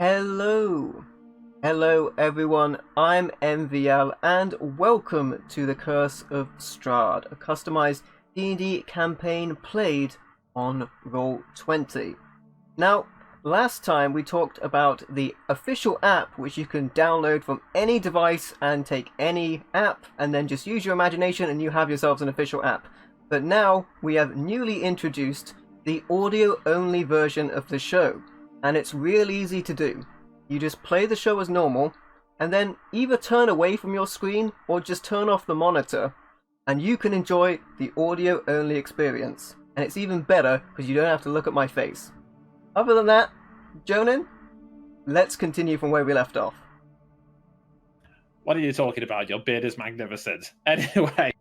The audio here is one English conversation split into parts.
Hello! Hello everyone, I'm MVL and welcome to the Curse of Strahd, a customized D&D campaign played on Roll20. Now, last time we talked about the official app which you can download from any device and take any app and then just use your imagination and you have yourselves an official app. But now we have newly introduced the audio-only version of the show. And it's real easy to do. You just play the show as normal, and then either turn away from your screen or just turn off the monitor, and you can enjoy the audio-only experience. And it's even better because you don't have to look at my face. Other than that, Jonan, let's continue from where we left off. What are you talking about? Your beard is magnificent. Anyway,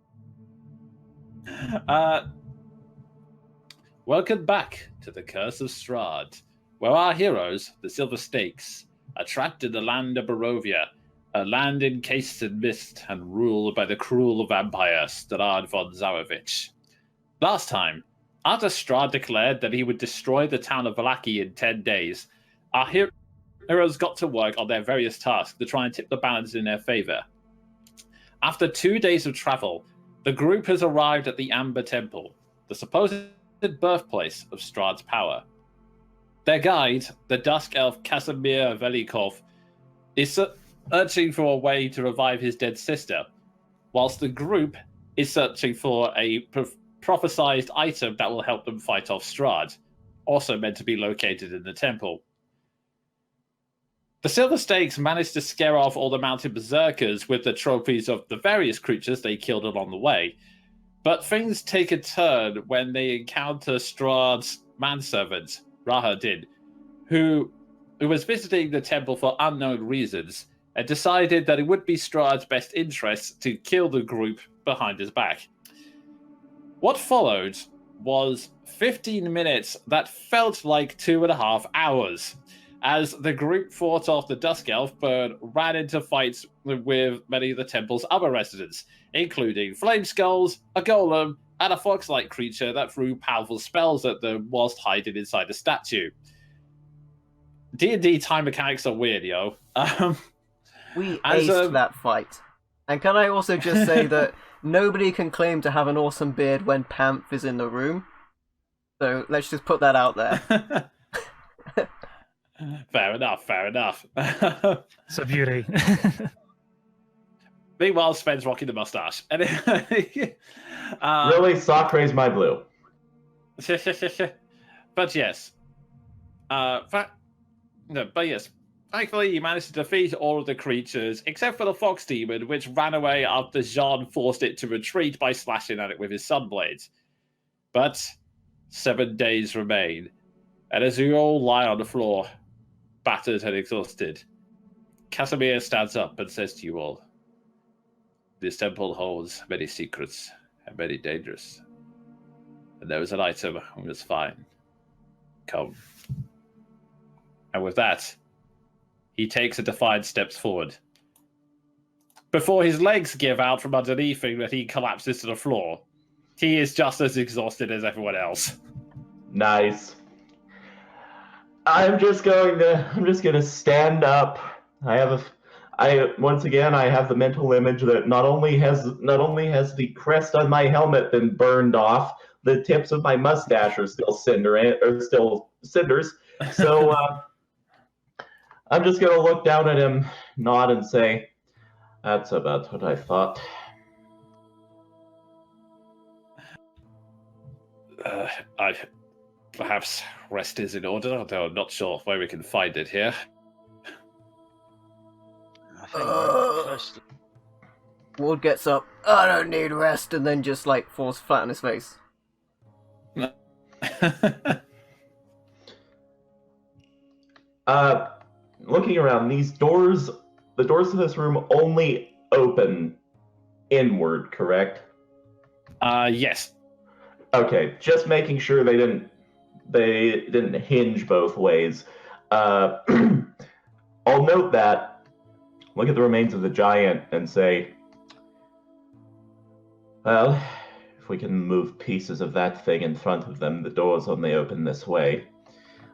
welcome back to the Curse of Strahd, where our heroes, the Silver Stakes, are trapped in the land of Barovia, a land encased in mist and ruled by the cruel vampire Strahd von Zarovich. Last time, after Strahd declared that he would destroy the town of Vallaki in 10 days, our heroes got to work on their various tasks to try and tip the balance in their favor. After 2 days of travel, the group has arrived at the Amber Temple, the supposed birthplace of Strahd's power. Their guide, the Dusk Elf Casimir Velikov, is searching for a way to revive his dead sister, whilst the group is searching for a prophesized item that will help them fight off Strahd, also meant to be located in the temple. The Silver Stakes managed to scare off all the mounted berserkers with the trophies of the various creatures they killed along the way, but things take a turn when they encounter Strahd's manservant, Rahadin, who was visiting the temple for unknown reasons and decided that it would be Strahd's best interest to kill the group behind his back. What followed was 15 minutes that felt like 2.5 hours, as the group fought off the Dusk Elf but ran into fights with many of the temple's other residents, including flame skulls, a golem, and a fox-like creature that threw powerful spells at them whilst hiding inside a statue. D&D time mechanics are weird, yo. We aced that fight. And can I also just say that nobody can claim to have an awesome beard when Pamph is in the room. So let's just put that out there. Fair enough. It's a beauty. Meanwhile, Sven's rocking the mustache. Really, Socrates my blue. But yes. Thankfully, you managed to defeat all of the creatures, except for the fox demon, which ran away after Jean forced it to retreat by slashing at it with his sunblades. But 7 days remain, and as you all lie on the floor, battered and exhausted, Casimir stands up and says to you all, "This temple holds many secrets and many dangers, and there is an item we must find. Come." And with that, he takes a defiant steps forward. Before his legs give out from underneath him that he collapses to the floor, he is just as exhausted as everyone else. Nice. I'm just gonna stand up. I have the mental image that not only has the crest on my helmet been burned off, the tips of my mustache are still cinders. So I'm just gonna look down at him, nod, and say, "That's about what I thought." Perhaps rest is in order, although I'm not sure where we can find it here. I think first... Ward gets up, "I don't need rest," and then just falls flat on his face. Looking around, the doors of this room only open inward, correct? Yes. Okay, just making sure they didn't hinge both ways. I'll note that, look at the remains of the giant and say, well, if we can move pieces of that thing in front of them, the doors only open this way.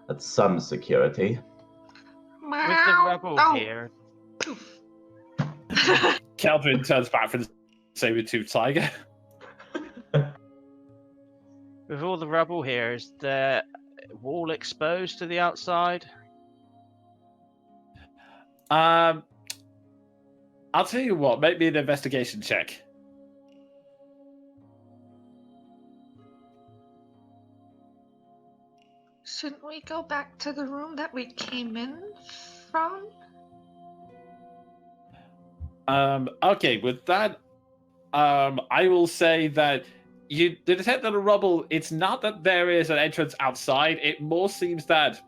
That's some security. With the rebel here, Kelvin turns back for the saber-tooth tiger. with all the rubble here, is the wall exposed to the outside? I'll tell you what, make me an investigation check. Shouldn't we go back to the room that we came in from? Okay, with that, I will say that you detect that the rubble, it's not that there is an entrance outside, it more seems that,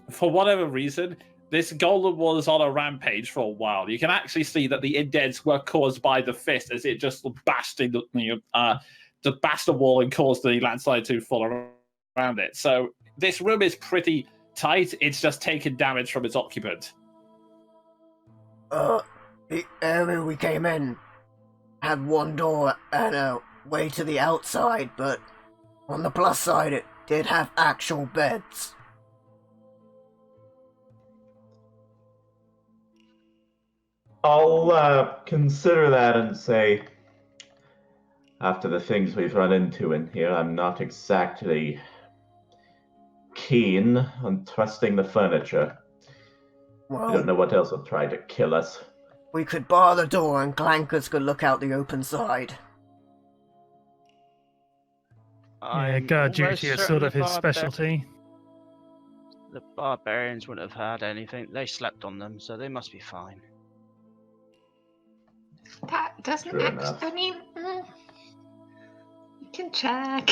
for whatever reason, this golem was on a rampage for a while. You can actually see that the indents were caused by the fist as it just bashed the wall and caused the landslide to fall around it. So this room is pretty tight, it's just taken damage from its occupant. The area we came in had one door and a way to the outside, but on the plus side it did have actual beds. I'll consider that and say, after the things we've run into in here, I'm not exactly keen on trusting the furniture. I don't Well, know what else will try to kill us. we could bar the door and clankers could look out the open side. Yeah, guard duty is sort of his specialty. The barbarians wouldn't have had anything. They slept on them, so they must be fine. That doesn't True actually. enough. I mean, you can check.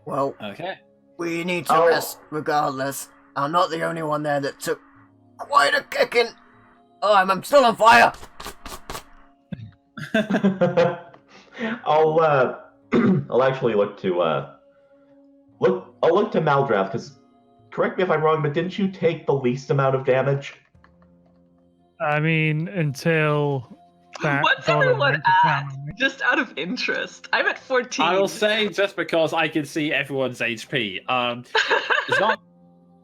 Well, Okay. we need to rest regardless. I'm not the only one there that took quite a kicking. Oh, I'm still on fire! I'll I'll actually look to Maldrath, because correct me if I'm wrong, but didn't you take the least amount of damage? I mean, until that What's golem everyone went to at? town on me. Just out of interest. I'm at 14. I will say, just because I can see everyone's HP,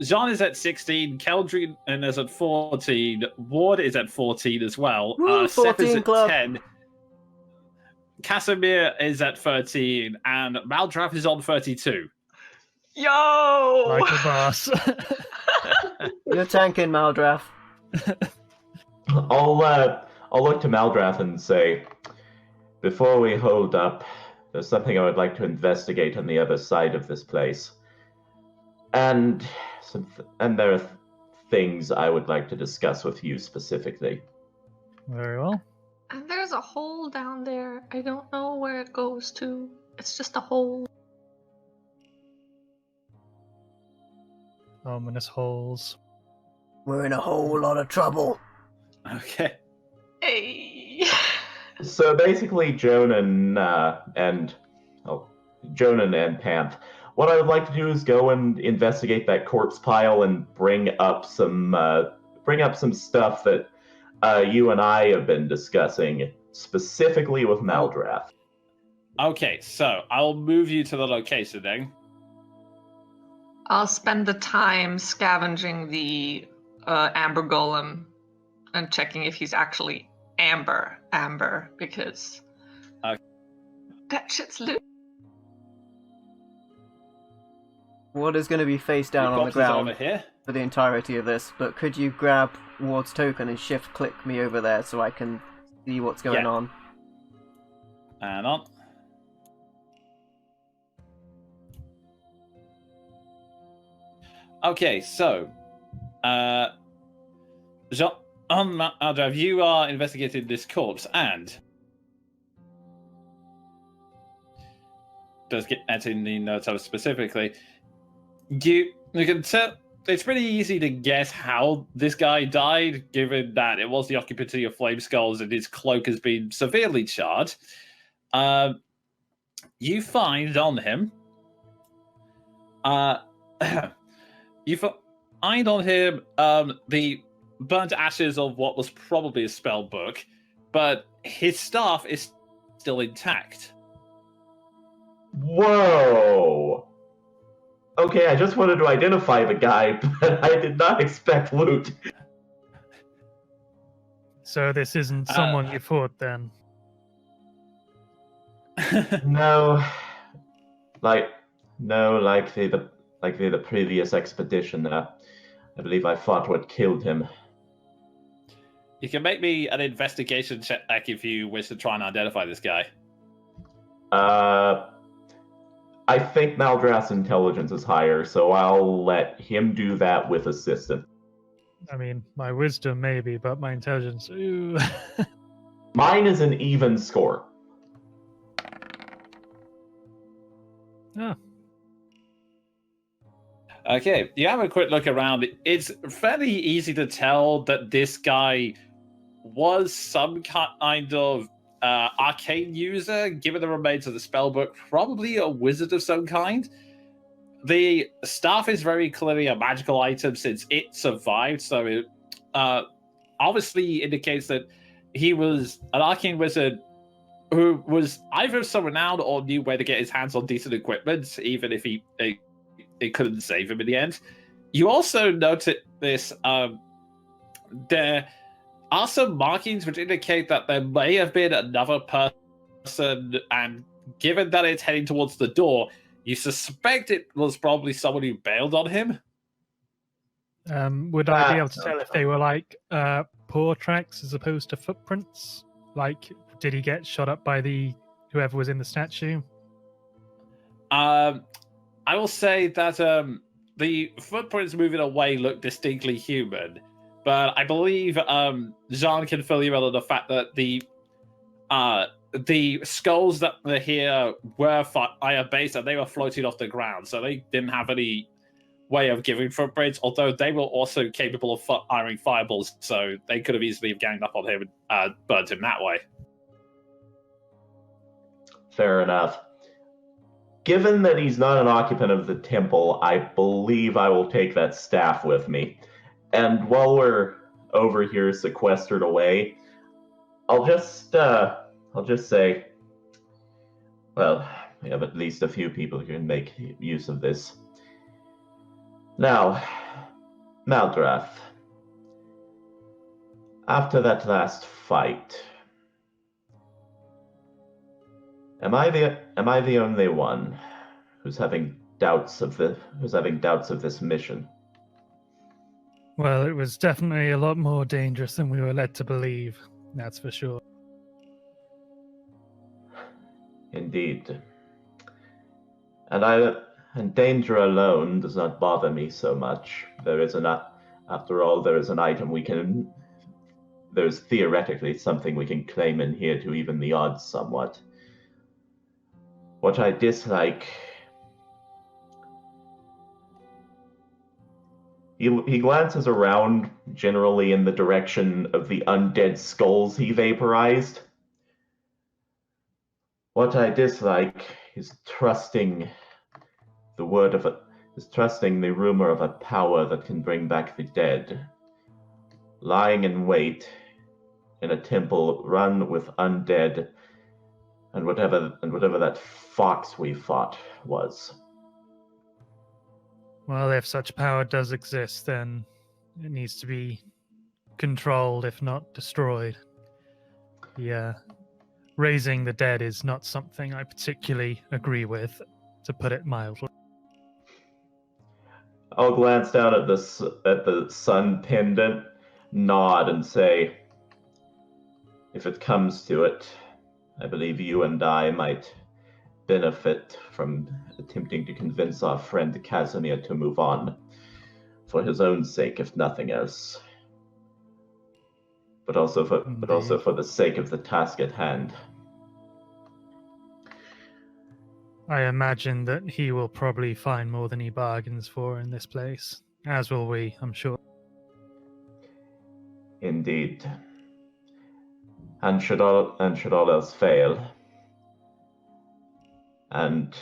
Jean is at 16, Keldrin is at 14, Ward is at 14 as well, Woo, Seth is 14 at club. 10, Casimir is at 13, and Maldrath is on 32. Yo! Like a boss. You're tanking, Maldrath. I'll look to Maldrath and say, before we hold up, there's something I would like to investigate on the other side of this place, and there are things I would like to discuss with you specifically. Very well. And there's a hole down there. I don't know where it goes to. It's just a hole. Ominous holes. We're in a whole lot of trouble. Okay. Hey. So basically, Jonan and Panth. What I would like to do is go and investigate that corpse pile and bring up some stuff that you and I have been discussing, specifically with Maldrath. Okay, so I'll move you to the location then. I'll spend the time scavenging the amber golem and checking if he's actually amber, because that shit's loose. Ward is going to be face down Your on the corpse is ground over here. for the entirety of this, but could you grab Ward's token and shift-click me over there so I can see what's going Yeah. on? And on. Okay, so Jean, Maldrath, you are investigating this corpse and does get in the notes of specifically. You can tell it's pretty easy to guess how this guy died, given that it was the occupancy of Flame Skulls and his cloak has been severely charred. You find on him, you find on him the burnt ashes of what was probably a spell book, but his staff is still intact. Whoa! okay, I just wanted to identify the guy, but I did not expect loot. So this isn't someone you fought then? No, like the previous expedition. I believe I fought what killed him. You can make me an investigation check if you wish to try and identify this guy. I think Maldrath's intelligence is higher, so I'll let him do that with assistance. I mean, my wisdom maybe, but my intelligence, ooh. Mine is an even score. Oh. Okay, you have a quick look around. It's fairly easy to tell that this guy was some kind of arcane user, given the remains of the spellbook, probably a wizard of some kind. The staff is very clearly a magical item since it survived, so it obviously indicates that he was an arcane wizard who was either so renowned or knew where to get his hands on decent equipment, even if it couldn't save him in the end. You also noted this, there are some markings which indicate that there may have been another person, and given that it's heading towards the door, you suspect it was probably someone who bailed on him. Would I be able to tell if they were like paw tracks as opposed to footprints? Like, did he get shot up by whoever was in the statue? I will say that the footprints moving away look distinctly human, but I believe Jean can fill you in on the fact that the skulls that are here were fire-based and they were floating off the ground, so they didn't have any way of giving footprints, although they were also capable of firing fireballs, so they could have easily have ganged up on him and burnt him that way. Fair enough. Given that he's not an occupant of the temple, I believe I will take that staff with me. And while we're over here sequestered away, I'll just say, well, we have at least a few people who can make use of this. Now, Maldrath, after that last fight, am I the only one who's having doubts of this mission? Well, it was definitely a lot more dangerous than we were led to believe. That's for sure. Indeed. And danger alone does not bother me so much. After all, there is an item there's theoretically something we can claim in here to even the odds somewhat. What I dislike, he glances around generally in the direction of the undead skulls he vaporized. What I dislike is trusting the rumor of a power that can bring back the dead, lying in wait in a temple run with undead and whatever that fox we fought was. Well, if such power does exist, then it needs to be controlled, if not destroyed. Yeah. Raising the dead is not something I particularly agree with, to put it mildly. I'll glance down at the sun pendant, nod, and say, if it comes to it, I believe you and I might benefit from attempting to convince our friend Casimir to move on, for his own sake, if nothing else. But also for the sake of the task at hand. I imagine that he will probably find more than he bargains for in this place, as will we, I'm sure. Indeed. And should all else fail, and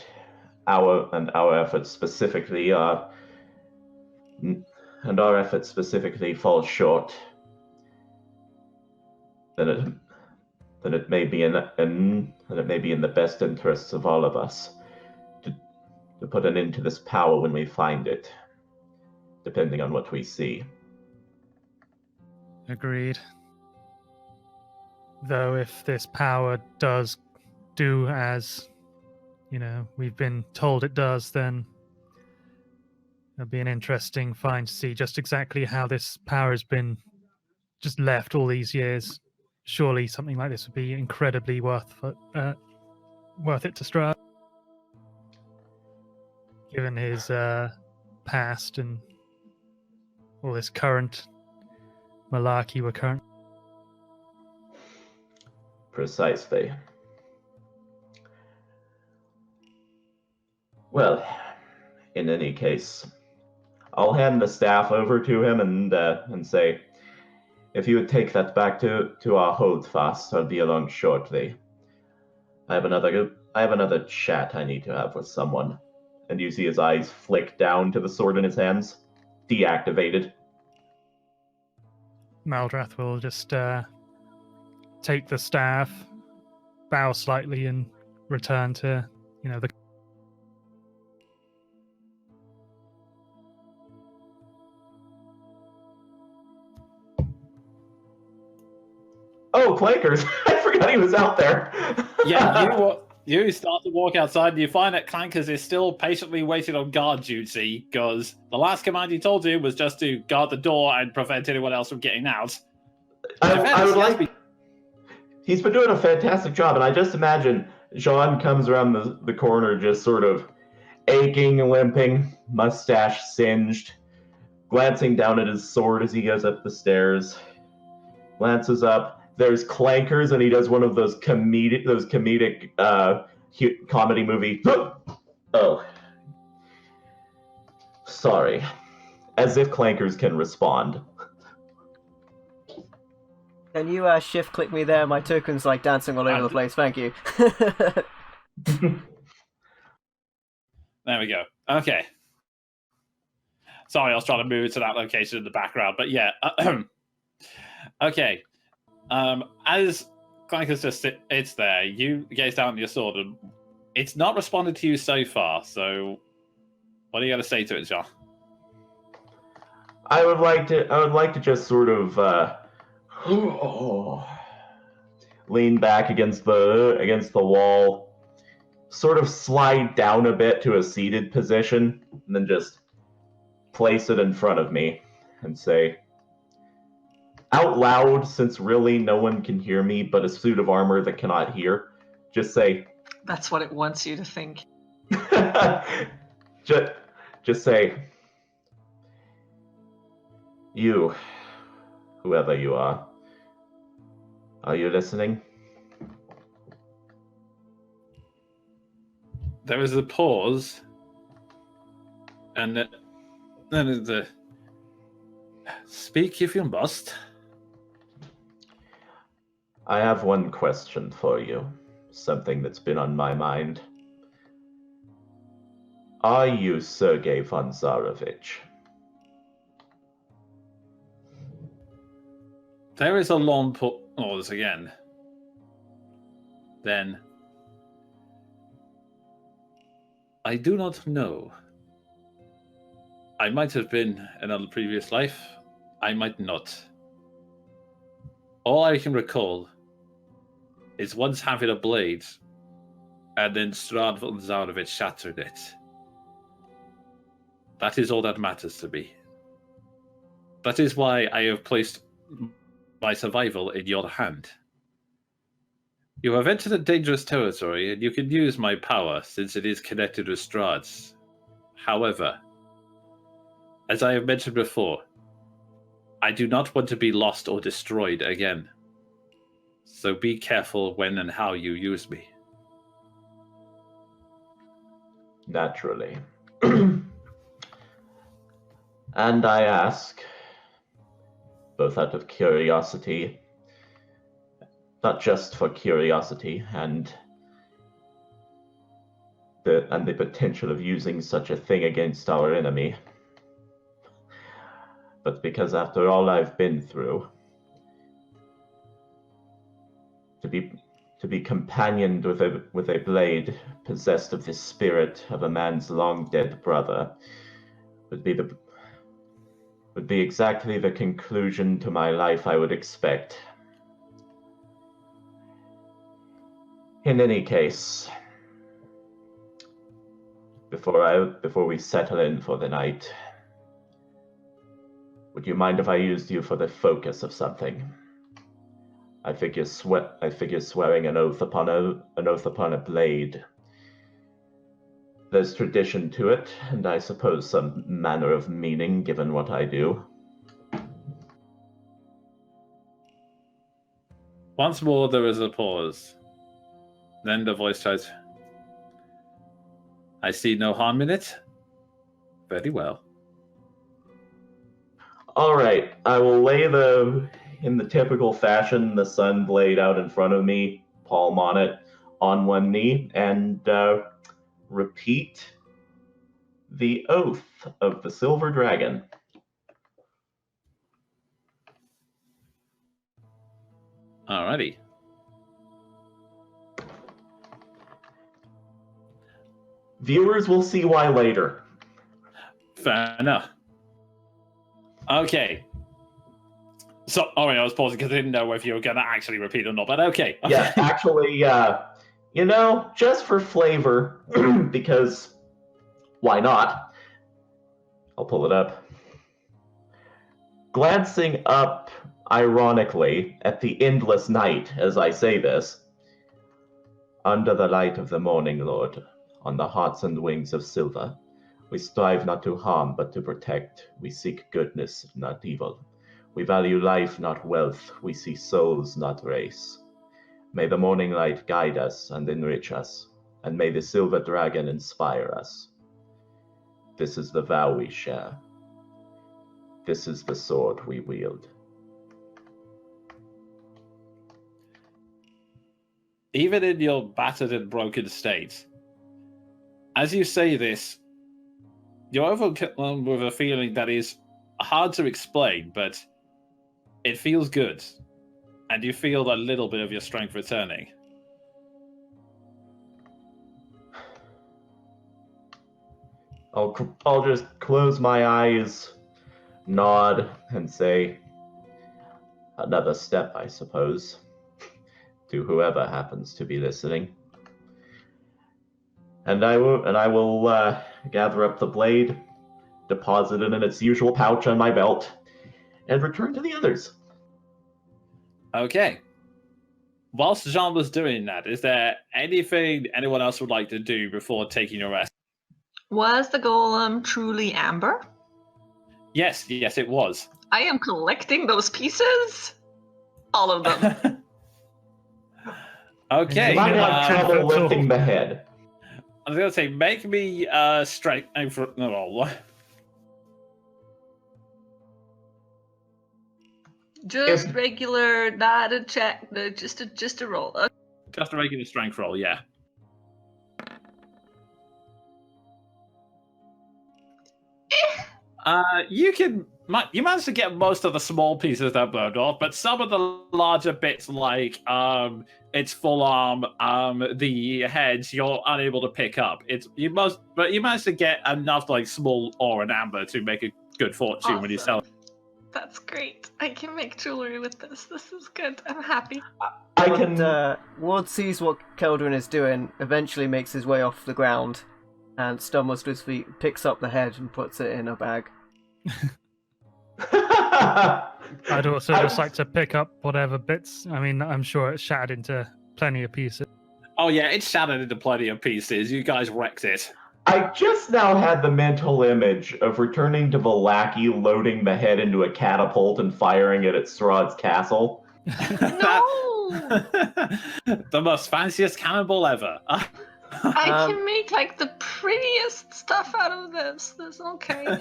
our efforts specifically fall short, then it may be in the best interests of all of us to put an end to this power when we find it, depending on what we see. Agreed. Though if this power does do as, we've been told it does, then it'll be an interesting find to see just exactly how this power has been just left all these years. Surely something like this would be incredibly worth it to Strahd, given his past and all this current malarkey we're currently. Precisely. Well, in any case, I'll hand the staff over to him and say, if you would take that back to our holdfast, I'll be along shortly. I have another chat I need to have with someone. And you see his eyes flick down to the sword in his hands. Deactivated. Maldrath will just take the staff, bow slightly, and return to, the. Oh, Clankers! I forgot he was out there. Yeah, you start to walk outside and you find that Clankers is still patiently waiting on guard duty because the last command he told you was just to guard the door and prevent anyone else from getting out. I would like. He's been doing a fantastic job, and I just imagine Jean comes around the corner just sort of aching, limping, mustache singed, glancing down at his sword as he goes up the stairs. Glances up. There's Clankers, and he does one of those comedic comedy movie. Oh, sorry. As if Clankers can respond. Can you shift click me there? My token's like dancing all over the place. Thank you. There we go. Okay. Sorry, I was trying to move it to that location in the background, but yeah. Okay. As Clankers just it's there, you gaze down at your sword, and it's not responded to you so far. So, what are you going to say to it, Jean? I would like to just sort of lean back against the wall, sort of slide down a bit to a seated position, and then just place it in front of me and say, out loud, since really no one can hear me but a suit of armor that cannot hear, just say, That's what it wants you to think. just say, you, whoever you are you listening? There is a pause, and then the speak if you must. I have one question for you, something that's been on my mind. Are you Sergei von Zarovich? There is a long pause again. Then, I do not know. I might have been in a previous life. I might not. All I can recall is once having a blade, and then Strahd von Zarovich shattered it. That is all that matters to me. That is why I have placed my survival in your hand. You have entered a dangerous territory, and you can use my power since it is connected with Strahd's. However, as I have mentioned before, I do not want to be lost or destroyed again. So be careful when and how you use me. Naturally. And I ask, both out of curiosity, not just for curiosity, and the potential of using such a thing against our enemy, but because after all I've been through, to to be companioned with a blade possessed of the spirit of a man's long dead brother would be exactly the conclusion to my life I would expect. In any case, before we settle in for the night, would you mind if I used you for the focus of something? I figure swearing an oath upon a blade. There's tradition to it, and I suppose some manner of meaning given what I do. Once more there is a pause. Then the voice tries, I see no harm in it. Very well. All right, I will lay in the typical fashion, the sun blade out in front of me, palm on it, on one knee, and repeat the oath of the silver dragon. Alrighty. Viewers will see why later. Fair enough. Okay. So, alright, I was pausing because I didn't know if you were going to actually repeat or not, but okay. Yeah, actually, just for flavor, because why not? I'll pull it up. Glancing up, ironically, at the endless night as I say this, under the light of the morning, Lord, on the hearts and wings of silver, we strive not to harm but to protect. We seek goodness, not evil. We value life, not wealth. We see souls, not race. May the morning light guide us and enrich us, and may the silver dragon inspire us. This is the vow we share. This is the sword we wield. Even in your battered and broken state, as you say this, you're overcome with a feeling that is hard to explain, but it feels good. And you feel a little bit of your strength returning. I'll just close my eyes, nod, and say, another step, I suppose, to whoever happens to be listening. And I will gather up the blade, deposit it in its usual pouch on my belt, and return to the others. Okay. Whilst Jean was doing that, is there anything anyone else would like to do before taking a rest? Was the golem truly amber? Yes, it was. I am collecting those pieces. All of them. Okay. You might have trouble lifting the head. I was going to say, make me strength roll. Just regular, not a check, no, just a roll. Okay. Just a regular strength roll, yeah. You managed to get most of the small pieces that burned off, but some of the larger bits, like its full arm, the heads, you're unable to pick up. But you managed to get enough like small ore and amber to make a good fortune when you sell it. That's great. I can make jewelry with this. This is good. I'm happy. Ward sees what Keldrin is doing, eventually makes his way off the ground, and stumbles to his feet, picks up the head and puts it in a bag. I'd also just like to pick up whatever bits. I mean, I'm sure it's shattered into plenty of pieces. Oh yeah, it's shattered into plenty of pieces. You guys wrecked it. I just now had the mental image of returning to Vallaki, loading the head into a catapult and firing it at Strahd's castle. No! The most fanciest cannonball ever. I can make like the prettiest stuff out of this. That's okay.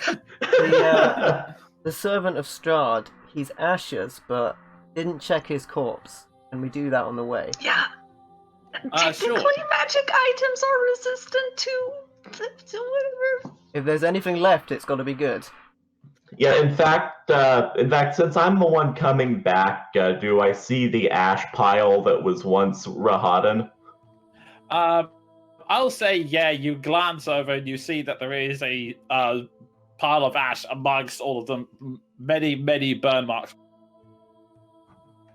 The servant of Strahd, he's ashes, but didn't check his corpse, and we do that on the way. Yeah. Technically, sure. magic items are resistant to whatever. If there's anything left, it's got to be good. Yeah, in fact, since I'm the one coming back, do I see the ash pile that was once Rahadan? I'll say, yeah, you glance over and you see that there is a pile of ash amongst all of them. Many, many burn marks.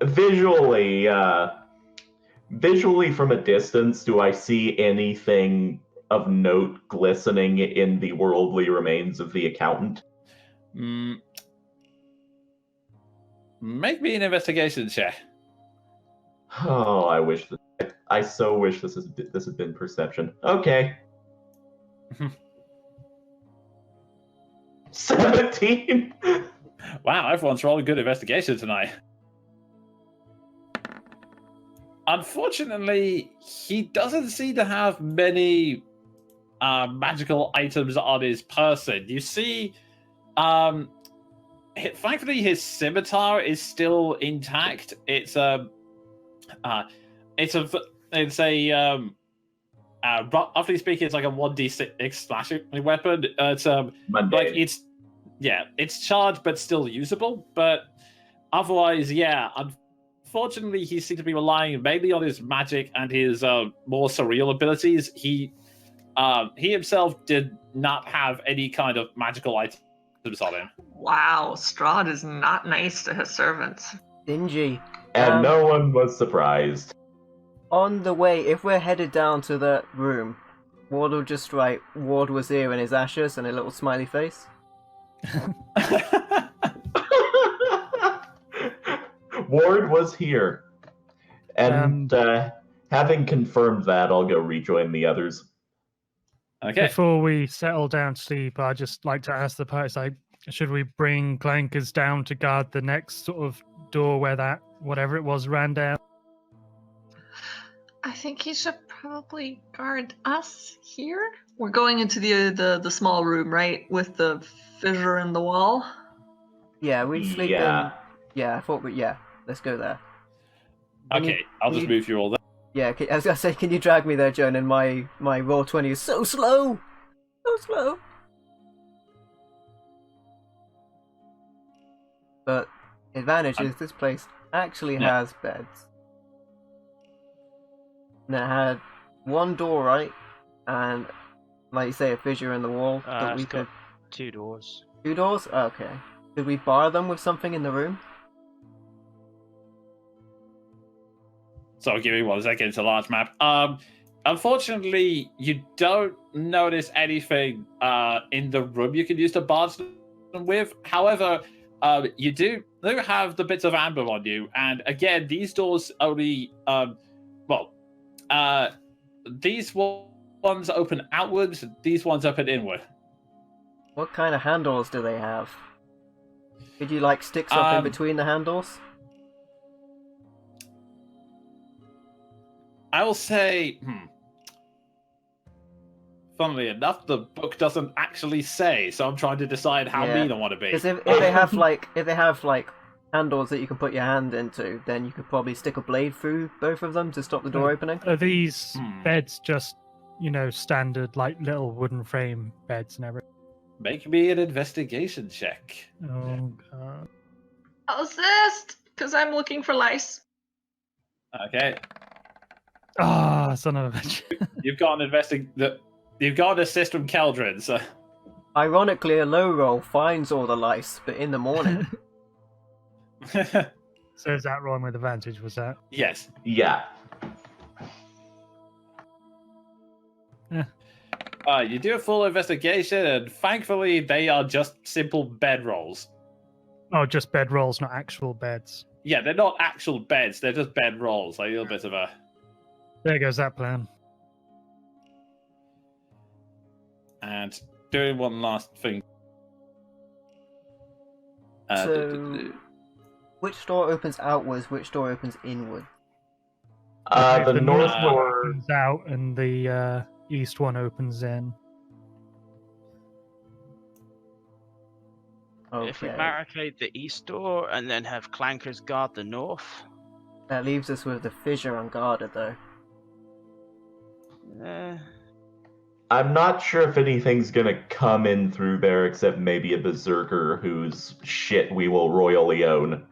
Visually from a distance, do I see anything of note glistening in the worldly remains of the accountant? Make me an investigation check. Oh, I so wish this had been perception. Okay. 17. Wow, everyone's rolling good investigation tonight. Unfortunately, he doesn't seem to have many magical items on his person. You see, thankfully, his scimitar is still intact. It's a roughly speaking, it's like a 1d6 slashing weapon. It's Mundane. it's charged but still usable. But otherwise, yeah, unfortunately, he seems to be relying mainly on his magic and his more surreal abilities. He himself did not have any kind of magical items on him. Wow, Strahd is not nice to his servants. Stingy. And no one was surprised. On the way, if we're headed down to the room, Ward will just write "Ward was here" in his ashes and a little smiley face. Ward was here. And having confirmed that, I'll go rejoin the others. Okay. Before we settle down to sleep, I'd just like to ask the pirates, should we bring clankers down to guard the next sort of door where that, whatever it was, ran down? I think he should probably guard us here. We're going into the small room, right, with the fissure in the wall. Yeah, we sleep in. Yeah, I thought let's go there. Okay, I'll just move you all there. Yeah, I was gonna say, can you drag me there, Joan? And my roll 20 is so slow, so slow. But advantage is this place actually has beds. And it had one door, right? And like you say, a fissure in the wall that we It's could. got 2 doors. 2 doors? Okay. Could we bar them with something in the room? So give me 1 second. It's a large map. Unfortunately, you don't notice anything in the room you can use to bar them with. However, you do have the bits of amber on you, and again, these doors only these ones open outwards. These ones open inward. What kind of handles do they have? Could you like stick something between the handles? I will say, funnily enough, the book doesn't actually say, so I'm trying to decide how mean I want to be. Because if they have like handles that you can put your hand into, then you could probably stick a blade through both of them to stop the door opening. Are these beds just, standard like little wooden frame beds and everything? Make me an investigation check. Oh god. Assist! Because I'm looking for lice. Okay. Ah, son of a bitch. You've got an assist from Keldrin, so. Ironically, a low roll finds all the lice, but in the morning. So is that rolling with advantage, was that? Yes. Yeah. You do a full investigation, and thankfully they are just simple bed rolls. Oh, just bed rolls, not actual beds. Yeah, they're not actual beds, they're just bed rolls. Like a little bit of a... There goes that plan. And doing one last thing. So, which door opens outwards, which door opens inward? The north door opens out and the east one opens in. Okay. If we barricade the east door and then have clankers guard the north. That leaves us with the fissure unguarded, though. I'm not sure if anything's gonna come in through there except maybe a berserker whose shit we will royally own.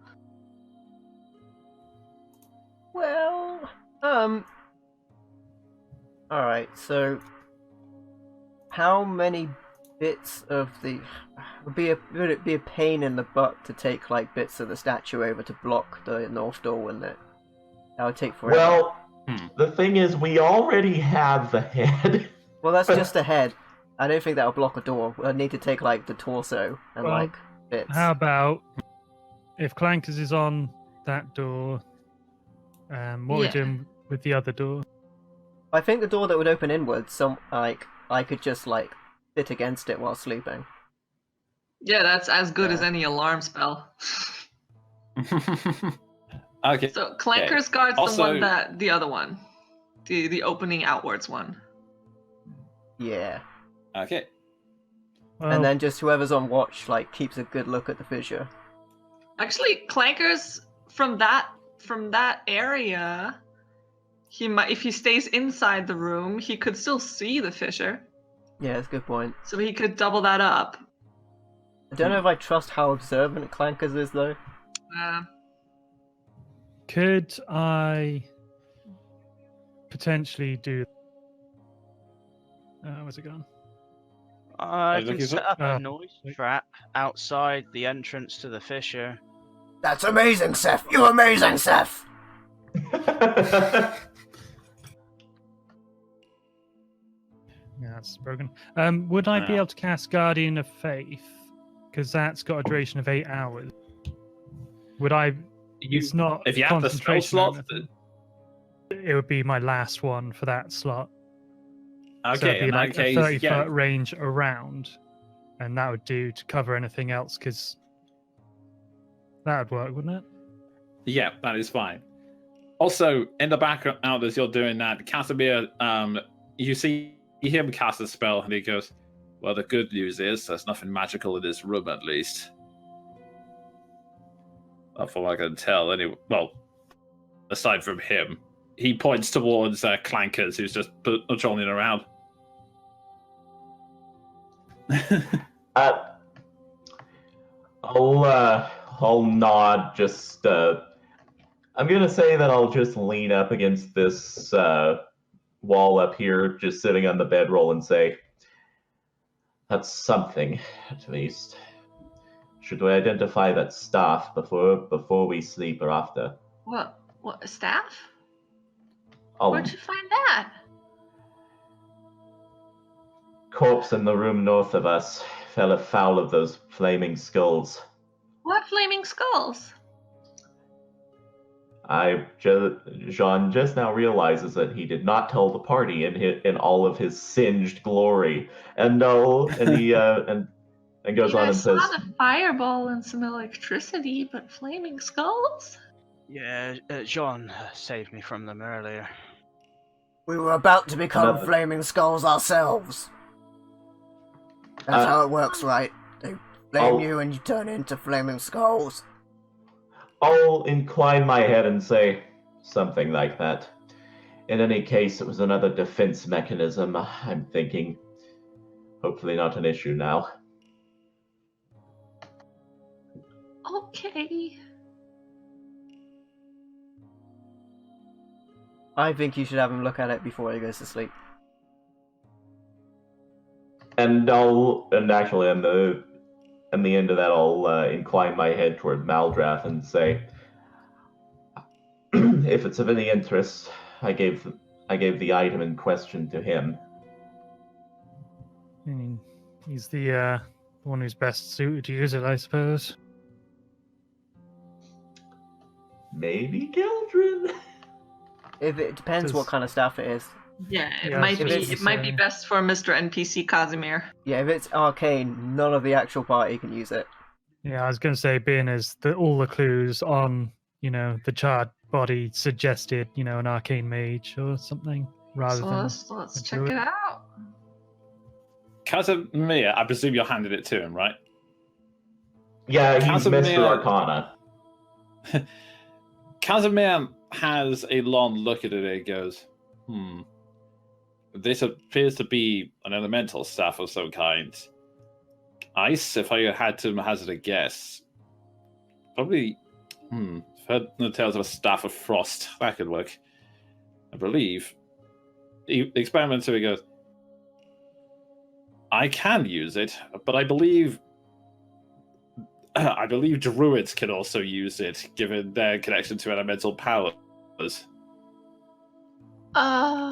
Well, alright, so how many bits of the would it be a pain in the butt to take like bits of the statue over to block the north door, wouldn't it? That would take forever. Well, the thing is, we already have the head. Well, that's just a head. I don't think that'll block a door. I'd need to take like the torso and Well, like bits. How about if Clankers is on that door? What are we Yeah. doing with the other door? I think the door that would open inwards, I could just like sit against it while sleeping. Yeah, that's as good as any alarm spell. Okay. So Clanker's guard's Also- the other one, the opening outwards one. Yeah. Okay. Well, And then just whoever's on watch like keeps a good look at the fissure. Actually, Clanker's from that area. He might, if he stays inside the room, he could still see the fissure, Yeah, that's a good point. so he could double that up. I don't know if I trust how observant Clankers is though. could I potentially do? Where's it gone? I you can looking set for- up a Oh, noise wait. trap outside the entrance to the fissure. That's amazing, Seth. You're amazing, Seth. Yeah, that's broken. Would I be Yeah. able to cast Guardian of Faith? Because that's got a duration of 8 hours. Would I? It's not. If you have the spell concentration or slot, anything. It would be my last one for that slot. So okay, it'd be in that like a case, 30 yeah. foot range around, and that would do to cover anything else. Because that would work, wouldn't it? Yeah, that is fine. Also, in the background as you're doing that, Casimir, you see him cast a spell, and he goes, "Well, the good news is there's nothing magical in this room, at least. Not from what I can tell, anyway. Well, aside from him." He points towards Clankers, who's just patrolling around. I'll nod. Just I'm gonna say that I'll just lean up against this wall up here, just sitting on the bedroll, and say, "That's something, at least. Should we identify that staff before we sleep or after?" What a staff? I'll Where'd you find that? corpse in the room north of us fell afoul of those flaming skulls. What flaming skulls? Jean just now realizes that he did not tell the party in all of his singed glory, and he and goes on I and saw says, the fireball and some electricity, but flaming skulls? Yeah, Jean saved me from them earlier. We were about to become Another- flaming skulls ourselves. That's how it works, right? They flame you and you turn into flaming skulls. I'll incline my head and say something like that. In any case, it was another defense mechanism, I'm thinking. Hopefully not an issue now. Okay. I think you should have him look at it before he goes to sleep. And actually, in the end of that, I'll incline my head toward Maldrath and say, if it's of any interest, I gave the item in question to him. I mean, he's the one who's best suited to use it, I suppose. Maybe Gildren? If it depends what Does- kind of staff it is. Yeah, it Yeah, might I was be. just It might be saying. best for Mr. NPC Casimir. Yeah, if it's arcane, none of the actual party can use it. Yeah, I was going to say, being as all the clues on, the charred body suggested, an arcane mage or something, rather So than. let's a check druid. it out. Casimir, I presume you're handing it to him, right? Yeah, he's Casimir- Mr. Arcana. Casimir has a long look at it and he goes, This appears to be an elemental staff of some kind. Ice, if I had to hazard a guess. Probably, I've heard the tales of a staff of frost. That could work. I believe. The experimenter goes, I can use it, but I believe druids can also use it, given their connection to elemental powers.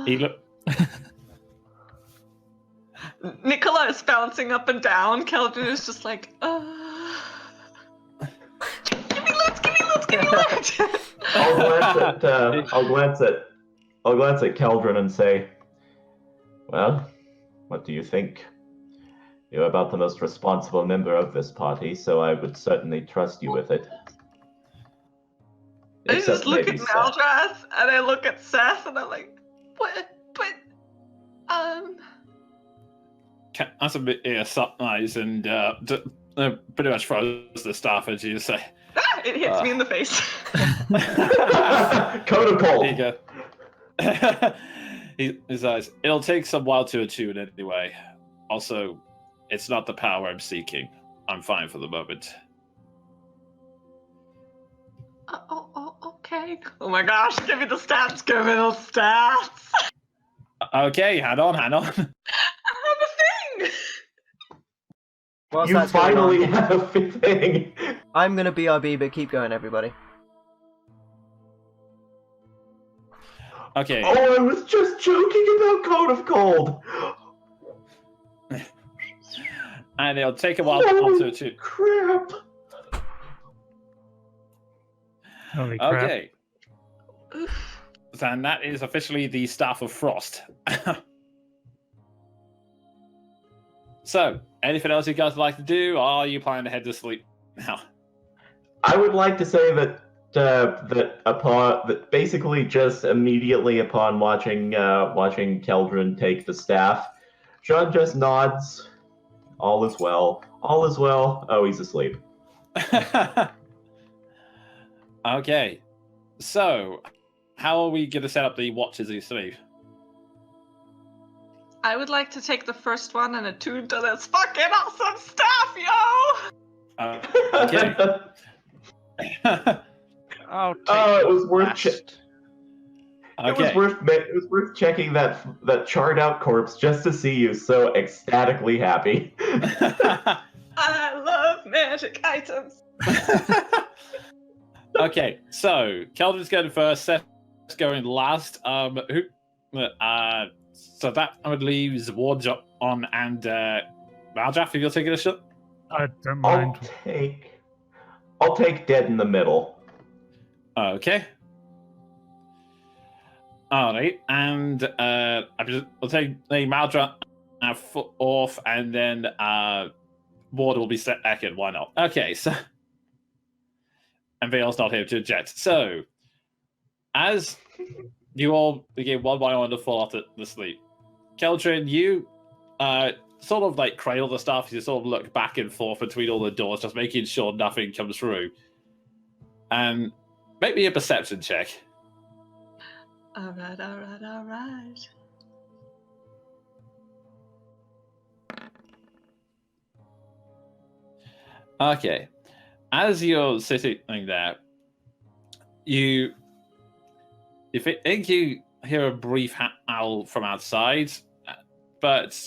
He look. Nicola is bouncing up and down. Keldrin is just like, give me loot, give me loot, give me loot. I'll glance at Keldrin and say, well, what do you think? You're about the most responsible member of this party, so I would certainly trust you with it. I just look at maybe Seth. Maldrath and I look at Seth and I'm like, what? But, That's a bit surprise and pretty much froze the staff as you say. It hits me in the face. Code of Cold. There you go. He says, it'll take some while to attune anyway. Also, it's not the power I'm seeking. I'm fine for the moment. Okay. Oh my gosh, give me the stats, give me the stats. Okay, hang on. I have a thing. Whilst You that's going finally on, have a thing. I'm gonna BRB, but keep going, everybody. Okay. Oh, I was just joking about Code of Cold. And it'll take a while to Holy attune. crap. Holy crap. Okay. Then that is officially the Staff of Frost. So, anything else you guys would like to do? Or are you planning to head to sleep now? I would like to say that that basically just immediately upon watching Keldrin take the staff, Sean just nods. All is well. All is well. Oh, he's asleep. Okay. So, how are we going to set up the watches as you sleep? I would like to take the first one and attune to this fucking awesome stuff, yo! Okay. I'll take It was worth last. It was worth checking that charred out corpse just to see you so ecstatically happy. I love magic items. Okay, so Keldrin's going first, Seth's going last. So that would leave Wardrop on and Maldrath, if you're taking a shot. I don't mind. I'll take dead in the middle. Okay. Alright, and I'll take the Maldrath off, and then Ward will be set second. Why not? Okay, so. And Vale's not here to object. So, as you all begin one by one to fall off the sleep, Keldrin, you sort of like cradle the stuff. You sort of look back and forth between all the doors, just making sure nothing comes through. And make me a perception check. Alright. Okay. As you're sitting there, you think you hear a brief howl from outside, but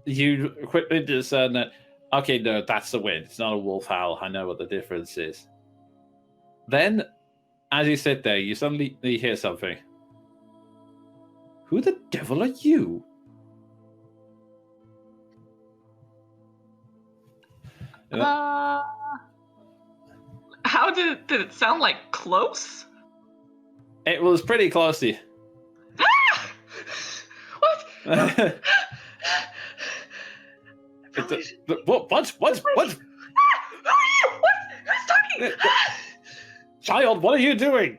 you quickly discern that, okay, no, that's the wind. It's not a wolf howl. I know what the difference is. Then, as you sit there, you suddenly hear something. Who the devil are you? How did it sound like close? It was pretty close to you. Ah! What? What? Ah! Who are you? What? Who's talking? Child, what are you doing?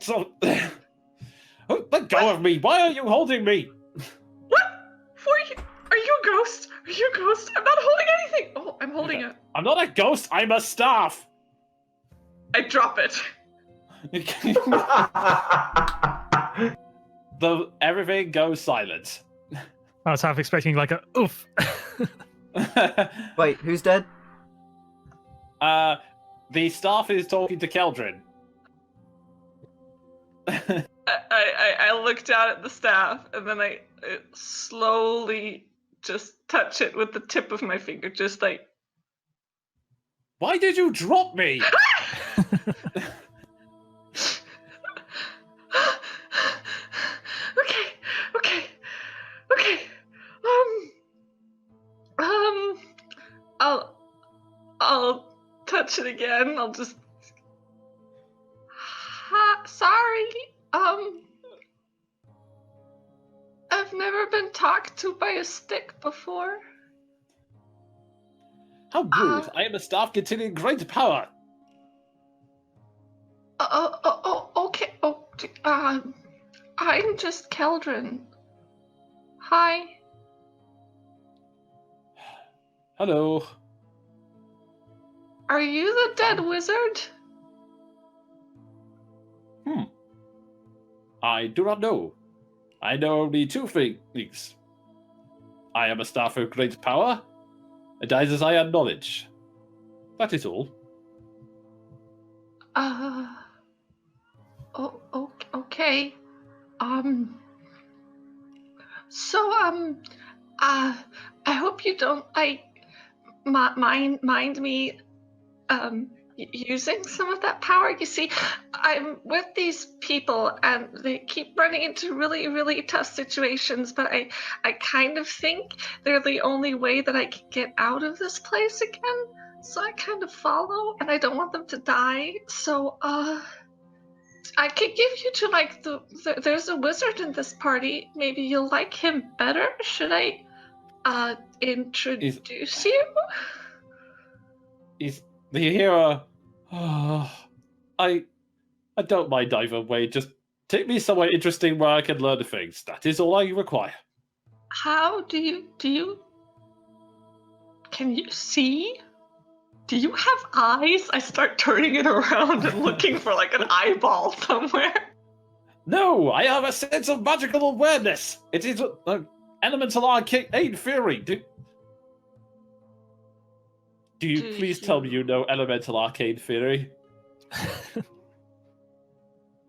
Let go of me. Why are you holding me? What? Are you a ghost? Are you a ghost? I'm not holding anything. Oh, I'm holding it. I'm not a ghost. I'm a staff. I drop it. Everything goes silent. I was half expecting like a oof. Wait, who's dead? The staff is talking to Keldrin. I look down at the staff and then I slowly just touch it with the tip of my finger, just like. Why did you drop me? Okay. I'll touch it again. I'll just. Sorry. I've never been talked to by a stick before. How rude! I am a staff containing great power. Okay. I'm just Keldrin. Hi. Hello. Are you the dead wizard? I do not know. I know only two things. I am a staff of great power, and I desire knowledge. That is all. Okay. I hope you don't mind me using some of that power. You see, I'm with these people and they keep running into really, really tough situations, but I kind of think they're the only way that I can get out of this place again. So I kind of follow, and I don't want them to die. So I could give you to like there's a wizard in this party. Maybe you'll like him better. Should I introduce you? Is the hero? I don't mind either way. Just take me somewhere interesting where I can learn the things. That is all I require. How do you? Can you see? Do you have eyes? I start turning it around and looking for like an eyeball somewhere. No, I have a sense of magical awareness. It is elemental arcane theory. Do you please tell me you know elemental arcane theory?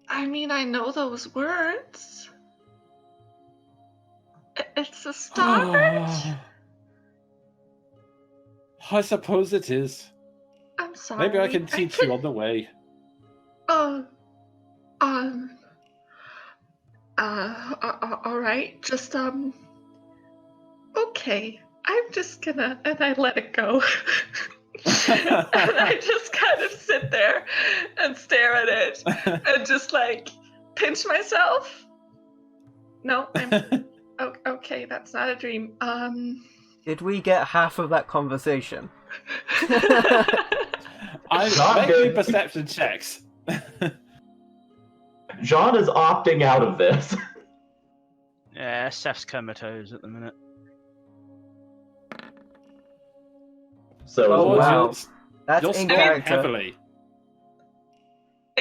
I mean, I know those words. It's a start. I suppose it is. I'm sorry. Maybe I can teach you on the way. All right. Just okay. I'm just gonna, and I let it go. And I just kind of sit there and stare at it and just like pinch myself. No, I'm okay. That's not a dream. Did we get half of that conversation? I'm making perception checks. John is opting out of this. Yeah, Seth's comatose at the minute. So wow. That's You're in staying character. heavily.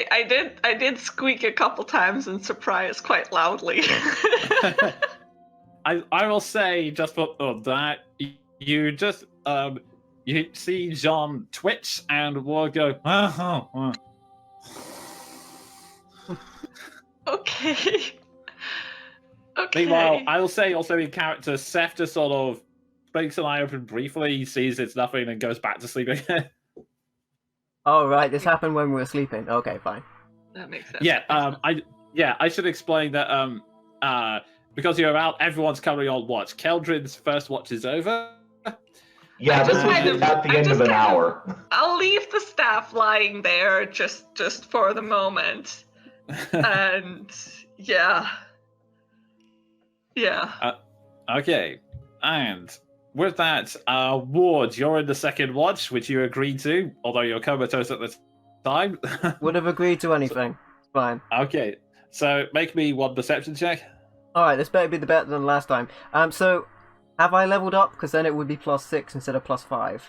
I did squeak a couple times in surprise quite loudly. I will say just for that you just you see John twitch and will go. Okay. Meanwhile, I will say also in character, Seth just sort of breaks an eye open briefly. He sees it's nothing and goes back to sleeping. Oh right, this happened when we were sleeping. Okay, fine. That makes sense. Yeah, I should explain that because you're out, everyone's currently on watch. Keldrin's first watch is over. yeah, this was at the end of an hour. I'll leave the staff lying there just for the moment. And yeah. Okay, and with that, Ward, you're in the second watch, which you agreed to, although you're comatose at the time. Would have agreed to anything. Fine. Okay, so make me one perception check. Alright, this better be the better than last time. So, have I leveled up? Because then it would be +6 instead of +5.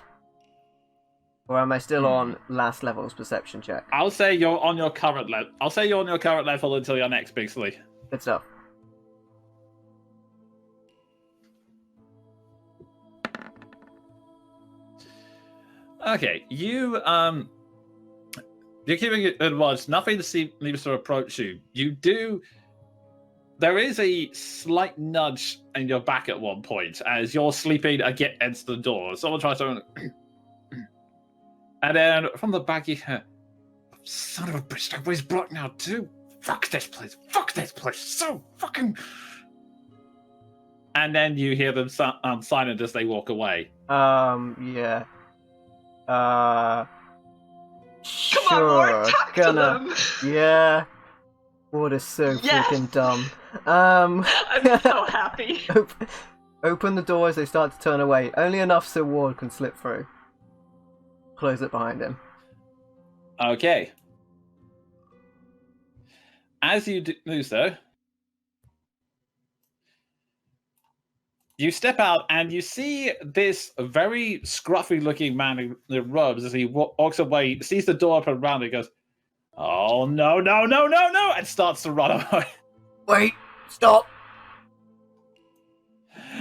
Or am I still on last level's perception check? I'll say you're on your current level. I'll say you're on your current level until your next big sleep. Good stuff. Okay, you're keeping it watch. Nothing seems to approach you. There is a slight nudge in your back at one point as you're sleeping against the door. Someone tries to... And then from the back you hear, son of a bitch, that way's blocked now too. Fuck this place. So fucking... And then you hear them silent as they walk away. Yeah. Come on, Sure. Lord, talk to them. Yeah. Ward is so Yes. freaking dumb. I'm so happy. Open the door as they start to turn away. Only enough so Ward can slip through. Close it behind him. Okay. As you do so, you step out and you see this very scruffy-looking man in the robes as he walks away, sees the door open around and goes, "Oh, no, and starts to run away. Wait! Stop!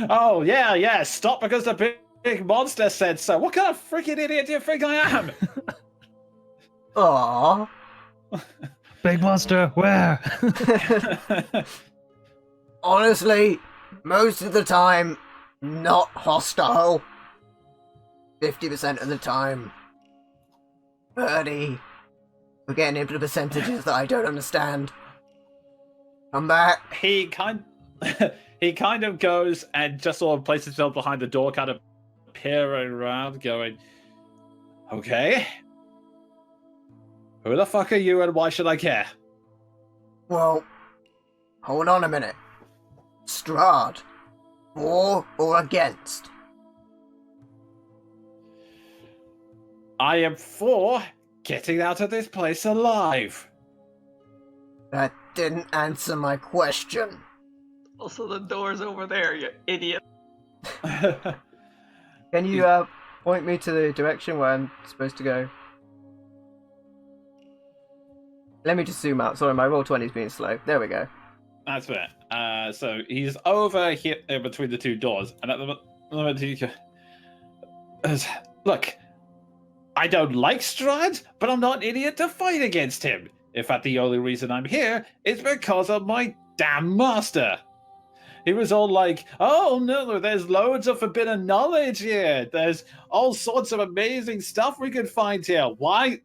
Oh, yeah, stop because the big monster said so. What kind of freaking idiot do you think I am? Aww. Big monster, where? Honestly, most of the time, not hostile. 50% of the time. 30. We're getting into percentages that I don't understand. Come back. He kind of goes and just sort of places himself behind the door, kind of peering around, going, "Okay, who the fuck are you and why should I care?" Well, hold on a minute. Strahd, for or against? I am for getting out of this place alive. That didn't answer my question. Also, the door's over there, you idiot. Can you point me to the direction where I'm supposed to go? Let me just zoom out. Sorry, my roll 20 is being slow. There we go. That's fair. So he's over here between the two doors, and at the moment he goes, "Look, I don't like Strahd, but I'm not an idiot to fight against him. In fact, the only reason I'm here is because of my damn master." He was all like, "Oh no, there's loads of forbidden knowledge here. There's all sorts of amazing stuff we could find here. Why?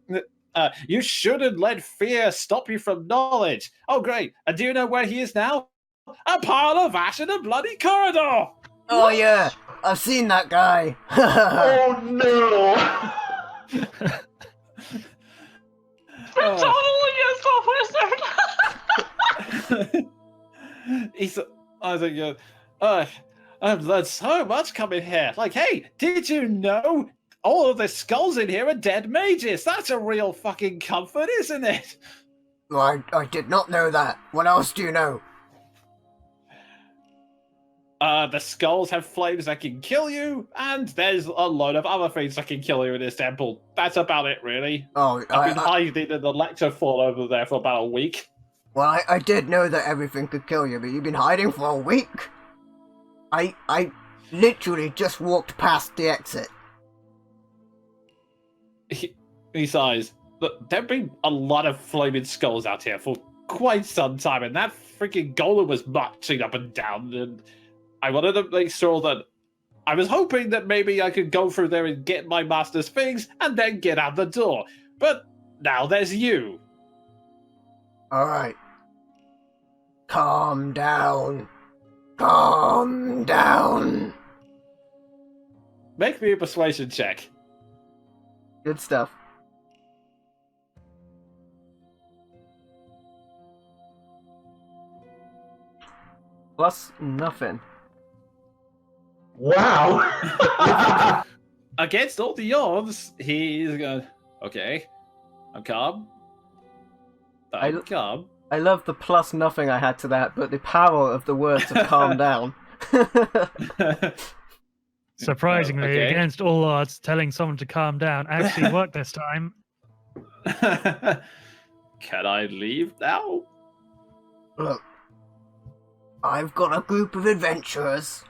You shouldn't let fear stop you from knowledge. Oh great, and do you know where he is now? A pile of ash in a bloody corridor." Oh What? yeah, I've seen that guy. Oh no! We're totally against a wizard. I think, I've learned so much coming here. Like, hey, did you know all of the skulls in here are dead mages? That's a real fucking comfort, isn't it? I did not know that. What else do you know? The skulls have flames that can kill you, and there's a load of other things that can kill you in this temple. That's about it, really. Oh, I've been hiding in the lecture fall over there for about a week. Well, I did know that everything could kill you, but you've been hiding for a week? I literally just walked past the exit. He sighs. Look, there've been a lot of flaming skulls out here for quite some time, and that freaking golem was marching up and down, and I wanted to make sure that I was hoping that maybe I could go through there and get my master's things and then get out the door. But now there's you. Alright. Calm down. Calm down. Make me a persuasion check. Good stuff. Plus nothing. Wow! Against all the odds, he's going, "Okay, I'm calm. I'm calm." I love the plus nothing I had to that, but the power of the words of calm down. Surprisingly, Okay. against all odds, telling someone to calm down actually worked this time. Can I leave now? Look, I've got a group of adventurers.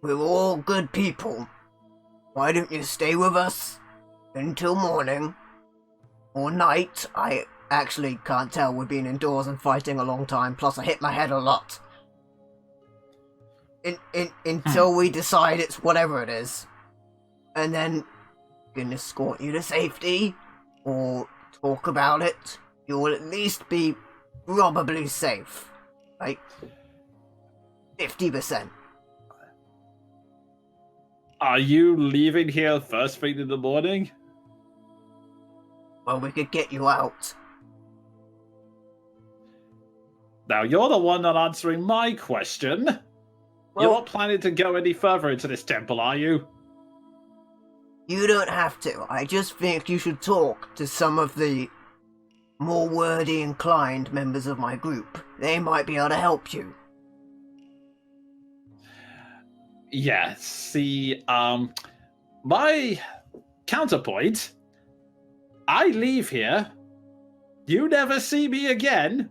We're all good people. why don't you stay with us until morning or night? I actually can't tell. We've been indoors and fighting a long time, plus I hit my head a lot. Until we decide it's whatever it is. And then we can escort you to safety or talk about it. You will at least be probably safe. Like 50%. Are you leaving here first thing in the morning? Well, we could get you out. Now, you're the one not answering my question. Well, You're not planning to go any further into this temple, are you? you don't have to. I just think you should talk to some of the more wordy inclined members of my group. They might be able to help you. Yeah, see, my counterpoint, I leave here, you never see me again,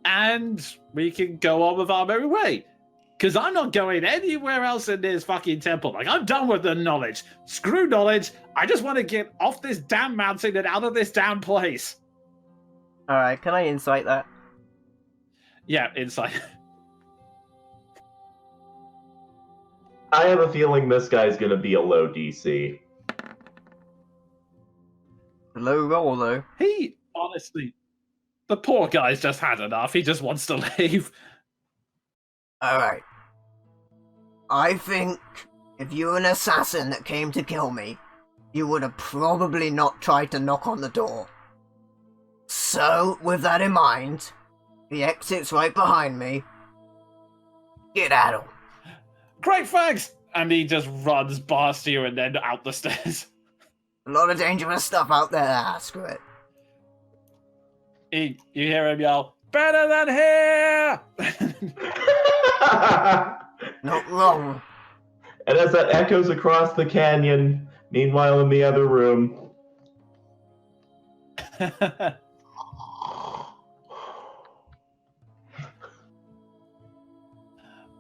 and we can go on with our merry way. Because I'm not going anywhere else in this fucking temple. Like, I'm done with the knowledge. Screw knowledge. I just want to get off this damn mountain and out of this damn place. Alright, can I insight that? Yeah, insight. I have a feeling this guy's gonna be a low DC. Low roll, though. He, honestly, the poor guy's just had enough. He just wants to leave. Alright. I think if you were an assassin that came to kill me, you would have probably not tried to knock on the door. So, with that in mind, the exit's right behind me. Get at 'em. Great, thanks! And he just runs past you and then out the stairs. A lot of dangerous stuff out there. Ah, screw it. You hear him yell, "Better than here!" Not wrong. And as that echoes across the canyon, meanwhile in the other room,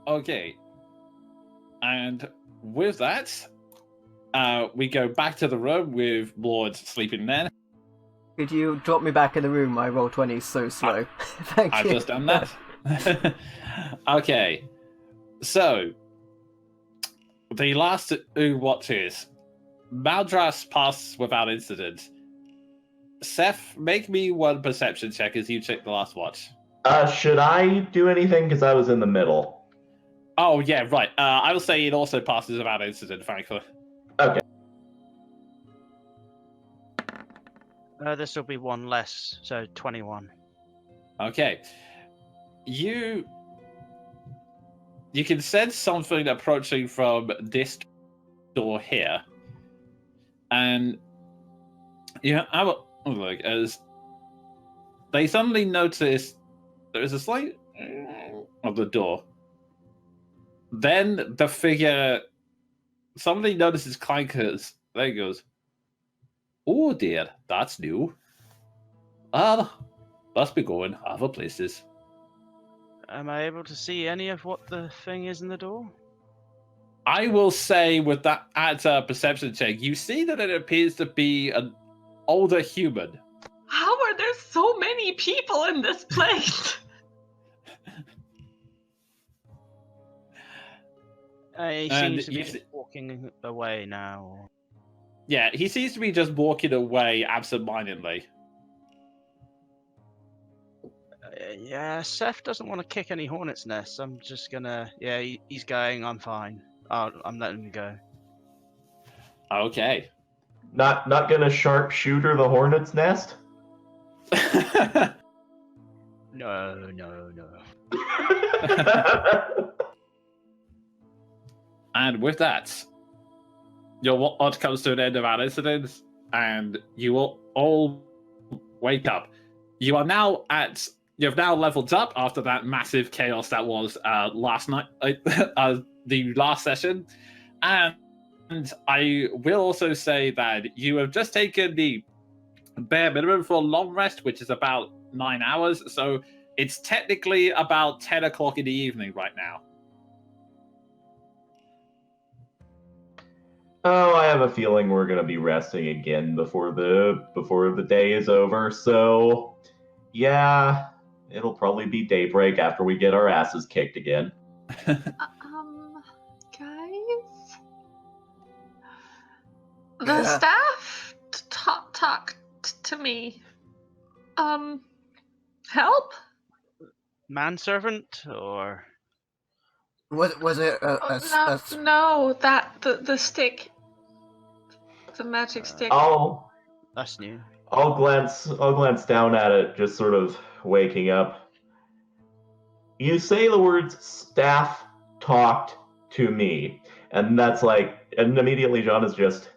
Okay. And with that, we go back to the room with Lord sleeping there. Could you drop me back in the room? My roll 20 is so slow. Thank I've you. just done that. Okay. So, the last two watches. Maldras passes without incident. Seth, make me one perception check as you check the last watch. should I do anything? Because I was in the middle. Oh, yeah, right. I will say it also passes without incident, frankly. Okay. This will be one less, so 21. Okay. You can sense something approaching from this door here. And you have a look as they suddenly notice there is a slight of the door. Then the figure suddenly notices clankers. There he goes. Oh dear, that's new. Let's be going. Other places. Am I able to see any of what the thing is in the door? I will say with that at a perception check, you see that it appears to be an older human. How are there so many people in this place? He And seems to be walking away now. Yeah, he seems to be just walking away absentmindedly. Yeah, Seth doesn't want to kick any hornet's nests. I'm just gonna... Yeah, he's going. I'm fine. I'm letting him go. Okay. Not gonna sharpshooter the hornet's nest? No. And with that, your watch comes to an end of our incident, and you will all wake up. You have now leveled up after that massive chaos that was last night, the last session, and I will also say that you have just taken the bare minimum for a long rest, which is about 9 hours. So it's technically about 10 o'clock in the evening right now. Oh, I have a feeling we're gonna be resting again before the day is over. So, yeah, it'll probably be daybreak after we get our asses kicked again. Guys, the Yeah. staff talked to me. Help? Manservant or Was it No, that the stick, the magic stick. I'll that's new. I'll glance down at it, just sort of waking up. You say the words "staff talked to me," and and immediately John is just.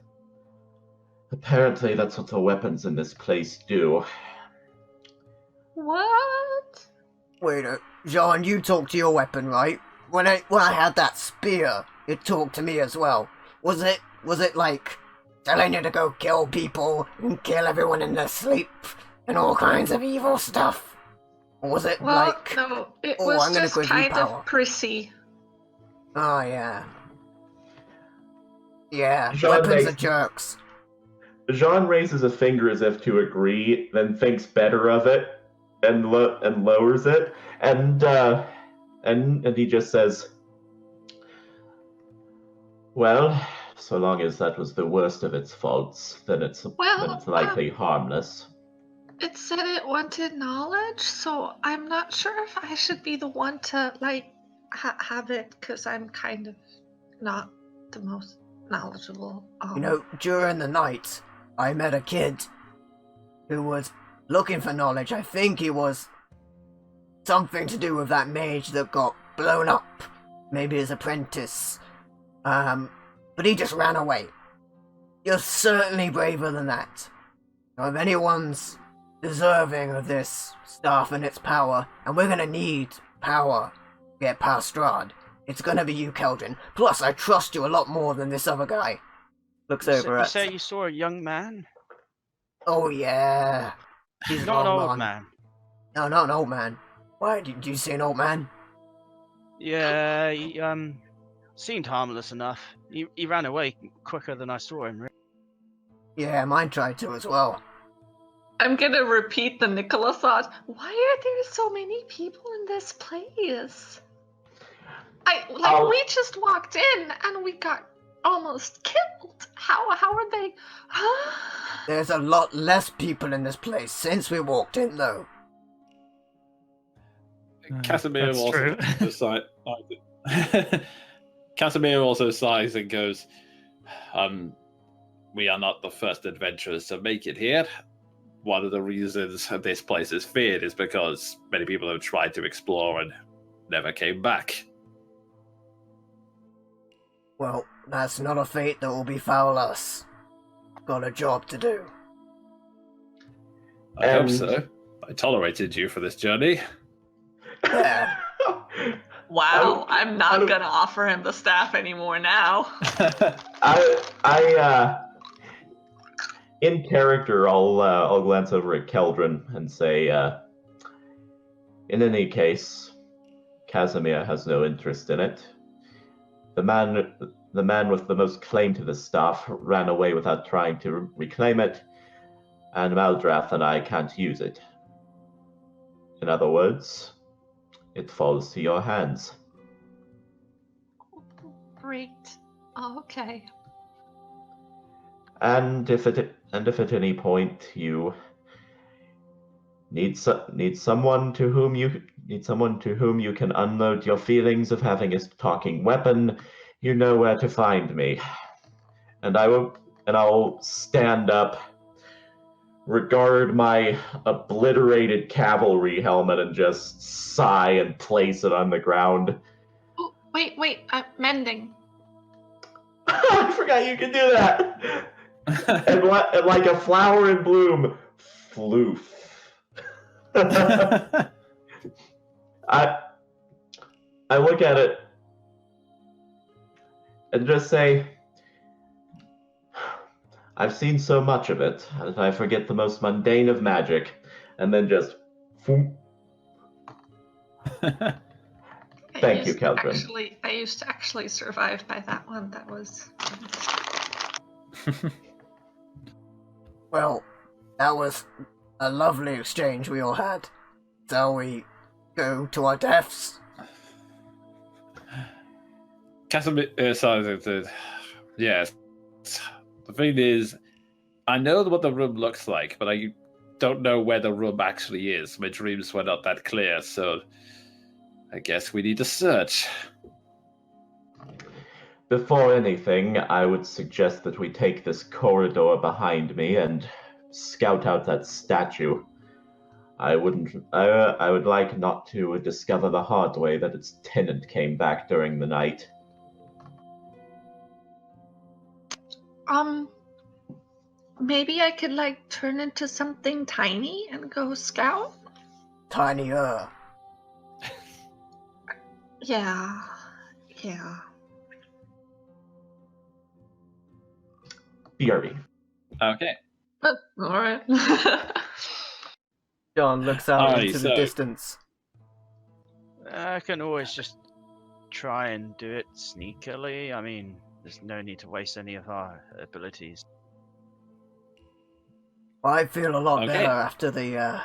Apparently, that's what the weapons in this place do. What? Wait, John, you talked to your weapon, right? When I had that spear, it talked to me as well. Was it like telling you to go kill people and kill everyone in their sleep and all kinds of evil stuff? Or was it Well, like, no, it oh, was I'm gonna just give you kind power? of prissy. Oh yeah, yeah. John Weapons makes- are jerks. Jean raises a finger as if to agree, then thinks better of it and lowers it, and he just says, "Well, so long as that was the worst of its faults, then it's likely harmless." It said it wanted knowledge, so I'm not sure if I should be the one to like have it, because I'm kind of not the most knowledgeable. You know, during the night, I met a kid who was looking for knowledge. I think he was something to do with that mage that got blown up. Maybe his apprentice. But he just ran away. You're certainly braver than that. Now, if anyone's deserving of this stuff and its power, and we're gonna need power to get past Strahd, it's gonna be you, Keldrin. Plus, I trust you a lot more than this other guy. Looks over You at... say you saw a young man? Oh, yeah. He's Not an long old gone. man. No, not an old man. Why, did you see an old man? Yeah, he seemed harmless enough. He ran away quicker than I saw him. Yeah, mine tried to as well. I'm gonna repeat the Nicola thought. Why are there so many people in this place? We just walked in and we got almost killed. How are they? There's a lot less people in this place since we walked in, though. Casimir That's also true. Casimir also sighs and goes, we are not the first adventurers to make it here. One of the reasons this place is feared is because many people have tried to explore and never came back. Well, that's not a fate that will befall us. Got a job to do. I hope so. I tolerated you for this journey. Yeah. Wow, I'm not gonna offer him the staff anymore now. In character, I'll glance over at Keldrin and say, in any case, Casimir has no interest in it. The man with the most claim to the staff ran away without trying to reclaim it, and Maldrath and I can't use it. In other words, it falls to your hands. Great. Okay. And if at any point you need someone to whom you can unload your feelings of having a talking weapon, you know where to find me. And I'll stand up, regard my obliterated cavalry helmet, and just sigh and place it on the ground. Oh, wait, I'm mending. I forgot you could do that. and like a flower in bloom, floof. I look at it and just say, I've seen so much of it that I forget the most mundane of magic, and then just. Thank you, Keldrin. I used to actually survive by that one. That was. Well, that was a lovely exchange we all had. Shall we go to our deaths? Casimir, yes. The thing is, I know what the room looks like, but I don't know where the room actually is. My dreams were not that clear, so I guess we need to search. Before anything, I would suggest that we take this corridor behind me and scout out that statue. I would like not to discover the hard way that its tenant came back during the night. Maybe I could like turn into something tiny and go scout? Tinier. Yeah. Fury. Okay. Alright. John looks out Alright, into the so- distance. I can always just try and do it sneakily. I mean, there's no need to waste any of our abilities. I feel a lot Okay. better after the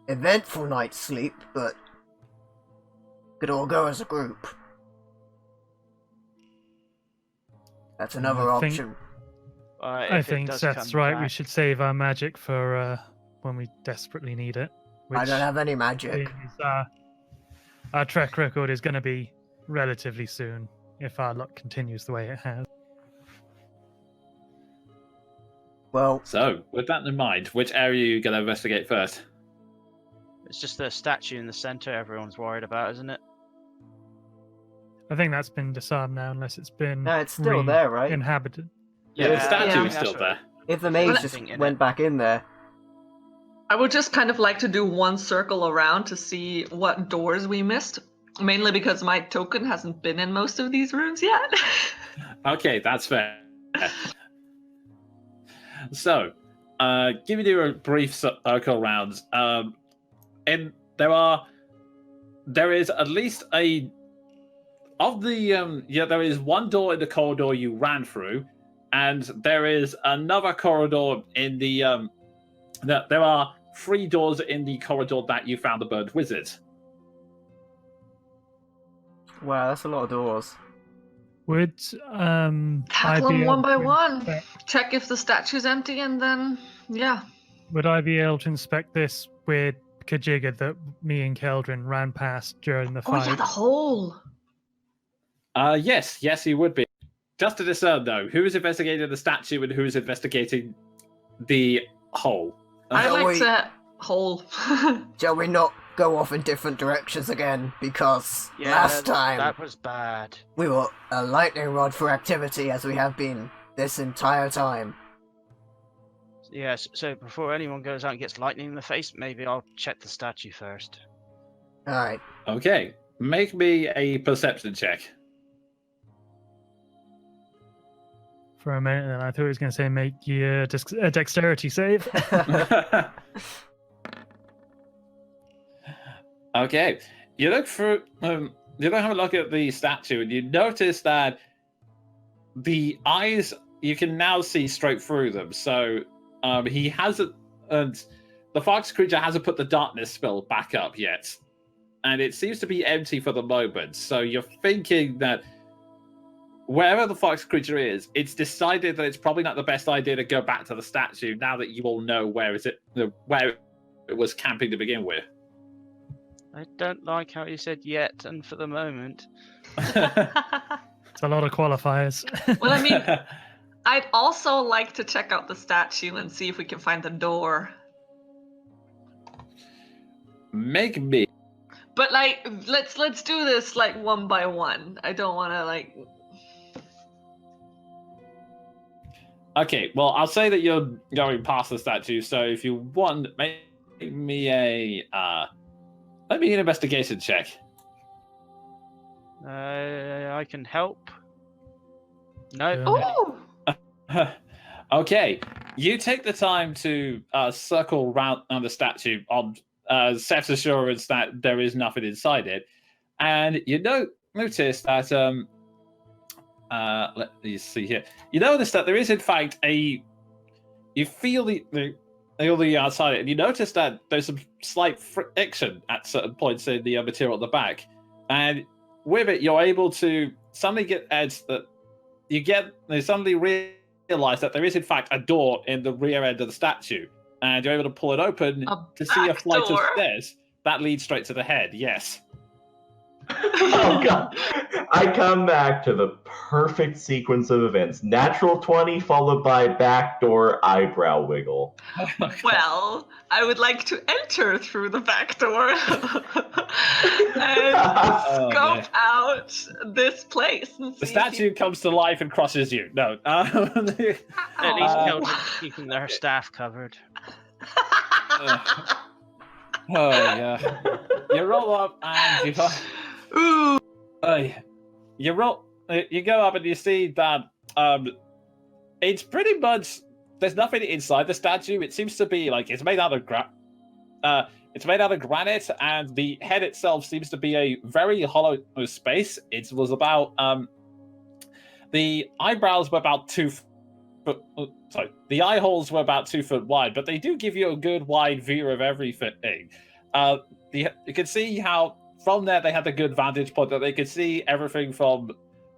eventful night's sleep, but could all go as a group. That's another I think- option. I If it think does Seth's come right. We back- should save our magic for when we desperately need it. I don't have any magic. is, our track record is going to be relatively soon if our luck continues the way it has. Well, So, with that in mind, which area are you going to investigate first? It's just the statue in the center everyone's worried about, isn't it? I think that's been disarmed now, unless it's been no, it's still there, right? inhabited. Yeah, the Yeah. statue Yeah. is still there. If the mage Well, just Nothing in went it. back in there, I would just kind of like to do one circle around to see what doors we missed. Mainly because my token hasn't been in most of these rooms yet. Okay, that's fair. So, give you a brief circle round. And there is at least there is one door in the corridor you ran through, and there is another corridor in the there are 3 doors in the corridor that you found the bird wizard. wow, that's a lot of doors. Would I Tackle be them one able by to one. inspect- Check if the statue's empty, and then yeah. Would I be able to inspect this weird Kajigga that me and Keldrin ran past during the Oh fight? yeah, the hole. Yes, you would be. Just to discern, though, who is investigating the statue and who is investigating the hole? I Shall like we- to hole. Shall we not go off in different directions again? Because Yeah, last time that was bad. we were a lightning rod for activity, as we have been this entire time. Yes, so before anyone goes out and gets lightning in the face, maybe I'll check the statue first. Alright. Okay, make me a perception check. For a minute, and I thought he was going to say make you a dexterity save. Okay, you look through. You don't have a look at the statue, and you notice that the eyes you can now see straight through them. So he hasn't, and the fox creature hasn't put the darkness spell back up yet, and it seems to be empty for the moment. So you're thinking that wherever the fox creature is, it's decided that it's probably not the best idea to go back to the statue now that you all know where it was camping to begin with. I don't like how you said yet and for the moment. It's a lot of qualifiers. Well, I mean, I'd also like to check out the statue and see if we can find the door. Make me. But like, let's do this like one by one. I don't want to like. Okay, well, I'll say that you're going past the statue, so if you want, make me an investigation check. I can help. No. Yeah. Oh, Okay, you take the time to circle round on the statue on Seth's assurance that there is nothing inside it, and you notice that let me see here. You notice that there is, in fact, you feel the on the outside, and you notice that there's some slight friction at certain points in the material at the back, and with it, you're able to suddenly get edge that you suddenly realize that there is, in fact, a door in the rear end of the statue, and you're able to pull it open to see a flight of stairs that leads straight to the head. Yes. Oh god. I come back to the perfect sequence of events. Natural 20 followed by backdoor eyebrow wiggle. Well, I would like to enter through the back door and scope out this place. And The statue comes to life and crushes you. No. At least Mildred's keeping their staff covered. Oh yeah. You roll up and you you roll. You go up and you see that it's pretty much there's nothing inside the statue. It seems to be like it's made out of granite, and the head itself seems to be a very hollow space. It was about the eyebrows were about 2 foot. Sorry, the eye holes were about 2 foot wide, but they do give you a good wide view of everything. You can see how from there they had a good vantage point that they could see everything from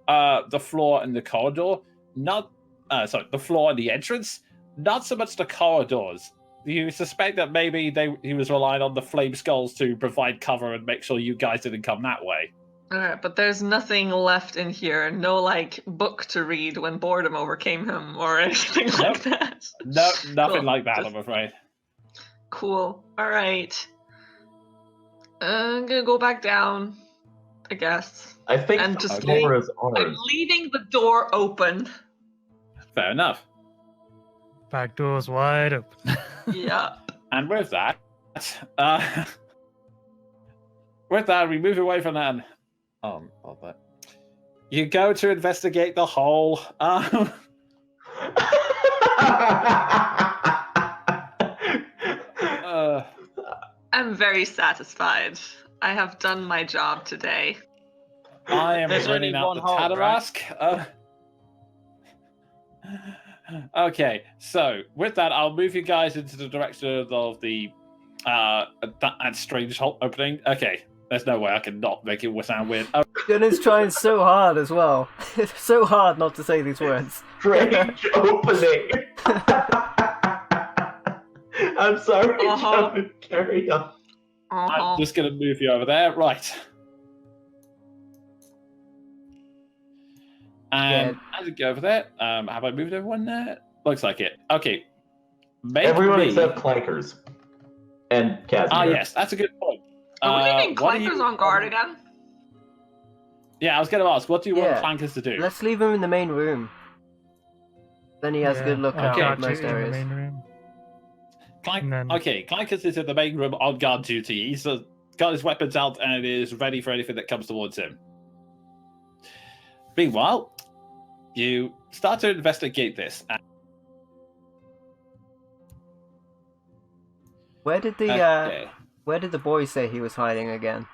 the floor and the corridor. The floor and the entrance. Not so much the corridors. You suspect that maybe he was relying on the flame skulls to provide cover and make sure you guys didn't come that way. Alright, but there's nothing left in here. No, book to read when boredom overcame him or anything like that. No, nothing Cool. like that, I'm afraid. Cool. Alright. I'm gonna go back down, I guess. I think And the just door is I'm ours. leaving the door open. Fair enough. Back door's wide open. Yeah. And with that, we move away from that. You go to investigate the hole. I'm very satisfied. I have done my job today. I am There's running only out one the hole, Tatarask. Okay, so with that, I'll move you guys into the direction of the that strange hole opening. Okay, there's no way I can not make it sound weird. Gunnar's trying so hard as well. It's so hard not to say these words. Strange opening. I'm sorry, John. Carry on. I'm just going to move you over there. Right. And as you go over there, have I moved everyone there? Looks like it. Okay. Everyone except Clankers. And Casimir. Ah, yes, that's a good point. Are we leaving Clankers on guard again? Yeah, I was going to ask, what do you want Clankers to do? Let's leave him in the main room. Then he has a good look I'll out guard at most you in the areas. main room. Okay, Clankers is in the main room on guard duty. He's got his weapons out and is ready for anything that comes towards him. Meanwhile, you start to investigate this. Where did the boy say he was hiding again?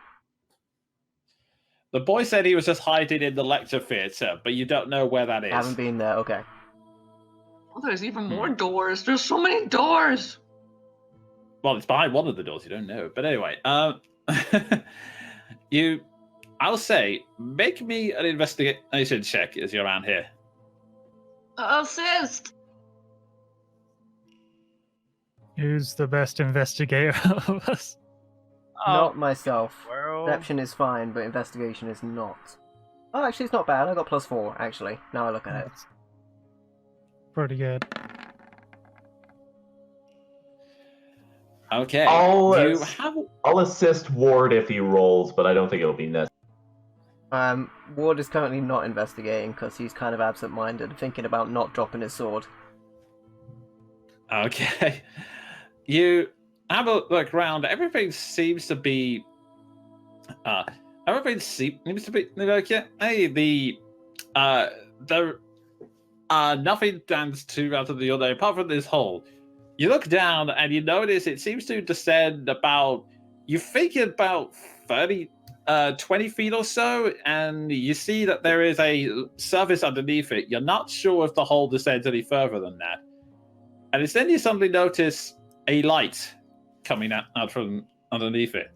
The boy said he was just hiding in the lecture theatre, but you don't know where that is. I haven't been there. Okay. Oh, there's even more doors. There's so many doors. Well, it's behind one of the doors. You don't know. But anyway, I'll say, make me an investigation check as you're around here. Assist. Who's the best investigator of us? Not myself. Well, Perception is fine, but investigation is not. Oh, actually, it's not bad. I got +4, actually. Now I look at it. That's pretty good. Okay. I'll assist Ward if he rolls, but I don't think it'll be necessary. Ward is currently not investigating because he's kind of absent-minded, thinking about not dropping his sword. Okay. You have a look around. Everything seems to be. Everything seems to be like nothing stands too out of the ordinary apart from this hole. You look down and you notice it seems to descend about. You think about 20 feet or so, and you see that there is a surface underneath it. You're not sure if the hole descends any further than that. And it's then you suddenly notice a light coming out from underneath it.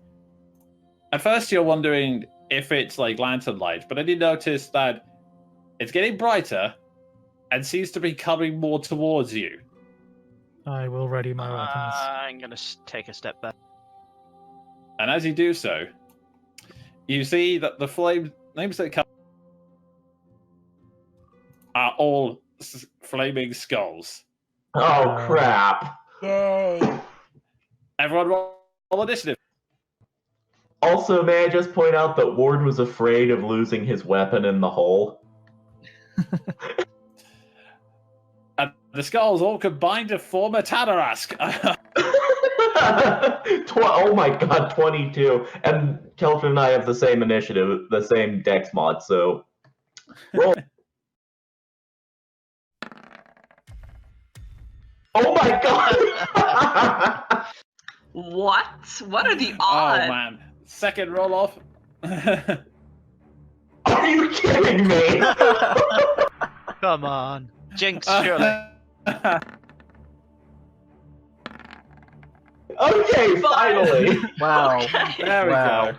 At first, you're wondering if it's like lantern light, but then you notice that it's getting brighter and seems to be coming more towards you. I will ready my weapons. I'm gonna take a step back. And as you do so, you see that the flames that come are all flaming skulls. Oh crap! Yay! Everyone roll initiative. Also, may I just point out that Ward was afraid of losing his weapon in the hole? And the skulls all combine to form a Tadarask. Oh my god, 22. And Kelvin and I have the same initiative, the same dex mod, so... Roll. Oh my god! What? What are the Oh odds? man. Second roll off. Are you kidding me? Come on. Jinx, surely. Okay, finally! Wow. Okay. There we Wow. go.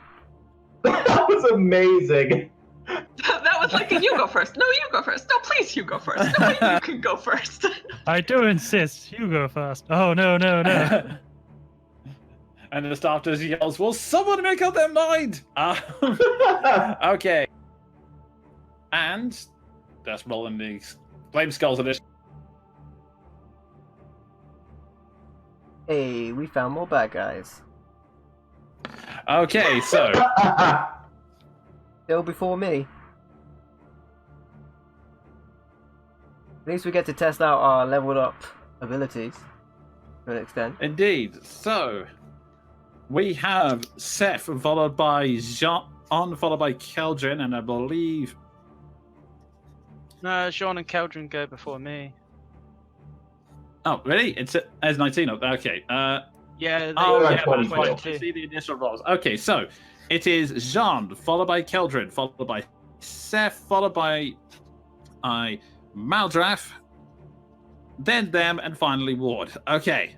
That was amazing. That was like, you go first. No, you go first. No, please, you go first. No, you can go first. I do insist. You go first. Oh, no, no, no. And the staff just yells, "Will someone make up their mind?" Okay. And that's rolling these flame skulls edition. Hey, we found more bad guys. Okay, so Still before me. At least we get to test out our leveled up abilities to an extent. indeed. So we have Seth followed by Jean, followed by Keldrin, and I believe No, Sean and Keldrin go before me. oh really? It's 19. Okay. Yeah, they Oh got yeah, 22. I see the initial rolls. Okay, so it is Jean followed by Keldrin, followed by Seth, followed by Maldraff, then them, and finally Ward. Okay,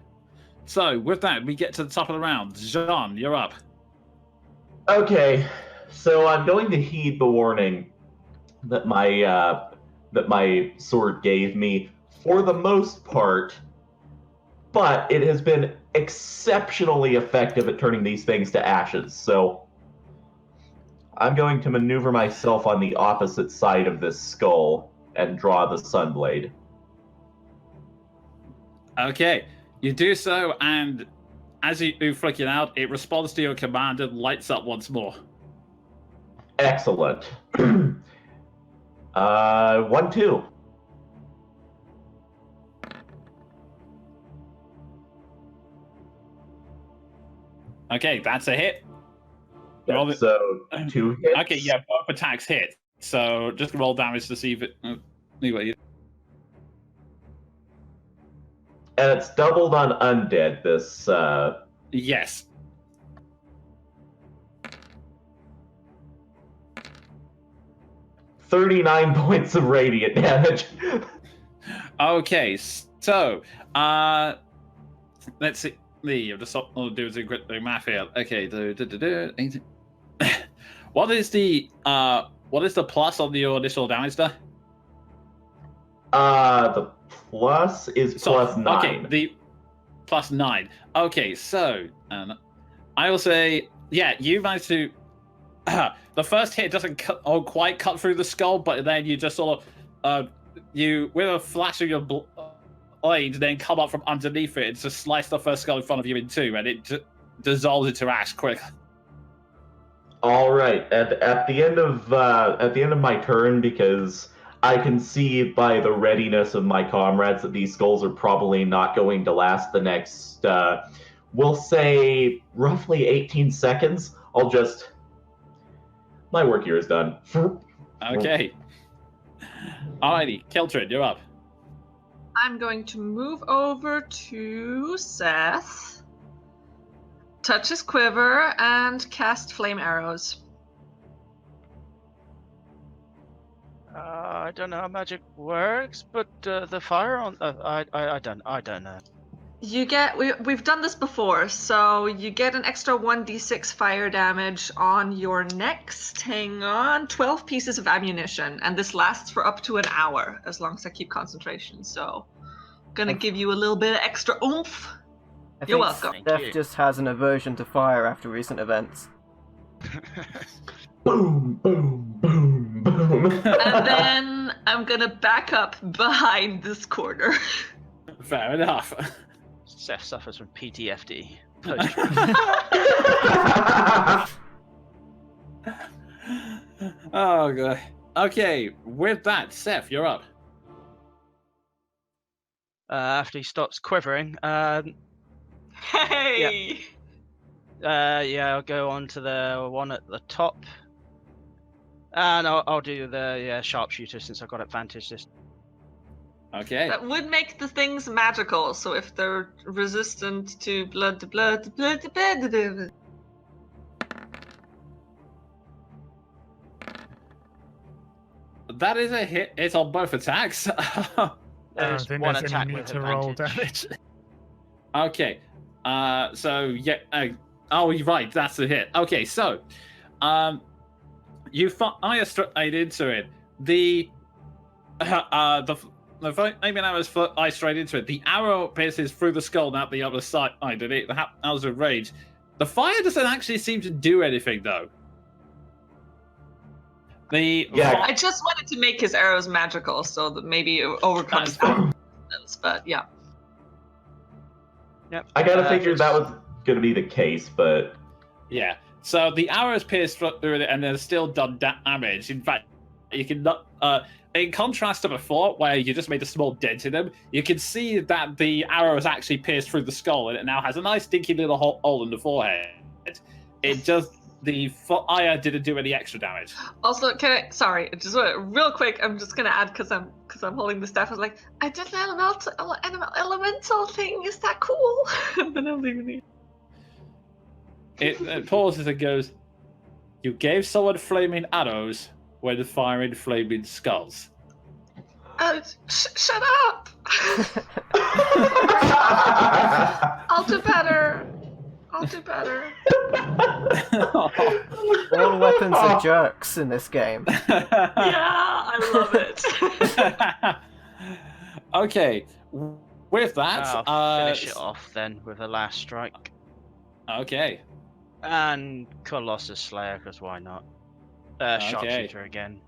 so with that, we get to the top of the round. Jean, you're up. Okay, so I'm going to heed the warning that my sword gave me for the most part, but it has been exceptionally effective at turning these things to ashes. So I'm going to maneuver myself on the opposite side of this skull and draw the Sunblade. Okay, you do so, and as you flick it out, it responds to your command and lights up once more. Excellent. 1-2. Okay, that's a hit. Yeah, Roll it. so 2 hits. Okay, yeah, both attacks hit. So just roll damage to see if it. Anyway, And it's doubled on undead, this... yes. $39 points of radiant damage. Okay, so let's see. I'm just I'll do the quick math here. Okay, what is the plus on your initial damage there? The plus is plus 9. Okay, the plus 9. Okay, so I will say, yeah, you managed to. The first hit doesn't quite cut through the skull, but then you just sort of, you with a flash of your blade, then come up from underneath it and just slice the first skull in front of you in two, and it dissolves into ash quick. All right. At the end of my turn, because I can see by the readiness of my comrades that these skulls are probably not going to last the next, we'll say roughly 18 seconds. I'll just. My work here is done. Okay. Alrighty, Keltrin, you're up. I'm going to move over to Seth. touch his quiver and cast flame arrows. I don't know how magic works, but the fire on I don't know. You get we've done this before, so you get an extra 1d6 fire damage on your next. Hang on, 12 pieces of ammunition, and this lasts for up to an hour as long as I keep concentration. So, gonna give you a little bit of extra oomph. You're welcome. Thank Steph you. just has an aversion to fire after recent events. Boom, boom, boom, boom. And then I'm gonna back up behind this corner. Fair enough. Seth suffers from PTFD. Oh god. Okay, with that, Seth, you're up. After he stops quivering, Hey! yeah, I'll go on to the one at the top, and I'll do the sharpshooter since I've got advantage this. Okay. That would make the things magical, so if they're resistant to blood. That is a hit. It's on both attacks. I don't There's think one there's attack any need with to roll advantage. damage. Okay. So yeah. Oh, you're right. That's a hit. Okay. So, you fire straight into it. The flaming arrows fly straight into it. The arrow pierces through the skull and out the other side. And it howls with rage. The fire doesn't actually seem to do anything though. I just wanted to make his arrows magical so that maybe it overcomes resistance, but yeah. Yep. I gotta figure that was gonna be the case, but Yeah. So the arrows pierced through it and they're still done damage. In fact, you can not. In contrast to before, where you just made a small dent in them, you can see that the arrow has actually pierced through the skull and it now has a nice dinky little hole in the forehead. It just the fire didn't do any extra damage. Also, just real quick, I'm just gonna add because I'm holding the staff. I was like, I did an elemental thing. Is that cool? And then I'm leaving it. It pauses and goes, "You gave someone flaming arrows when firing flaming skulls." Shut up! I'll do better. All weapons are jerks in this game. Yeah, I love it. Okay, with that, I'll finish it off then with a last strike. Okay. And Colossus Slayer, because why not? Sharpshooter again.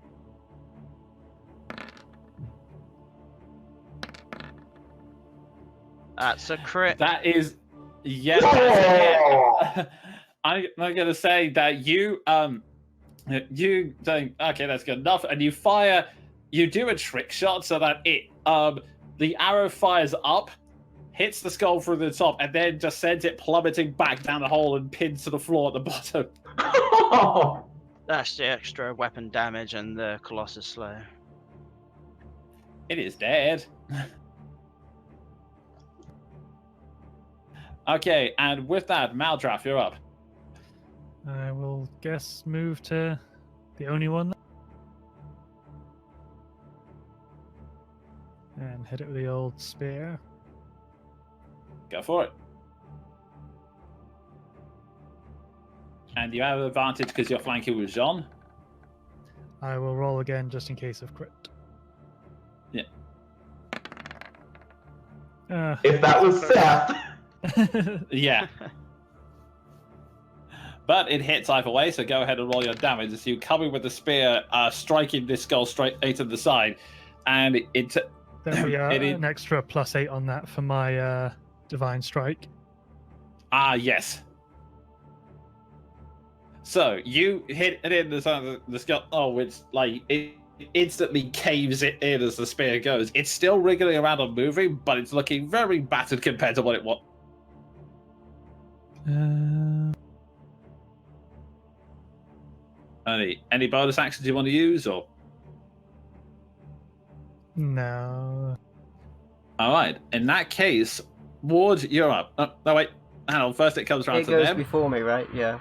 That's a crit. That is, yes. That's a hit. I'm gonna say that you think, okay, that's good enough, and you fire. You do a trick shot so that the arrow fires up, hits the skull through the top, and then just sends it plummeting back down the hole and pins to the floor at the bottom. That's the extra weapon damage and the Colossus Slayer. It is dead. Okay, and with that, Maldraff, you're up. I will guess move to the only one. And hit it with the old spear. Go for it. And you have advantage because you're flanking with Jean. I will roll again just in case of crit. Yeah. if that was Seth. Yeah. But it hits either way, so go ahead and roll your damage as you come in with the spear, striking this skull straight into the side. And There'll be it is- an extra +8 on that for my divine strike. Yes. So you hit it in the side of the skull. Oh, it's like it instantly caves it in as the spear goes. It's still wriggling around and moving, but it's looking very battered compared to what it was. Any bonus actions you want to use, or? No. All right. In that case, Ward, you're up. No, wait. hang on, first it comes around It to goes them. before me, right? Yeah.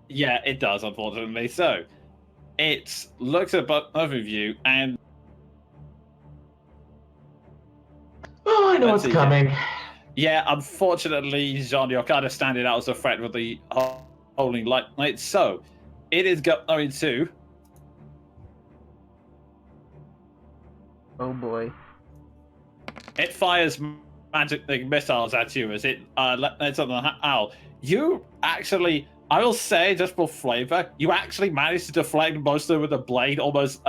Yeah, it does, unfortunately. So, it looks at both of you, and Oh, I know Let's what's see, coming. yeah, unfortunately, Jean, you're kind of standing out as a threat with the holding light. So, it is going to. Oh boy. It fires magic missiles at you as it lets on the owl. You actually, I will say, just for flavor, you actually managed to deflect most of them with a blade, almost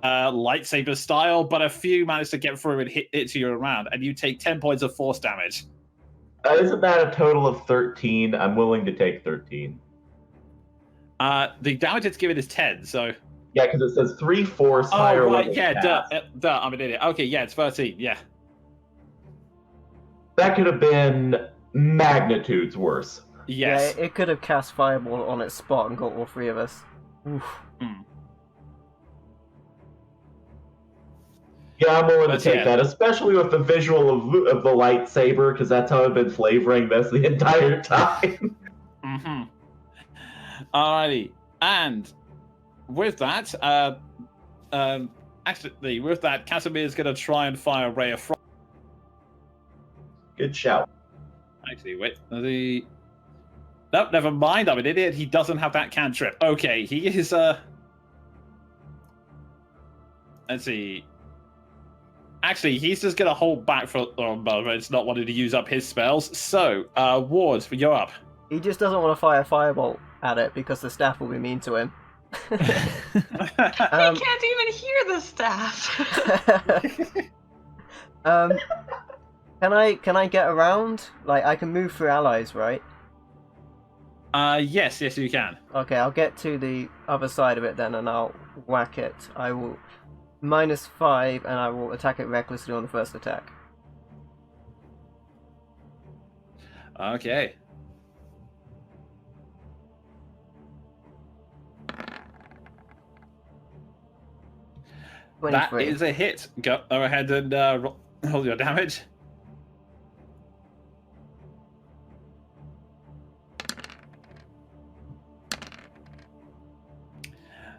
lightsaber style, but a few managed to get through and hit you around, and you take 10 points of force damage. Isn't that a total of 13? I'm willing to take 13. The damage it's given is 10, so. Yeah, because it says 3 force Oh, higher right, level yeah, cast. duh, I'm an idiot. Okay, yeah, it's 13, yeah. That could have been magnitudes worse. Yes. Yeah, it could have cast Fireball on its spot and got all three of us. Oof. Yeah, I'm willing to But take yeah. that, especially with the visual of the lightsaber, because that's how I've been flavoring this the entire time. Alrighty, and with that, actually, with that, Casimir is going to try and fire a ray of frost. Good shout. Actually, wait, no, never mind. I'm an idiot. He doesn't have that cantrip. Okay, he is Let's see. Actually, he's just going to hold back for a moment. It's not wanting to use up his spells. So, Ward, you're up. He just doesn't want to fire Firebolt at it because the staff will be mean to him. I can't even hear the staff. Can I get around? Like, I can move through allies, right? Yes, you can. Okay, I'll get to the other side of it then, and I'll whack it. I will -5, and I will attack it recklessly on the first attack. Okay. That 23. is a hit. Go ahead and roll your damage.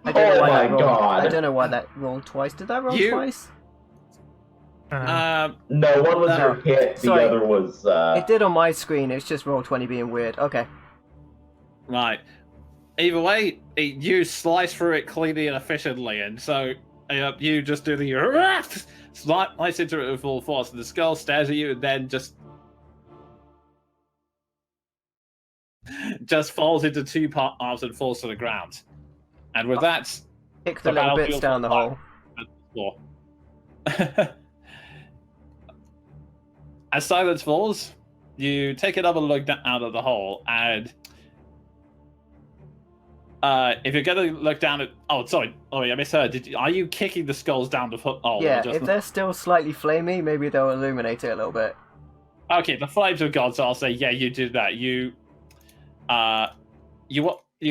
I don't know Oh why my that rolled, god. I don't know why that rolled twice. Did that roll twice? No, one was No. your hit, the Sorry. other was... It did on my screen, it's just Roll20 being weird. Okay. Right. Either way, you slice through it cleanly and efficiently, and so you just do the slice into it with full force, and the skull stares at you, and then just falls into two parts and falls to the ground. And with that, Kick the little bits down the hole. As silence falls, you take another look out of the hole, and if you're going to look down at... Oh, sorry. Oh, I misheard. Are you kicking the skulls down the hole? Yeah, if they're still slightly flamey, maybe they'll illuminate it a little bit. Okay, the flames are gone, so I'll say, yeah, you did that. You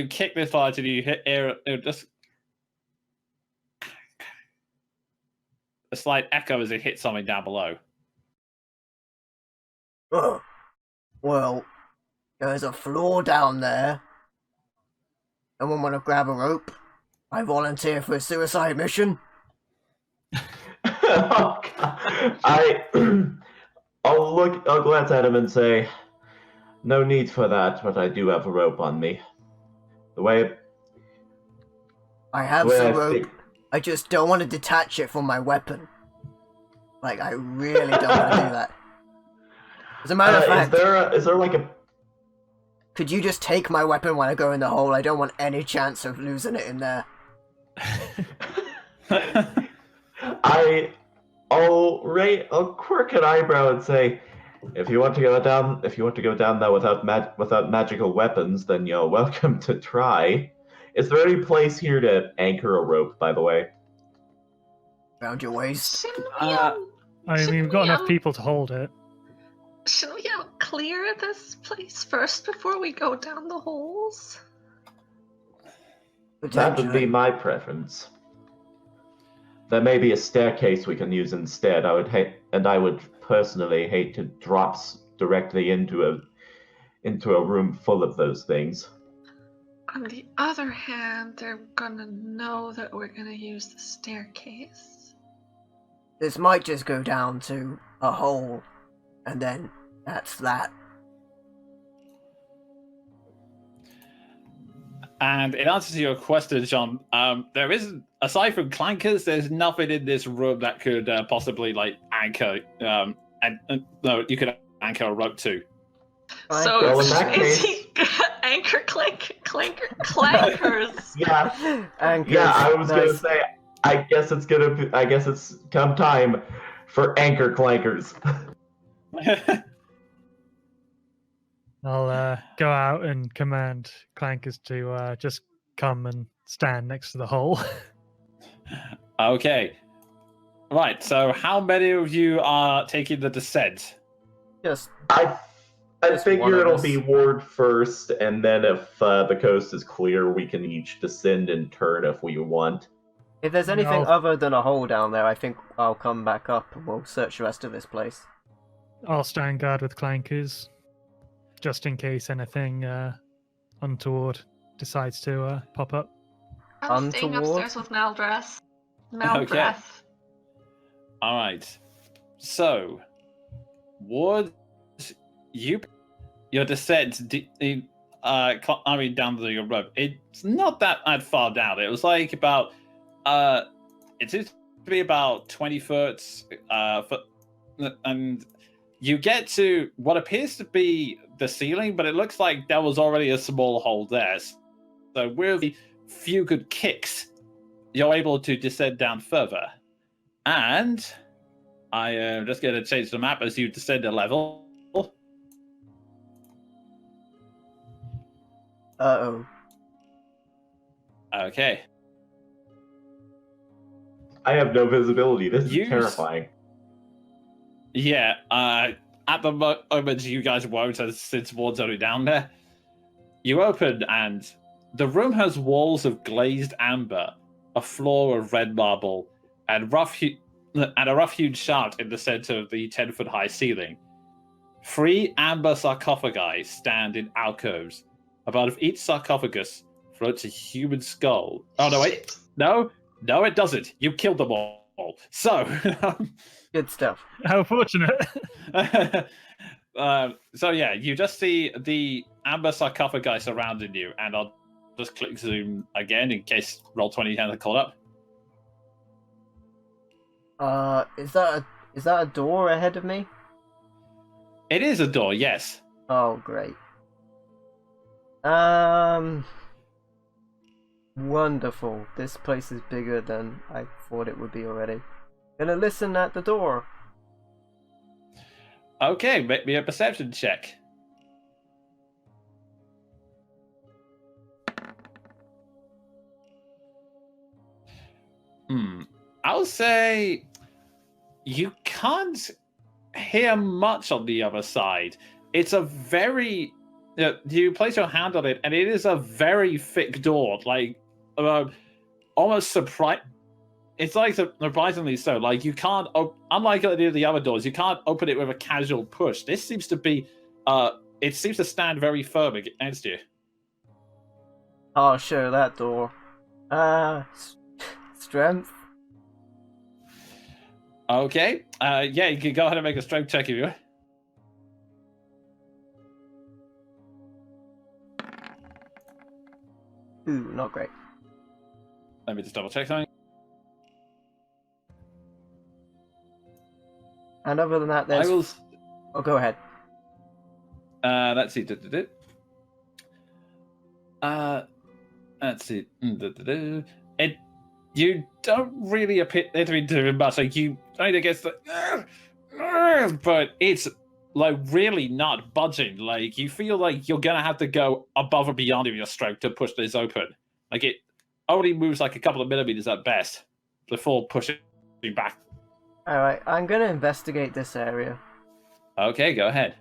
kick this light and you hit air, just a slight echo as it hits something down below. Oh, well, there's a floor down there. Someone want to grab a rope? I volunteer for a suicide mission. Oh, God. I'll glance at him and say, no need for that, but I do have a rope on me. The way I have the way some I rope. think- I just don't want to detach it from my weapon. Like, I really don't want to do that. As a matter of fact, is there like a... could you just take my weapon when I go in the hole? I don't want any chance of losing it in there. I'll quirk an eyebrow and say, if you want to go down there without magical weapons, then you're welcome to try. Is there any place here to anchor a rope, by the way? Around your waist. Shouldn't we've got enough we, people to hold it. Shouldn't we clear this place first before we go down the holes? That would be my preference. There may be a staircase we can use instead. I would personally hate to drop directly into into a room full of those things. On the other hand, they're gonna know that we're gonna use the staircase. This might just go down to a hole, and then that's that. And in answer to your question, John, there isn't, aside from clankers, there's nothing in this room that could possibly like anchor. No, you could anchor a rope too. So Well, in that is case- he anchor clankers? Yeah, Anchors. yeah. I was Nice. gonna say. I guess it's come time for anchor clankers. I'll go out and command clankers to just come and stand next to the hole. Okay. Right, so how many of you are taking the descent? Just I Just one figure of it'll us. be Ward first, and then if the coast is clear, we can each descend in turn if we want. if there's anything No. other than a hole down there, I think I'll come back up and we'll search the rest of this place. I'll stand guard with clankers, just in case anything untoward decides to pop up. I'm staying Untoward? upstairs with Maldress. Maldress. All right. So, Ward, your descent, climbing down the rope. It's not that far down. It was like about, it seems to be about 20 foot, and you get to what appears to be the ceiling, but it looks like there was already a small hole there. So with a few good kicks, you're able to descend down further. And I am just going to change the map as you descend a level. Uh-oh. Okay. I have no visibility. This Use- is terrifying. Yeah, at the moment you guys won't, since Ward's only down there. You open, and the room has walls of glazed amber, a floor of red marble, and a rough-hewn shaft in the center of the 10-foot-high ceiling. 3 amber sarcophagi stand in alcoves. Above each sarcophagus floats a human skull. Oh, no, wait. No, it doesn't. You killed them all. So, Good stuff. How fortunate! so yeah, you just see the amber sarcophagi surrounding you, and I'll just click zoom again in case Roll20 hasn't caught up. Is that a door ahead of me? It is a door, yes. Oh, great. Wonderful. This place is bigger than I thought it would be already. Gonna listen at the door. Okay, make me a perception check. I'll say you can't hear much on the other side. It's a very... you place your hand on it, and it is a very thick door, like almost surprise. It's like surprisingly so. Like you can't, unlike any of the other doors, you can't open it with a casual push. This seems to be, it seems to stand very firm against you. I'll show that door. Strength. Okay. Yeah, you can go ahead and make a strength check if you. Ooh, not great. Let me just double check something. And other than that, there's. I will. Oh, go ahead. Let's see. Let's see. It. You don't really appear to be doing much. Like you only against the, but it's like really not budging. Like you feel like you're gonna have to go above and beyond of your strength to push this open. Like it only moves like a couple of millimeters at best before pushing back. Alright, I'm gonna investigate this area. Okay, go ahead.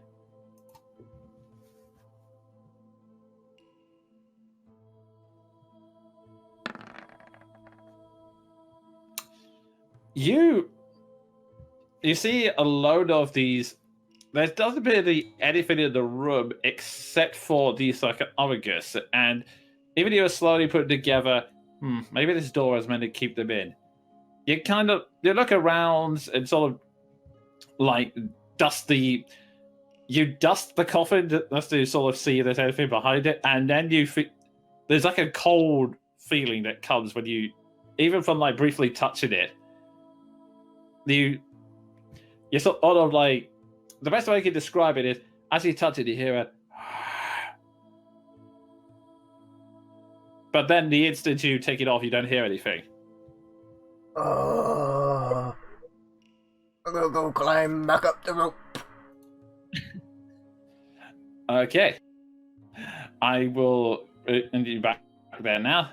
You see a load of these there doesn't appear to be anything in the room except for the sarcophagus, and even you are slowly putting together, maybe this door is meant to keep them in. You look around and sort of like dust the coffin just to sort of see if there's anything behind it, and then there's like a cold feeling that comes when you, even from like briefly touching it, you're sort of like, the best way I can describe it is, as you touch it, you hear a but then the instant you take it off, you don't hear anything. I'm gonna go climb back up the rope. Okay. I will send you back there now.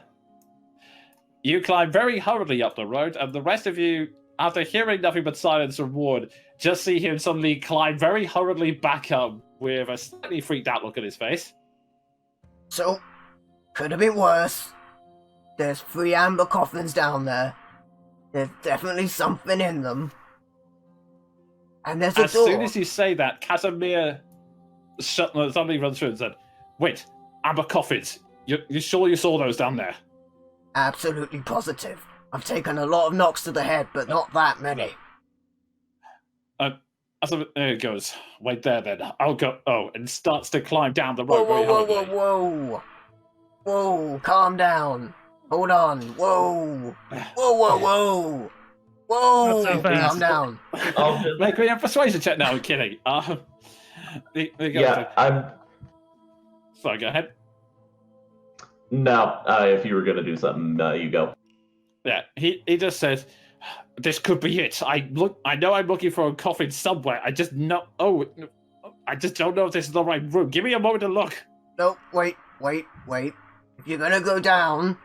You climb very hurriedly up the road, and the rest of you, after hearing nothing but silence from Ward, just see him suddenly climb very hurriedly back up with a slightly freaked out look on his face. So, could have been worse. There's 3 amber coffins down there. There's definitely something in them. And there's a as door. Soon as you say that, Casimir suddenly runs through and said, "Wait, amber coffins. You sure you saw those down there?" Absolutely positive. I've taken a lot of knocks to the head, but not that many. There it goes. Wait there then. I'll go. Oh, and starts to climb down the Whoa, road very whoa, hurriedly. whoa. Whoa, calm down. Hold on. Whoa. Whoa. Not so fast. Calm down. Make me a persuasion check now. I'm kidding. There you go. Yeah, I'm. Sorry, go ahead. No, if you were gonna do something, you go. Yeah, he just says, "This could be it. I know I'm looking for a coffin somewhere. I just know. Oh, I just don't know if this is the right room. Give me a moment to look." No, wait. If you're gonna go down,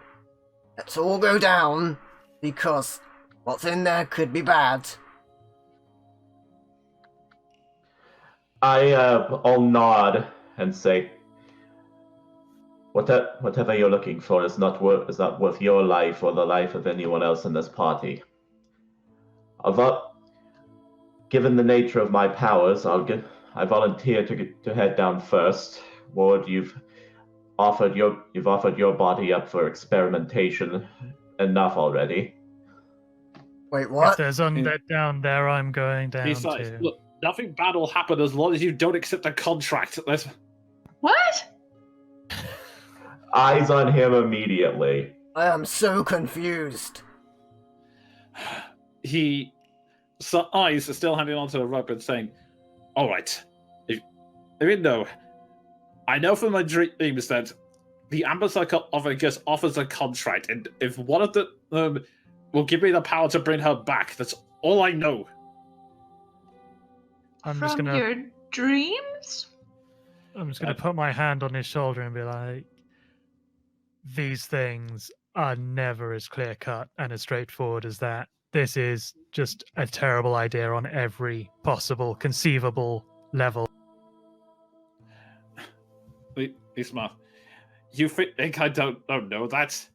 let's all go down, because what's in there could be bad. I'll nod and say, whatever you're looking for is not worth your life or the life of anyone else in this party. Given the nature of my powers, I volunteer to head down first. Ward, you've offered your body up for experimentation enough already. Wait, If what? there's undead down there, I'm going down Besides, too. look, nothing bad will happen as long as you don't accept the contract. What? Eyes on him immediately. I am so confused. Eyes are still hanging onto the rope and saying, "All right, if you know, I know from my dreams that the Amber Sarcophagus offers a contract, and if one of them will give me the power to bring her back, that's all I know." I'm From just gonna your dreams? put my hand on his shoulder and be like, these things are never as clear cut and as straightforward as that. This is just a terrible idea on every possible conceivable level. He smiles. You think I don't know that?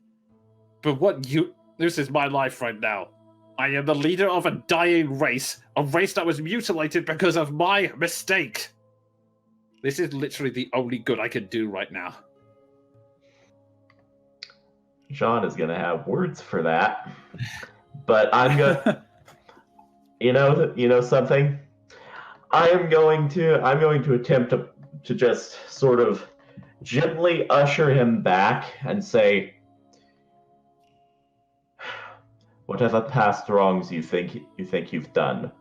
But this is my life right now. I am the leader of a dying race, a race that was mutilated because of my mistake. This is literally the only good I can do right now. Jean is gonna have words for that, but I'm gonna, you know something. I'm going to attempt to just sort of gently usher him back and say, whatever past wrongs you think you've done,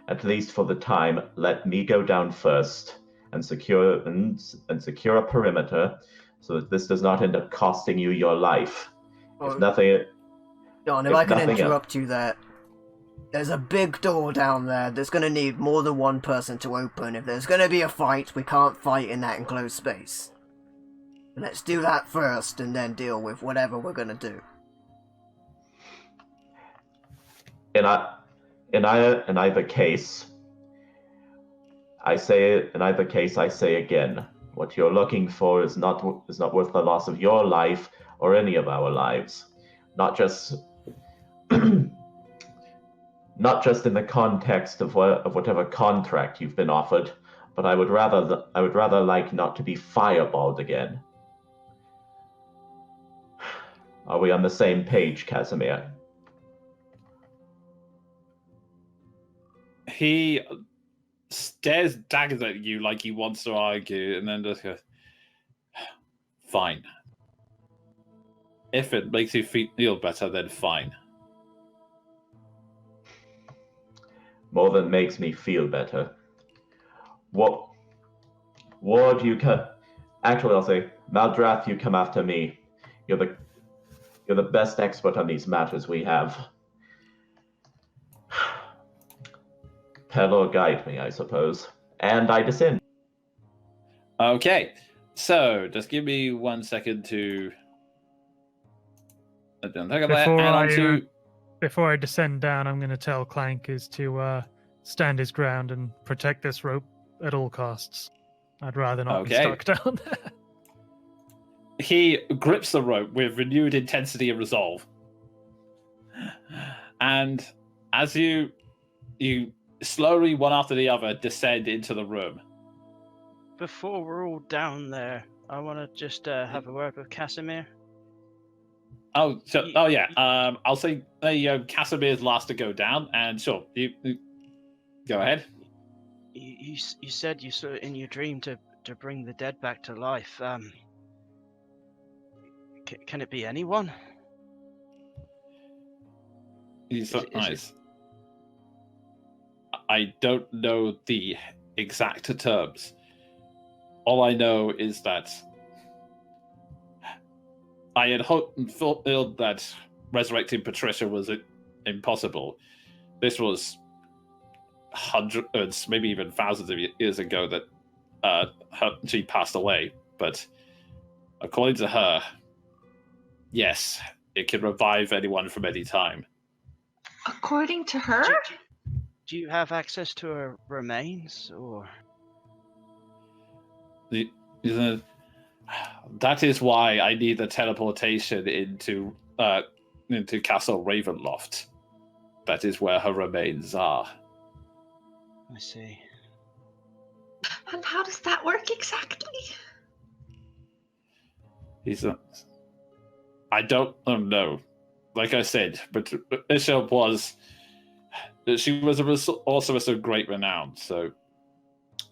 at least for the time, let me go down first and secure a perimeter so that this does not end up costing you your life. If nothing, John, if I can interrupt you there. There's a big door down there that's going to need more than one person to open. If there's going to be a fight, we can't fight in that enclosed space. Let's do that first and then deal with whatever we're going to do. in either case, I say again, what you're looking for is not worth the loss of your life or any of our lives. Not just not just in the context of whatever contract you've been offered, but I would rather like not to be fireballed again. Are we on the same page, Casimir? He stares daggers at you like he wants to argue, and then just goes, "Fine. If it makes you feel better, then fine." More than makes me feel better. What? Ward, you can. Actually, I'll say, Maldrath, you come after me. You're the best expert on these matters we have. Pelor, guide me, I suppose. And I descend. Okay, so just give me 1 second to. Before I descend down, I'm going to tell Clankers to stand his ground and protect this rope at all costs. I'd rather not be stuck down there. He grips the rope with renewed intensity and resolve. And as you slowly, one after the other, descend into the room. Before we're all down there, I want to just have a word with Casimir. I'll say Casimir's last to go down, and sure, you go ahead. You said you saw in your dream to bring the dead back to life. Can it be anyone? He's nice. I don't know the exact terms. All I know is that I had hoped and thought that resurrecting Patricia was impossible. This was hundreds, maybe even thousands of years ago that she passed away. But according to her, yes, it can revive anyone from any time. According to her? Do you have access to her remains, or? That is why I need the teleportation into Castle Ravenloft. That is where her remains are. I see. And how does that work exactly? I don't know. Like I said, but Bishop was a sorceress of great renown, so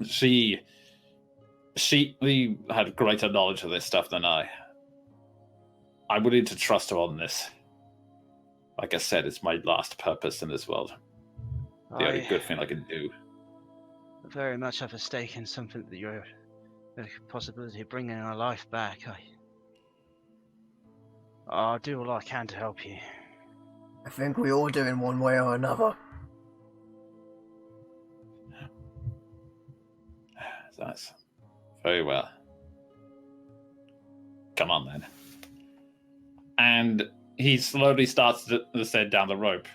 she had greater knowledge of this stuff than I. I would need to trust her on this. Like I said, it's my last purpose in this world. The only good thing I can do. Very much have a stake in something that you're the possibility of bringing her life back. I'll do all I can to help you. I think we all do in one way or another. That's very well. Come on then. And he slowly starts to descend down the rope.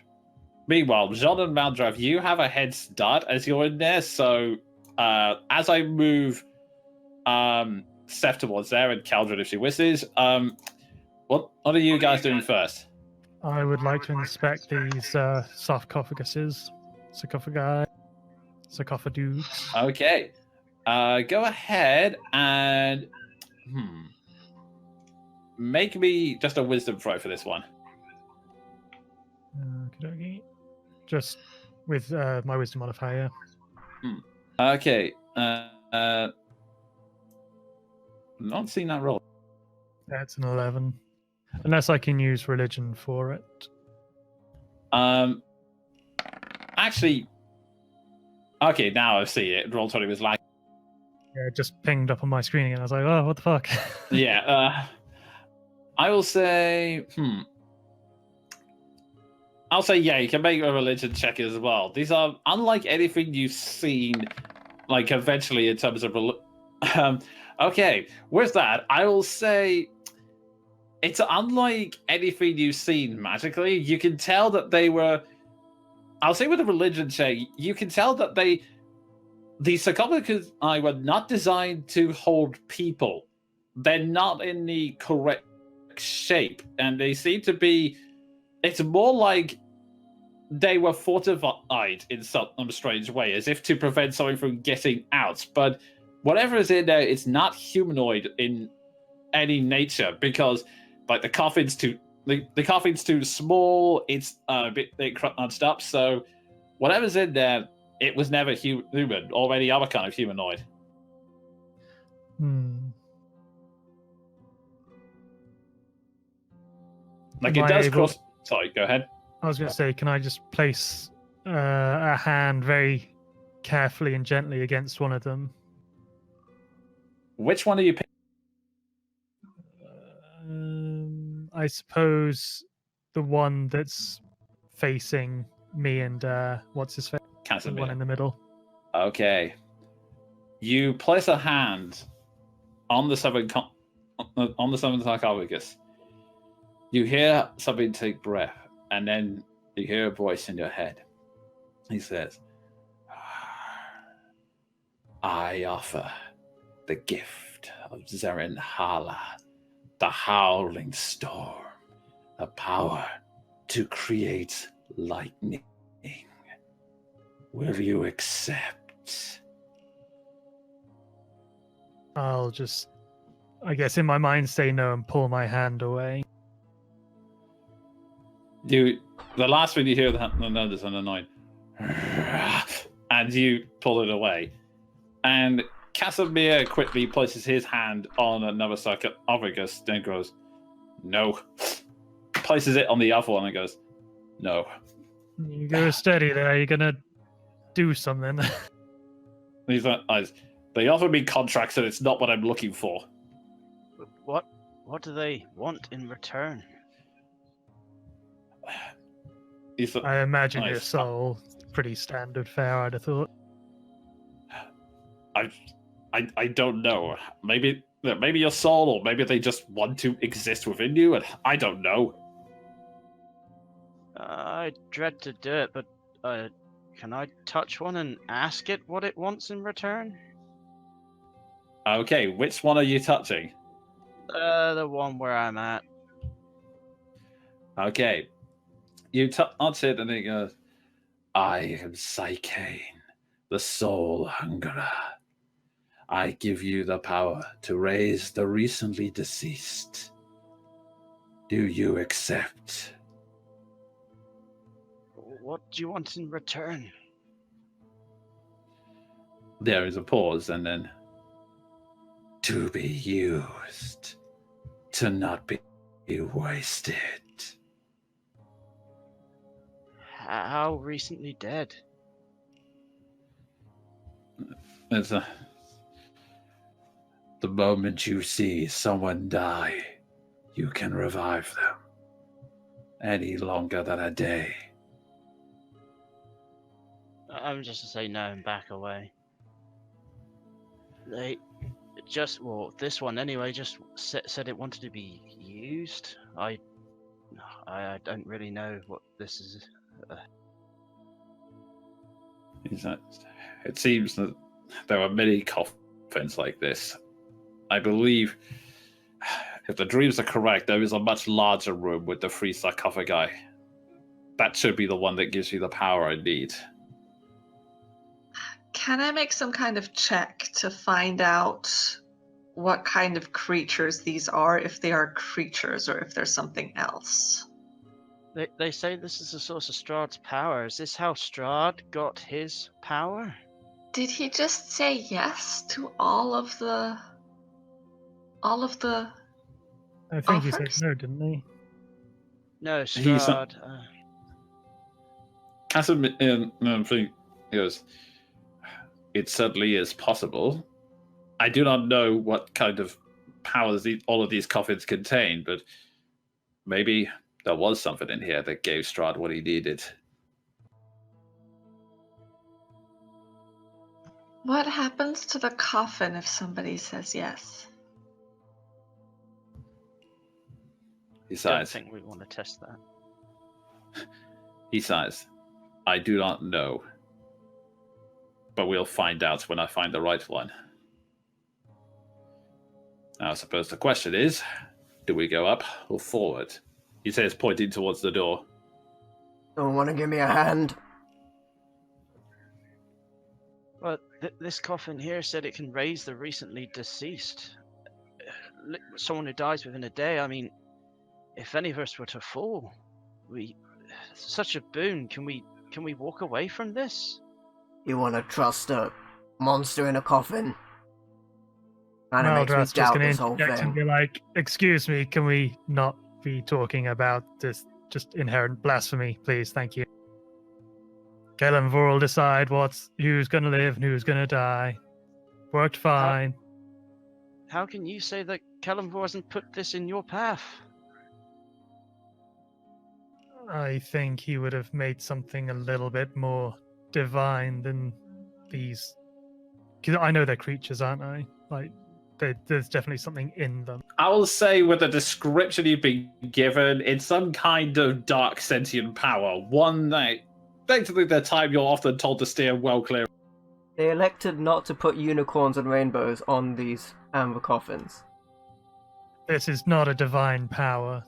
Meanwhile, Jean and Maldrath, you have a head start as you're in there, so as I move Seth towards there and Caldred if she wishes, what are you guys doing first? I would like to inspect these sarcophaguses. Sarcophagus. Okay. Go ahead and make me just a wisdom throw for this one. Okay. Just with my wisdom modifier. Okay. Not seeing that roll. That's an 11. Unless I can use religion for it. Actually, okay, now I see it. Roll20 was like. Yeah, it just pinged up on my screen again. I was like, oh, what the fuck? Yeah. I will say, I'll say, yeah, you can make a religion check as well. These are unlike anything you've seen, like, eventually in terms of... okay, with that, I will say it's unlike anything you've seen magically. You can tell that they were... I'll say with a religion check, you can tell that the sarcophagus were not designed to hold people. They're not in the correct shape, and they seem to be... It's more like they were fortified in some strange way, as if to prevent something from getting out. But whatever is in there, it's not humanoid in any nature, because like the coffin's too small. It's a bit crunched up. So whatever's in there, it was never human or any other kind of humanoid. Like it does cross. Sorry, go ahead. I was going to say, can I just place a hand very carefully and gently against one of them? Which one are you picking? I suppose the one that's facing me and what's his face? The one in the middle. Okay. You place a hand on the seventh sarcophagus. You hear something take breath, and then you hear a voice in your head. He says, I offer the gift of Zeren Hala, the howling storm, the power to create lightning. Will you accept? I'll just, I guess in my mind, say no and pull my hand away. The last thing you hear, there's an annoying, and you pull it away. And Casimir quickly places his hand on another sarcophagus, then goes, no. Places it on the other one and goes, no. You go steady there, you're gonna do something. He's like, they offer me contracts and it's not what I'm looking for. What do they want in return? I imagine your soul. Pretty standard fare, I'd have thought. I don't know. Maybe your soul, or maybe they just want to exist within you, and I don't know. I dread to do it, but can I touch one and ask it what it wants in return? Okay, which one are you touching? The one where I'm at. Okay. You touch it and it goes, I am Psychane, the soul hungerer. I give you the power to raise the recently deceased. Do you accept? What do you want in return? There is a pause, and then, to be used, to not be wasted. How recently dead? The moment you see someone die, you can revive them. Any longer than a day. I'm just to say no and back away. This one anyway, just said it wanted to be used. I don't really know what this is. It seems that there are many coffins like this. I believe, if the dreams are correct, there is a much larger room with the 3 sarcophagi. That should be the one that gives you the power I need. Can I make some kind of check to find out what kind of creatures these are, if they are creatures or if they're something else? They say this is the source of Strahd's power. Is this how Strahd got his power? Did he just say yes to all of the I think he offers? said no, didn't he? No, Strahd. He goes, it certainly is possible. I do not know what kind of powers all of these coffins contain, but maybe there was something in here that gave Strahd what he needed. What happens to the coffin if somebody says yes? He I don't sighs. think we want to test that. He sighs. I do not know. But we'll find out when I find the right one. Now, I suppose the question is, do we go up or forward? He says, pointing towards the door. Don't want to give me a hand? Well, this coffin here said it can raise the recently deceased. Someone who dies within a day. I mean, if any of us were to fall, such a boon. Can we walk away from this? You want to trust a monster in a coffin? Kind of makes me Maldrath's just doubt going this to whole interject and thing. be like, "Excuse me, can we not be talking about this just inherent blasphemy, please? Thank you." Kelemvor will decide who's going to live and who's going to die. Worked fine. How can you say that Kelemvor hasn't put this in your path? I think he would have made something a little bit more divine than these. Because I know they're creatures, aren't I? Like, there's definitely something in them. I will say, with the description you've been given, it's some kind of dark sentient power. One that, basically, the time you're often told to steer well clear. They elected not to put unicorns and rainbows on these amber coffins. This is not a divine power.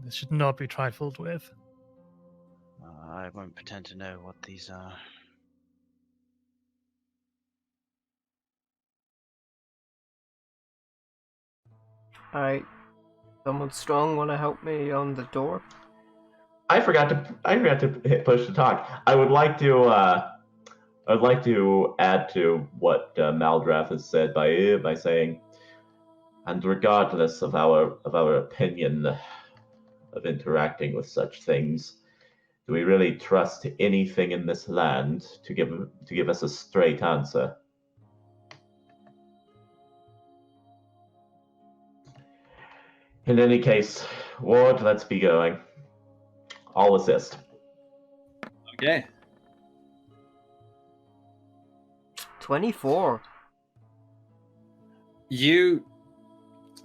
This should not be trifled with. I won't pretend to know what these are. Alright. Someone strong want to help me on the door? I forgot to hit push to talk. I would like to add to what Maldrath has said by saying, and regardless of our opinion of interacting with such things, do we really trust anything in this land to give us a straight answer? In any case, Ward, let's be going. I'll assist. Okay. 24. You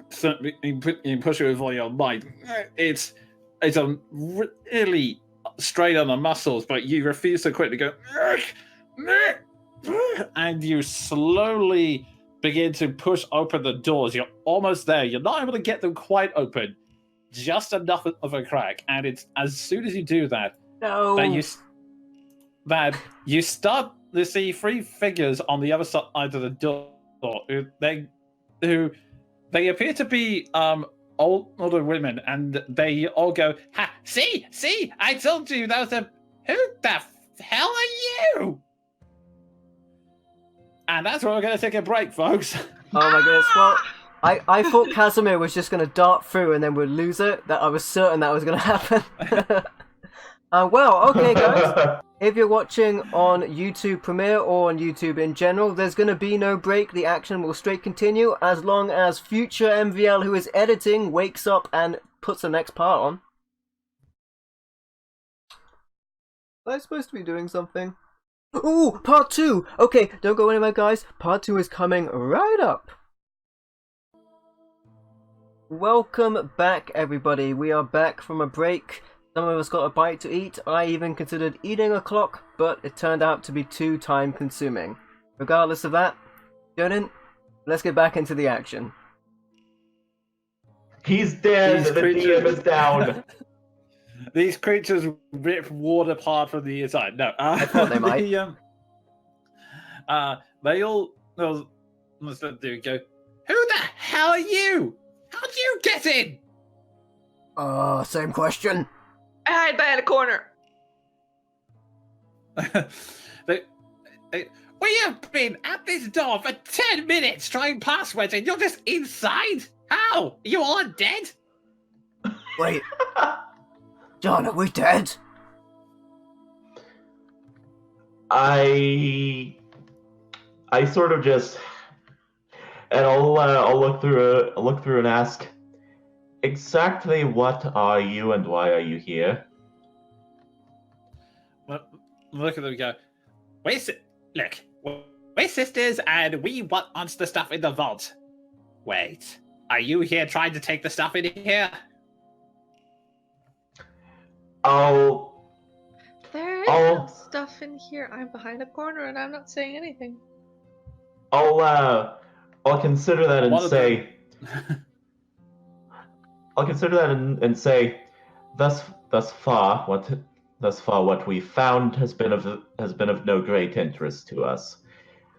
push it with all your might. It's a really straight on the muscles, but you refuse to quit. To go, and you slowly begin to push open the doors. You're almost there. You're not able to get them quite open, just enough of a crack. And it's as soon as you do that, No. that you start to see three figures on the other side of the door. They appear to be older women, and they all go, "Ha! See, I told you that was a. Who the hell are you?" And that's where we're going to take a break, folks. Oh my goodness, well, I thought Casimir was just going to dart through and then we'd lose it. That I was certain that was going to happen. Well, okay guys. If you're watching on YouTube Premiere or on YouTube in general, there's going to be no break. The action will straight continue as long as future MVL who is editing wakes up and puts the next part on. Was I supposed to be doing something? Ooh, part 2! Okay, don't go anywhere guys. Part 2 is coming right up. Welcome back everybody. We are back from a break. Some of us got a bite to eat. I even considered eating a clock, but it turned out to be too time consuming. Regardless of that, Jonan, let's get back into the action. He's dead. The DM is down. These creatures rip Ward apart from the inside. No, I thought they might. They all go, "Who the hell are you? How'd you get in?" Same question. I hide behind a corner. We have been at this door for 10 minutes trying passwords and you're just inside? How? You all dead? Wait. John, are we dead? I sort of just, and I'll look through and ask, exactly what are you and why are you here? Well, look at them go. We're sisters and we want the stuff in the vault. Wait, are you here trying to take the stuff in here? There is no stuff in here. I'm behind a corner and I'm not saying anything. I'll consider that and say. I'll consider that and say, thus far, what we found has been of no great interest to us.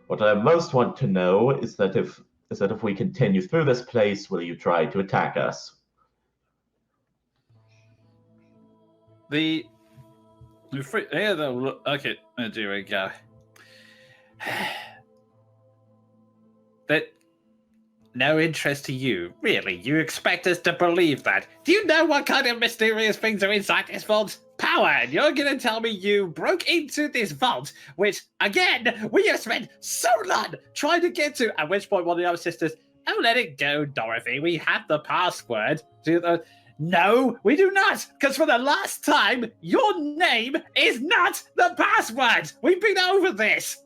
What I most want to know is that if we continue through this place, will you try to attack us? Okay, there we go. But no interest to you, really? You expect us to believe that? Do you know what kind of mysterious things are inside this vault? Power, and you're gonna tell me you broke into this vault, which, again, we have spent so long trying to get to, at which point one of the other sisters, oh, let it go, Dorothy, we have the password. No, we do not, because for the last time, your name is not the password. We've been over this.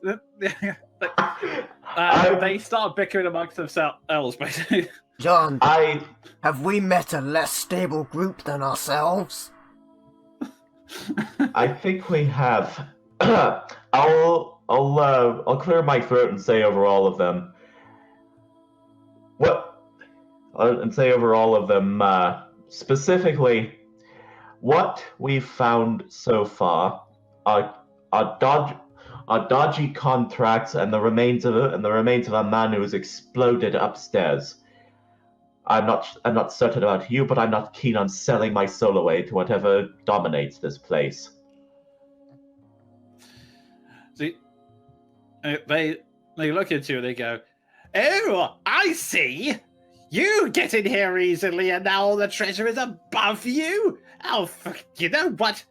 They start bickering amongst themselves, basically. John, have we met a less stable group than ourselves? I think we have. I'll clear my throat and say over all of them. Specifically, what we've found so far are dodgy contracts and the remains of a man who was exploded upstairs. I'm not certain about you, but I'm not keen on selling my soul away to whatever dominates this place. See, they look at you and they go, "Oh, I see. You get in here easily, and now all the treasure is above you. Oh, you know what?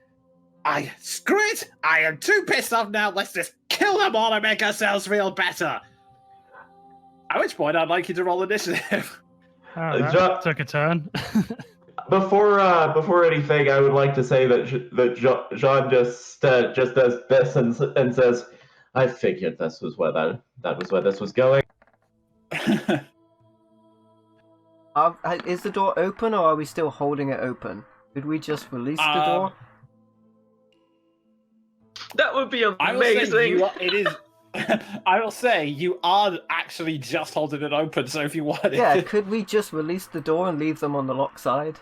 Screw it. I am too pissed off now. Let's just kill them all and make ourselves feel better." At which point, I'd like you to roll initiative. Oh, that took a turn. Before anything, I would like to say that Jean just does this and says, "I figured this was where that was where this was going." Is the door open, or are we still holding it open? Did we just release the door? That would be amazing. I will say you are actually just holding it open, so if you wanted... Yeah, could we just release the door and leave them on the lock side?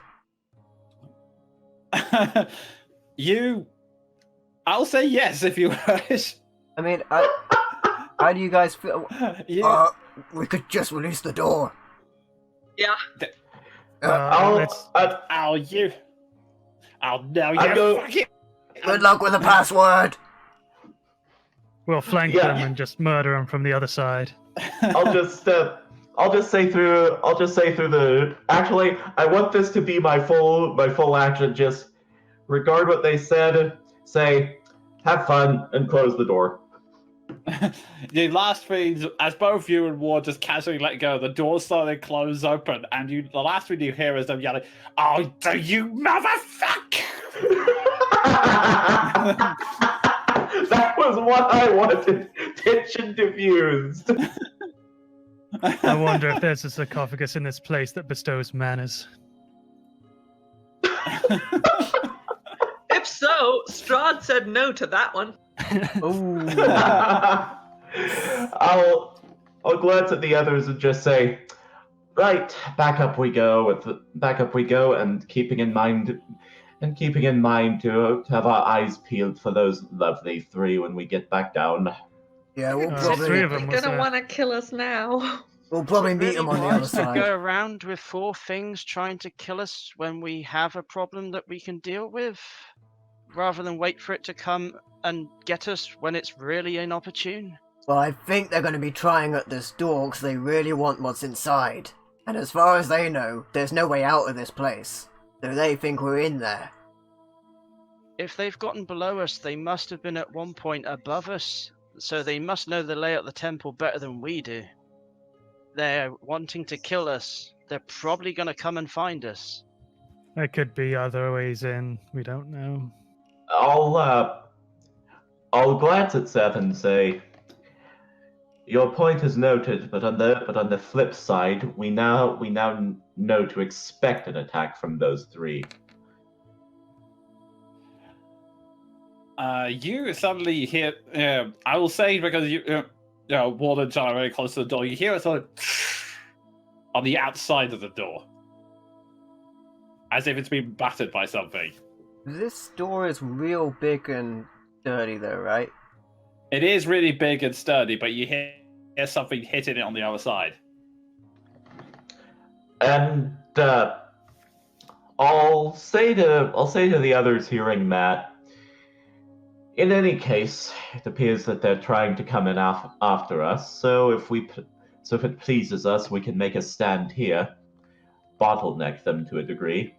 I'll say yes if you wish. I mean, how do you guys feel? We could just release the door. Yeah. Good luck with the password. We'll flank them and just murder them from the other side. I'll just say through the. Actually, I want this to be my full action. Just regard what they said. Say, have fun, and close the door. The last thing, as both you and Ward just casually let go, the door slowly closes open, and the last thing you hear is them yelling, "Oh, do you motherfucker!" That was what I wanted. Tension diffused. I wonder if there's a sarcophagus in this place that bestows manners. If so, Strahd said no to that one. Ooh. I'll glance at the others and just say, right, back up we go, and keeping in mind to have our eyes peeled for those lovely three when we get back down. Yeah, we'll three of them. They're gonna want to kill us now. We'll probably meet them on the other To side. go around with 4 things trying to kill us when we have a problem that we can deal with, rather than wait for it to come and get us when it's really inopportune. Well, I think they're going to be trying at this door because they really want what's inside. And as far as they know, there's no way out of this place. So they think we're in there. If they've gotten below us, they must have been at one point above us, so they must know the layout of the temple better than we do. They're wanting to kill us. They're probably going to come and find us. There could be other ways in. We don't know. I'll glance at Seth and say, your point is noted, but on the flip side, we now know to expect an attack from those 3. You suddenly hear. I will say because Ward and John are very close to the door. You hear it sort of on the outside of the door, as if it's been battered by something. This door is real big and dirty, though, right? It is really big and sturdy, but you hear something hitting it on the other side. And I'll say to the others hearing that, in any case, it appears that they're trying to come in after us. So if it pleases us, we can make a stand here, bottleneck them to a degree.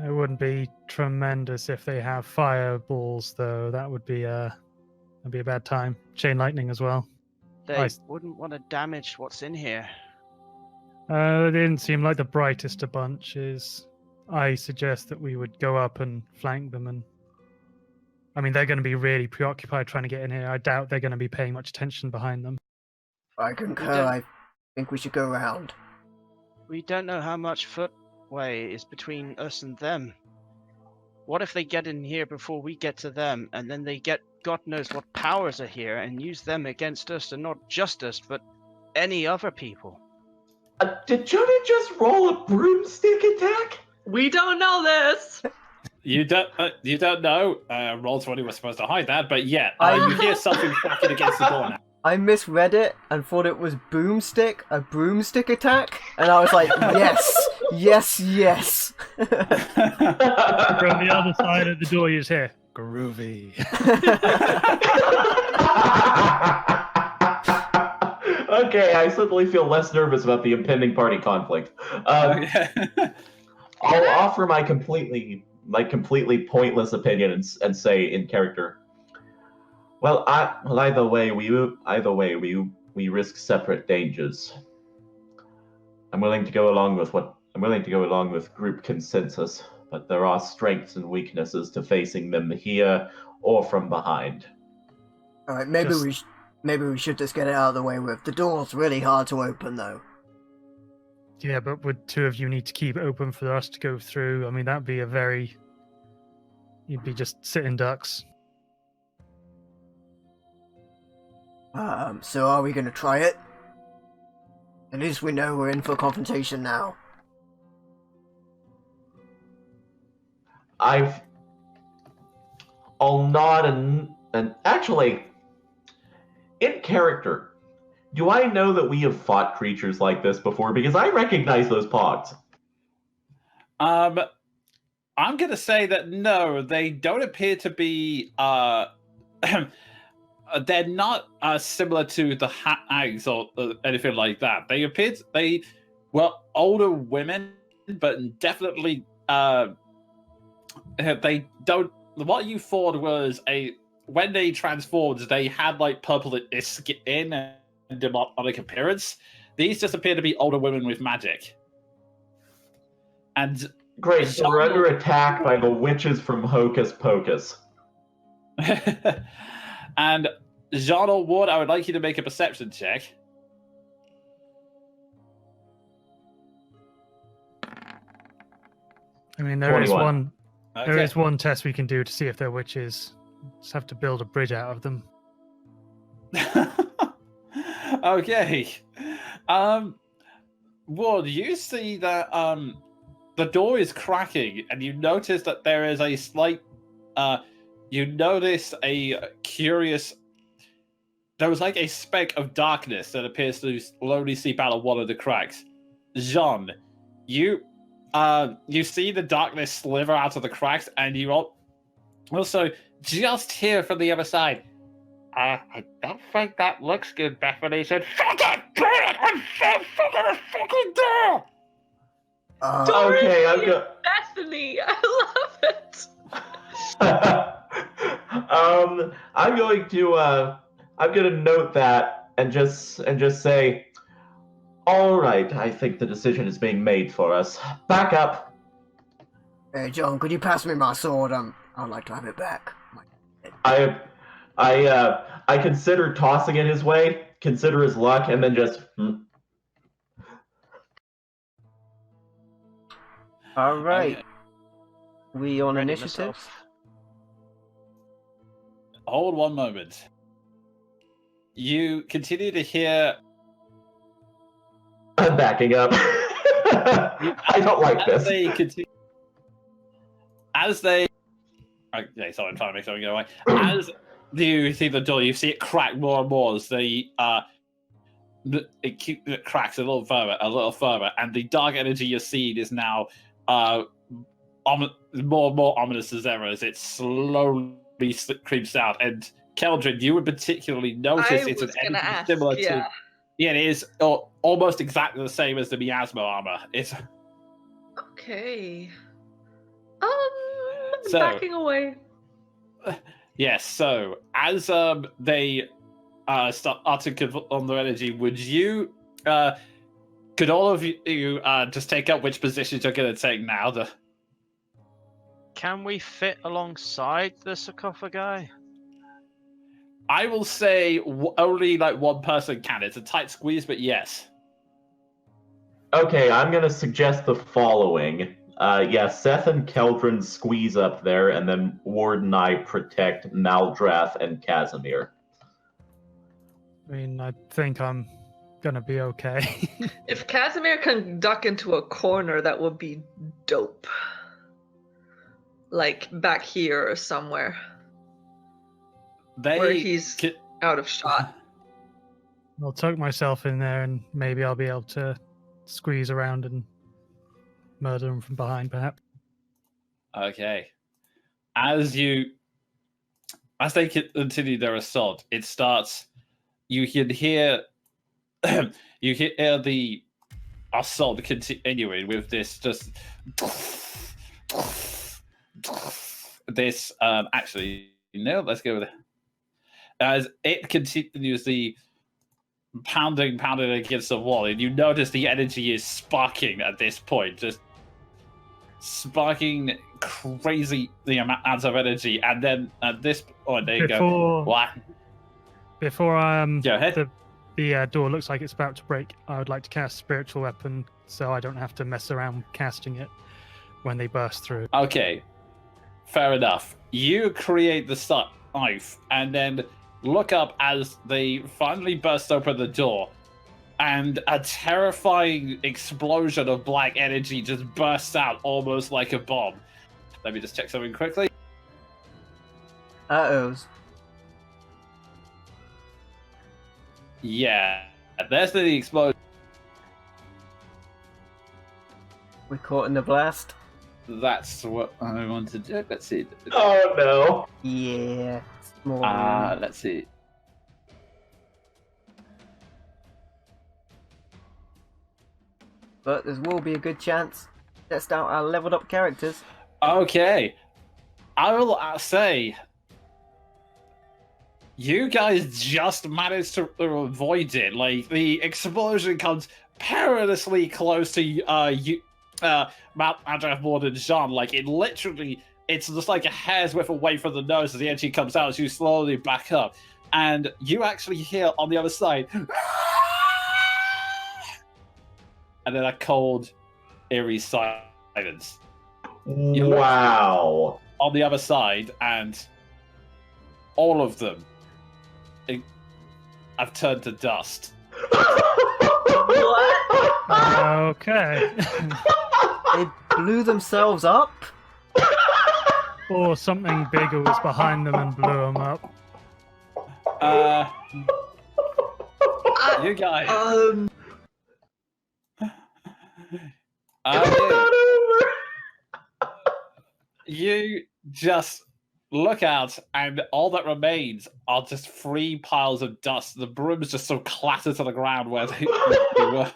It wouldn't be tremendous if they have fireballs, though. That would be a bad time. Chain lightning as well. They wouldn't want to damage what's in here. They didn't seem like the brightest of bunches. I suggest that we would go up and flank them, and I mean, they're going to be really preoccupied trying to get in here. I doubt they're going to be paying much attention behind them. I concur. I think we should go around. We don't know how much footway is between us and them. What if they get in here before we get to them, and then they get God knows what powers are here and use them against us, and not just us, but any other people? Did Jonah just roll a broomstick attack? We don't know this. You don't know. Roll 20 was supposed to hide that, but yeah, you hear something cracking against the door now. I misread it and thought it was boomstick, a broomstick attack, and I was like, yes, yes, yes. From the other side of the door, you just hear, groovy. Okay, I suddenly feel less nervous about the impending party conflict. I'll offer my completely pointless opinion and say in character. Well, either way, we risk separate dangers. I'm willing to go along with group consensus, but there are strengths and weaknesses to facing them here or from behind. All right, maybe we should just get it out of the way with. The door's really hard to open, though. Yeah, but would two of you need to keep it open for us to go through? I mean, that'd be you'd be just sitting ducks. So are we gonna try it? At least we know we're in for confrontation now. I'll nod and actually, in character, do I know that we have fought creatures like this before? Because I recognize those pogs. I'm gonna say that no, they don't appear to be. They're not similar to the hags or anything like that. They were older women, but definitely they don't. What you thought was when they transformed, they had like purple skin and demonic appearance. These just appear to be older women with magic. And great, so we're under attack by the witches from Hocus Pocus. And Jean or Ward, I would like you to make a perception check. I mean, there is 21. one. Okay. There is one test we can do to see if they're witches. Just have to build a bridge out of them. Okay. Ward, you see that the door is cracking, and you notice that there is a slight. You notice a curious. There was like a speck of darkness that appears to slowly seep out of one of the cracks. Jean, you see the darkness sliver out of the cracks, and you also just hear from the other side. I don't think that looks good, Bethany said. Fucking do it! I'm fucking fucking door! Okay, I'm go. Bethany, I love it. I'm going to note that and just say, all right, I think the decision is being made for us. Back up. Hey, John, could you pass me my sword? I'd like to have it back. I consider tossing it his way, consider his luck, and then just. All right. Okay. We on Ready initiative? myself. Hold one moment. You continue to hear. I'm backing up. I don't like this. as they... Okay, sorry, I'm trying to make something go away. As you see the door, you see it crack more and more as it cracks a little further, and the dark energy you're seeing is now more and more ominous as ever as it slowly creeps out. And Keldrin, you would particularly notice it's an energy similar to... Yeah, it is almost exactly the same as the miasma armor. It's... Okay. So, backing away. Yes, so as they start to convert on their energy, would you could all of you just take up which positions you're going to take now? Can we fit alongside the sarcophagi? I will say only like one person can. It's a tight squeeze, but yes. Okay, I'm going to suggest the following. Seth and Keldrin squeeze up there, and then Ward and I protect Maldrath and Casimir. I mean, I think I'm gonna be okay. If Casimir can duck into a corner, that would be dope. Like back here or somewhere. Where he's out of shot. I'll tuck myself in there and maybe I'll be able to squeeze around and murder them from behind, perhaps. Okay. As they continue their assault, it starts... You can hear the assault continuing with this just this actually no, let's go with it. As it continues the pounding against the wall, and you notice the energy is sparking at this point, just sparking crazy the amounts of energy, and then at this point there you go. What? Before Go ahead. The door looks like it's about to break, I would like to cast Spiritual Weapon so I don't have to mess around casting it when they burst through. Okay, fair enough. You create the knife and then look up as they finally burst open the door, and a terrifying explosion of black energy just bursts out almost like a bomb. Let me just check something quickly. Uh-ohs. Yeah, there's the explosion. We're caught in the blast. That's what I want to do. Let's see. Oh no. Yeah. Let's see. But there will be a good chance. Test out our leveled up characters. Okay. I will say... You guys just managed to avoid it. Like, the explosion comes perilously close to Maldrath more than Jean. Like, it's just like a hair's width away from the nose as the energy comes out as you slowly back up. And you actually hear on the other side, and then a cold, eerie silence. Wow. On the other side, and all of them I've turned to dust. What? Okay. They blew themselves up? Or something bigger was behind them and blew them up. You guys. You just look out, and all that remains are just 3 piles of dust. The brooms just so clatter to the ground where they were.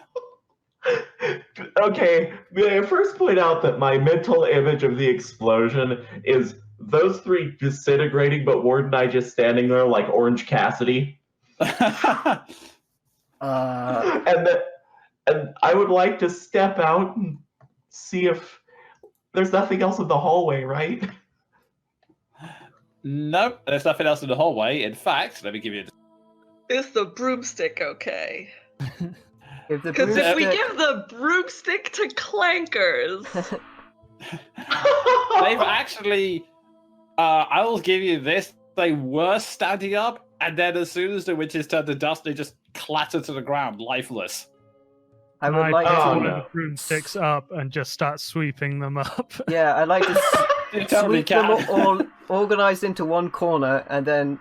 Okay, may I first point out that my mental image of the explosion is those 3 disintegrating, but Ward and I just standing there like Orange Cassidy. And I would like to step out and see if there's nothing else in the hallway, right? Nope, there's nothing else in the hallway. In fact, let me give you... Is the broomstick okay? Because if we give the broomstick to clankers... They've actually... I will give you this. They were standing up, and then as soon as the witches turned to dust, they just clattered to the ground, lifeless. I would like to to... the broomsticks up and just start sweeping them up. Yeah, I'd like to... You totally sweep them can. all organized into one corner, and then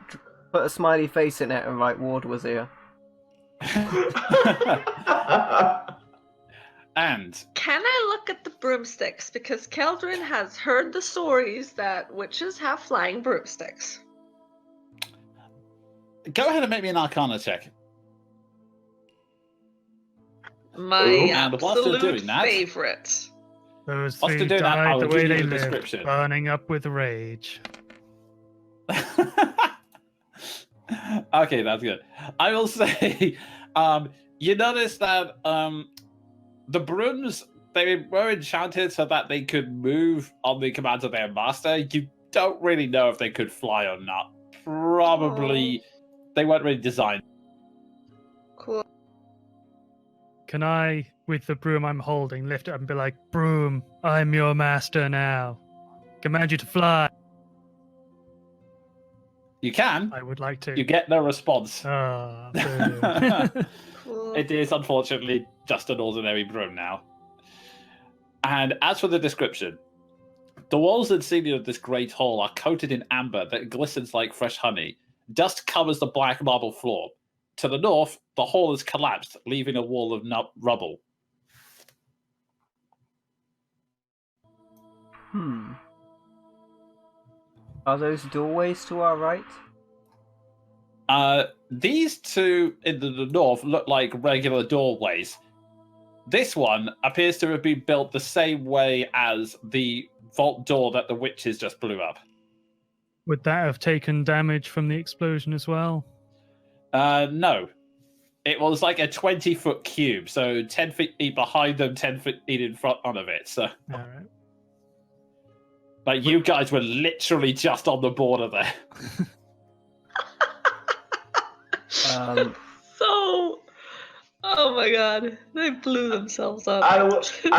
put a smiley face in it and write Ward was here. And Can I look at the broomsticks? Because Keldrin has heard the stories that witches have flying broomsticks. go ahead and make me an Arcana check. My And whilst you're absolute doing that- favorite. Those Whilst three you're doing that, I died will the way give you they the lived, description. burning up with rage. Okay, that's good. I will say, you notice that the brooms, they were enchanted so that they could move on the command of their master. You don't really know if they could fly or not. Probably they weren't really designed. Cool. Can I, with the broom I'm holding, lift it up and be like, "Broom, I'm your master now. Command you to fly." You can. I would like to. You get no response. Ah, boo. Cool. It is unfortunately just an ordinary broom now. And as for the description, the walls and ceiling of this great hall are coated in amber that glistens like fresh honey. Dust covers the black marble floor. To the north, the hall has collapsed, leaving a wall of rubble. Are those doorways to our right? These two in the north look like regular doorways. This one appears to have been built the same way as the vault door that the witches just blew up. Would that have taken damage from the explosion as well? No. It was like a 20-foot cube, so 10 feet behind them, 10 feet in front of it. So, All right. like, you guys were literally just on the border there. So, oh my god, they blew themselves up. I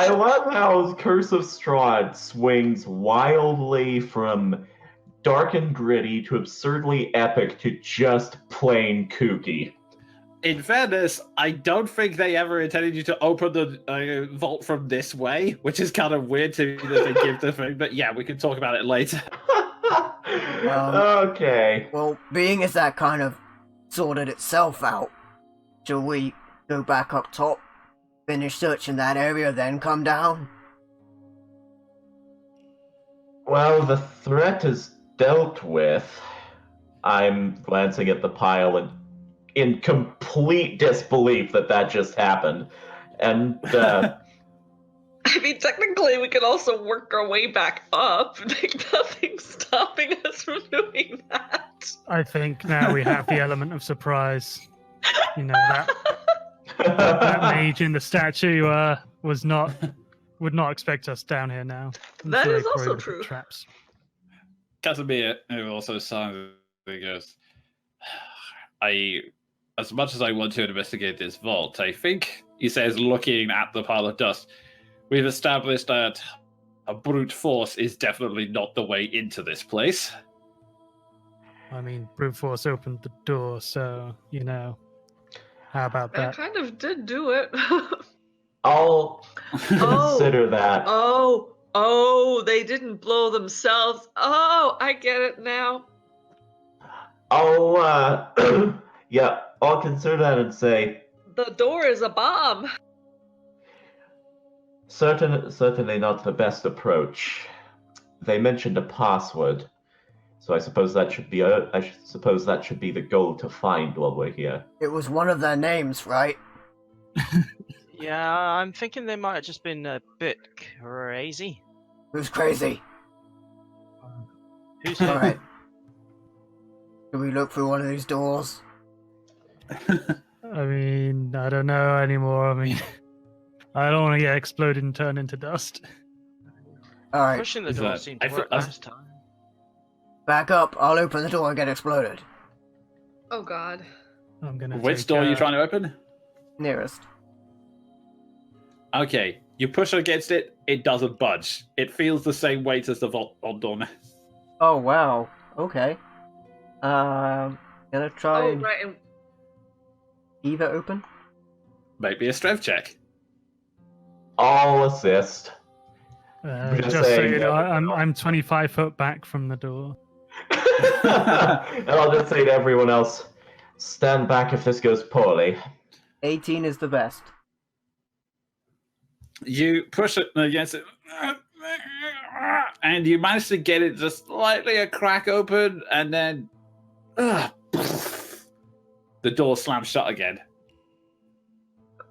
love how Curse of Strahd swings wildly from dark and gritty to absurdly epic to just plain kooky. In fairness, I don't think they ever intended you to open the vault from this way, which is kind of weird to me that they give the thing. But yeah, we can talk about it later. Okay. Well, being as that kind of sorted itself out, shall we go back up top, finish searching that area, then come down? Well, the threat is dealt with. I'm glancing at the pile and in complete disbelief that just happened. And I mean, technically, we could also work our way back up. Like, nothing's stopping us from doing that. I think now we have the element of surprise. You know, that mage in the statue would not expect us down here now. That So is they probably also would've put true. Traps. Casimir, who also signs, he goes, as much as I want to investigate this vault, I think, he says, looking at the pile of dust, we've established that a brute force is definitely not the way into this place. I mean, brute force opened the door, so, you know, how about I that? kind of did do it. I'll consider that. Oh, they didn't blow themselves. Oh, I get it now. Yeah, I'll consider that and say, The door is a bomb. certainly not the best approach. They mentioned a password, so I suppose that should be the goal to find while we're here. It was one of their names, right? Yeah, I'm thinking they might have just been a bit crazy. Who's crazy? Who's Alright. Do we look through one of these doors? I mean, I don't know anymore. I mean, I don't want to get exploded and turn into dust. Alright, pushing the Is door that- seemed to I work thought- last time? back up. I'll open the door and get exploded. Oh god. I'm gonna. Which take, door are you trying to open? Nearest. Okay, you push against it, it doesn't budge. It feels the same weight as the vault door. Oh, wow. Okay. Gonna try Oh, and right. And leave it open? Maybe a strength check. I'll assist. Just Just so saying, you know, yeah. I'm 25 foot back from the door. And I'll just say to everyone else, stand back if this goes poorly. 18 is the best. You push it against it, and you manage to get it just slightly a crack open, and then the door slams shut again.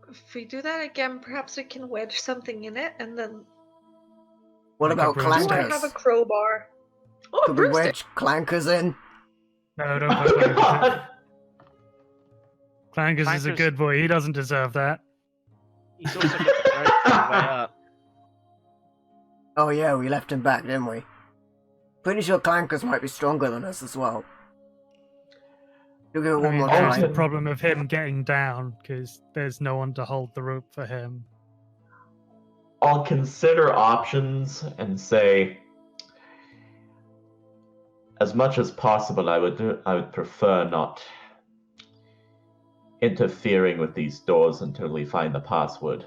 If we do that again, perhaps we can wedge something in it, and then. What Like a about broomstick. Do I have a clankers? crowbar? Oh, a Could we broomstick. wedge clankers in? No, don't put Oh, Clankers in. God. Clankers is a Clankers- good boy. He doesn't deserve that. He's also got the rope on the way up. Oh yeah, we left him back, didn't we? Pretty sure clankers might be stronger than us as well. You'll give it I one mean, more there's the try. problem of him getting down because there's no one to hold the rope for him. I'll consider options and say, as much as possible, I would prefer not interfering with these doors until we find the password.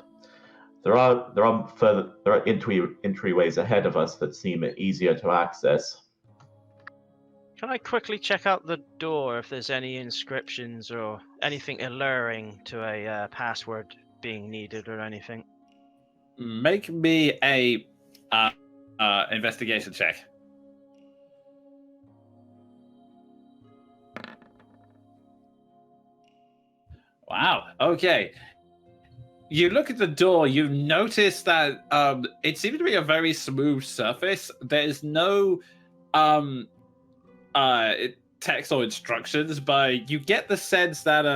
There are entryways ahead of us that seem easier to access. Can I quickly check out the door if there's any inscriptions or anything alluring to a password being needed or anything? Make me a investigation check. Wow. Okay. You look at the door. You notice that it seems to be a very smooth surface. There's no text or instructions, but you get the sense that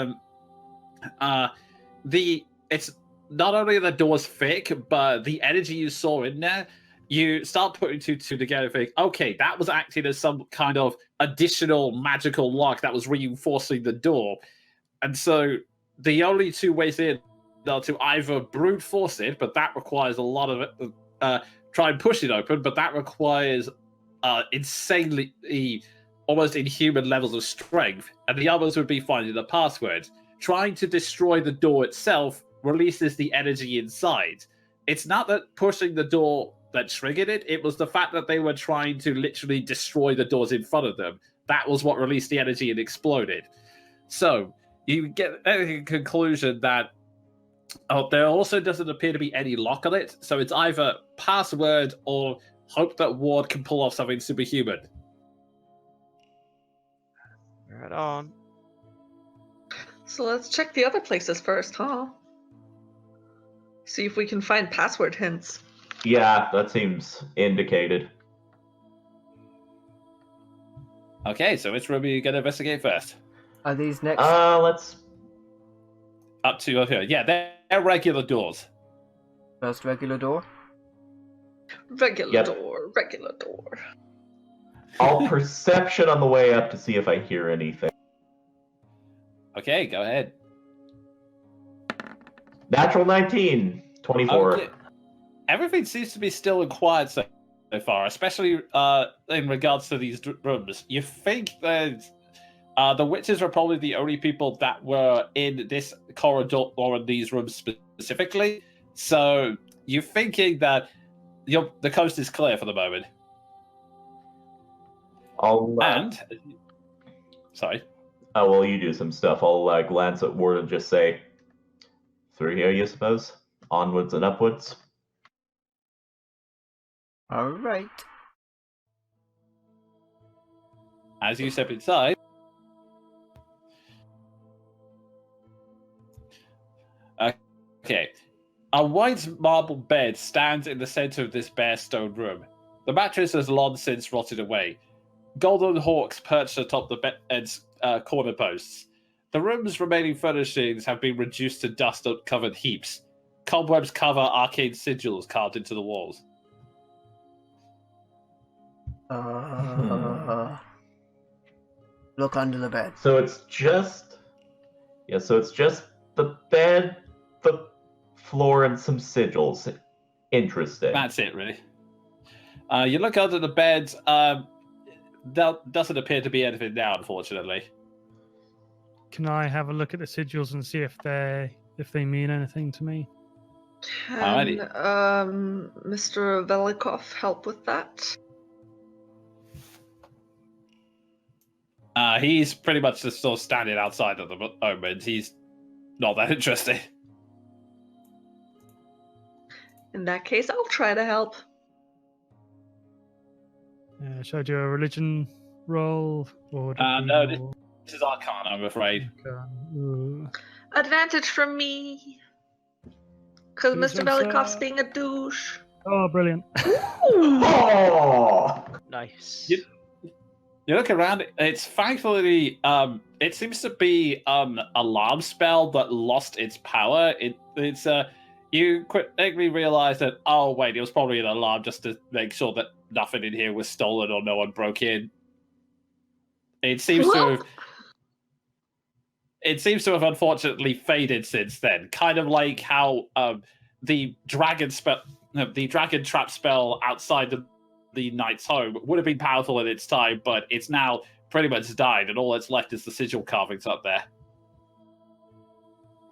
it's not only the door's thick, but the energy you saw in there. You start putting two together, think, okay, that was acting as some kind of additional magical lock that was reinforcing the door, and so the only two ways in are to either brute force it, but that requires a lot of it. Try and push it open, but that requires insanely, almost inhuman levels of strength. And the others would be finding the password. Trying to destroy the door itself releases the energy inside. It's not that pushing the door that triggered it. It was the fact that they were trying to literally destroy the doors in front of them. That was what released the energy and exploded. So you get a conclusion that there also doesn't appear to be any lock on it. So it's either password or hope that Ward can pull off something superhuman. Right on. So let's check the other places first, huh? See if we can find password hints. Yeah, that seems indicated. Okay, so which room are you going to investigate first? Are these next? Let's. Up to okay. Yeah, they're regular doors. First regular door? Regular Yep. door, regular door. I'll perception on the way up to see if I hear anything. Okay, go ahead. Natural 19, 24. Okay. Everything seems to be still and quiet so far, especially in regards to these rooms. You think that the witches are probably the only people that were in this corridor or in these rooms specifically. So you're thinking that the coast is clear for the moment. I'll. And sorry. Oh, well, you do some stuff. I'll glance at Ward and just say, through here, you suppose? Onwards and upwards? Alright. As you step inside, okay, a white marble bed stands in the center of this bare stone room. The mattress has long since rotted away. Golden hawks perched atop the bed's corner posts. The room's remaining furnishings have been reduced to dust-covered heaps. Cobwebs cover arcane sigils carved into the walls. Look under the bed. So it's just. Yeah, so it's just the bed, the floor, and some sigils. Interesting. That's it, really. You look under the bed. There doesn't appear to be anything now, unfortunately. Can I have a look at the sigils and see if they mean anything to me? Can Alrighty. Mr. Velikov help with that? He's pretty much just sort of standing outside at the moment. He's not that interested. In that case, I'll try to help. Should I do a religion roll? Or would it be No, more- this is Arcana, I'm afraid. Ooh. Advantage from me. Because Please Mr. don't say- Velikov's being a douche. Oh, brilliant. Oh! Nice. You look around, it's thankfully, it seems to be alarm spell that lost its power. It's you quickly realize that, oh wait, it was probably an alarm just to make sure that nothing in here was stolen or no one broke in. It seems to have unfortunately faded since then. Kind of like how the dragon trap spell outside the knight's home would have been powerful at its time, but it's now pretty much died, and all that's left is the sigil carvings up there.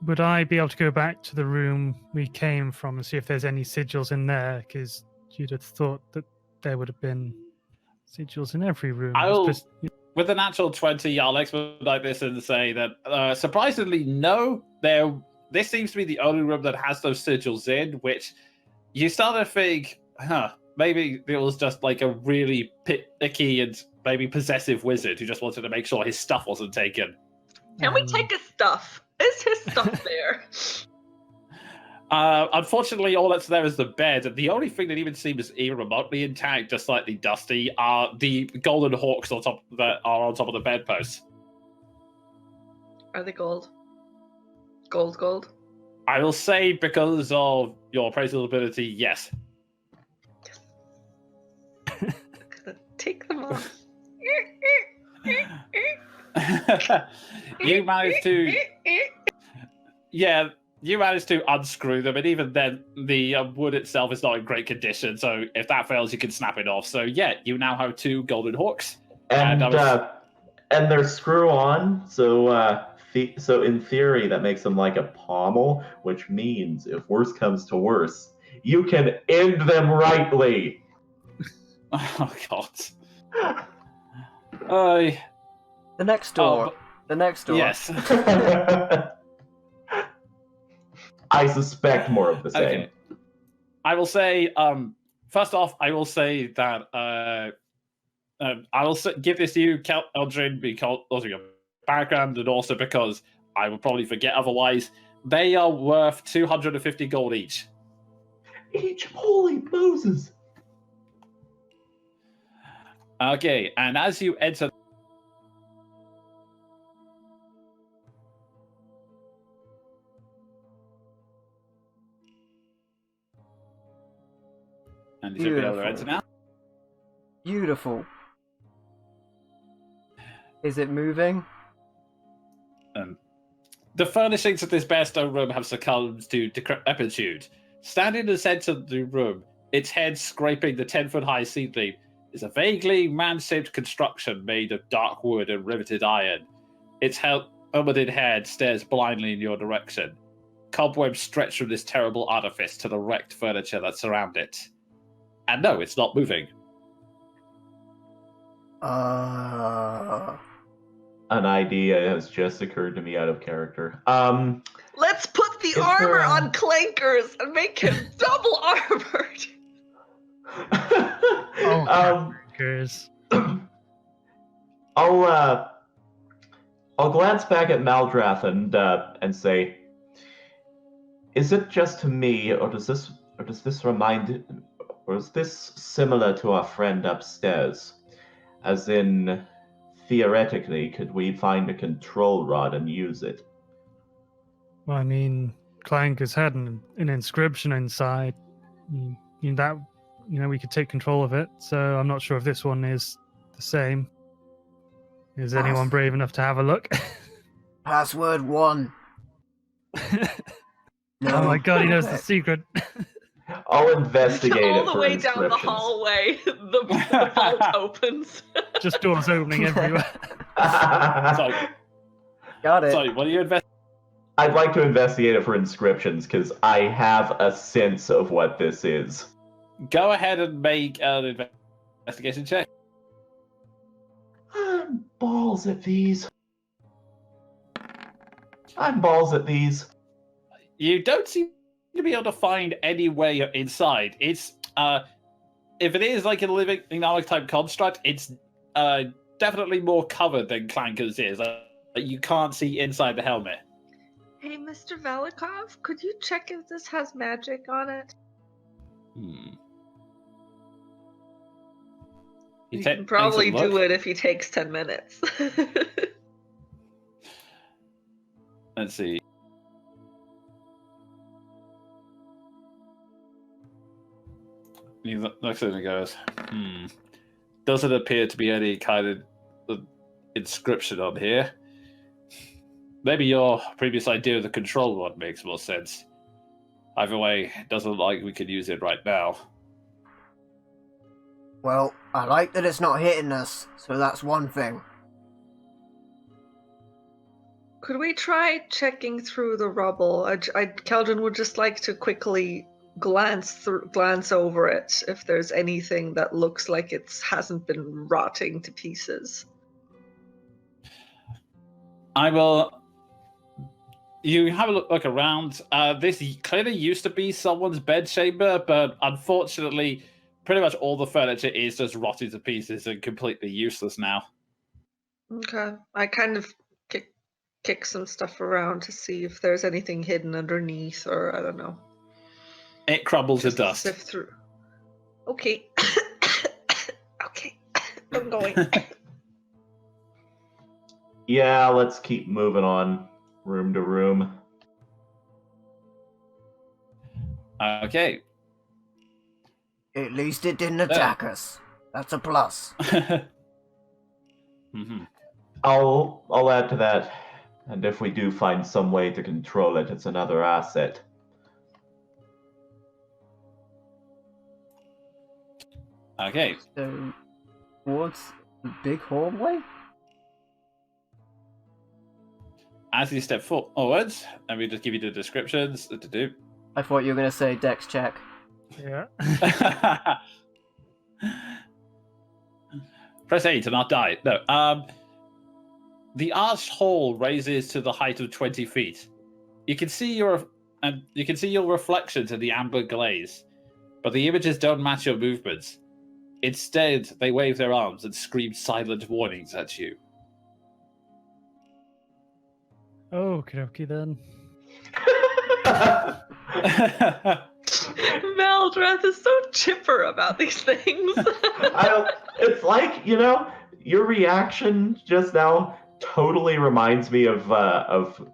Would I be able to go back to the room we came from and see if there's any sigils in there? Because you'd have thought that there would have been sigils in every room. With a natural 20, I'll expedite this and say that, surprisingly, no. This seems to be the only room that has those sigils in, which you start to think, maybe it was just like a really picky and maybe possessive wizard who just wanted to make sure his stuff wasn't taken. Can we take his stuff? Is his stuff there? Unfortunately, all that's there is the bed, and the only thing that even seems even remotely intact, just slightly dusty, are the golden hawks that are on top of the bedpost. Are they gold? Gold? I will say, because of your appraisal ability, yes. I'm gonna take them off. You managed to... Yeah, you managed to unscrew them, and even then, the wood itself is not in great condition, so if that fails, you can snap it off. So yeah, you now have 2 golden hawks. And they're screw-on, so in theory, that makes them like a pommel, which means if worse comes to worse, you can end them rightly. Oh, God. The next door. Oh, the next door. yes. I suspect more of the same. Okay. I will say, first off, I will say that I will give this to you, Eldrin, because of your background, and also because I will probably forget otherwise. They are worth 250 gold each. Holy Moses! Okay, and as you enter... And you should be able to enter now. Beautiful. Is it moving? The furnishings of this barestone room have succumbed to decrepitude. Standing in the center of the room, its head scraping the 10-foot-high ceiling, is a vaguely man-shaped construction made of dark wood and riveted iron. Its helmeted head stares blindly in your direction. Cobwebs stretch from this terrible artifice to the wrecked furniture that surround it. And no, it's not moving. An idea has just occurred to me out of character. Let's put the armor on Clankers and make him double armored. Clankers. I'll glance back at Maldrath and say, is it just to me, or is this similar to our friend upstairs? As in, theoretically, could we find a control rod and use it? Well, I mean, Clankers had an inscription inside. We could take control of it. So I'm not sure if this one is the same. Is anyone brave enough to have a look? Password 1. No. Oh my god, he knows the secret. I'll investigate All it the for way down the inscriptions. hallway, the vault opens. Just doors opening everywhere. Sorry, Got it. sorry, what are you investigating? I'd like to investigate it for inscriptions, because I have a sense of what this is. Go ahead and make an investigation check. I'm balls at these. I'm balls at these. You don't seem to be able to find any way inside. It's if it is like a living dynamic type construct, it's definitely more covered than Clanker's is. You can't see inside the helmet. Hey, Mr. Velikov, could you check if this has magic on it? You can probably Takes a do look. it if he takes 10 minutes. Let's see. He looks at it and goes, doesn't appear to be any kind of inscription on here. Maybe your previous idea of the control one makes more sense. Either way, it doesn't look like we could use it right now. Well, I like that it's not hitting us, so that's one thing. Could we try checking through the rubble? Keldrin would just like to quickly glance over it if there's anything that looks like it hasn't been rotting to pieces. I will. You have a look around. This clearly used to be someone's bedchamber, but unfortunately, pretty much all the furniture is just rotted to pieces and completely useless now. Okay. I kind of kick some stuff around to see if there's anything hidden underneath, or I don't know. It crumbles to Just dust. sift through. Okay. Okay. I'm going. Yeah, let's keep moving on, room to room. Okay. At least it didn't attack us. That's a plus. Mm-hmm. I'll add to that, and if we do find some way to control it, it's another asset. Okay. So, towards the big hallway? As you step forwards, let me just give you the descriptions to do. I thought you were going to say dex check. Yeah. Press A to not die. No. The arched hall raises to the height of 20 feet. You can see your reflections in the amber glaze, but the images don't match your movements. Instead, they wave their arms and scream silent warnings at you. Okie then. Meldreth is so chipper about these things. It's like, your reaction just now totally reminds me of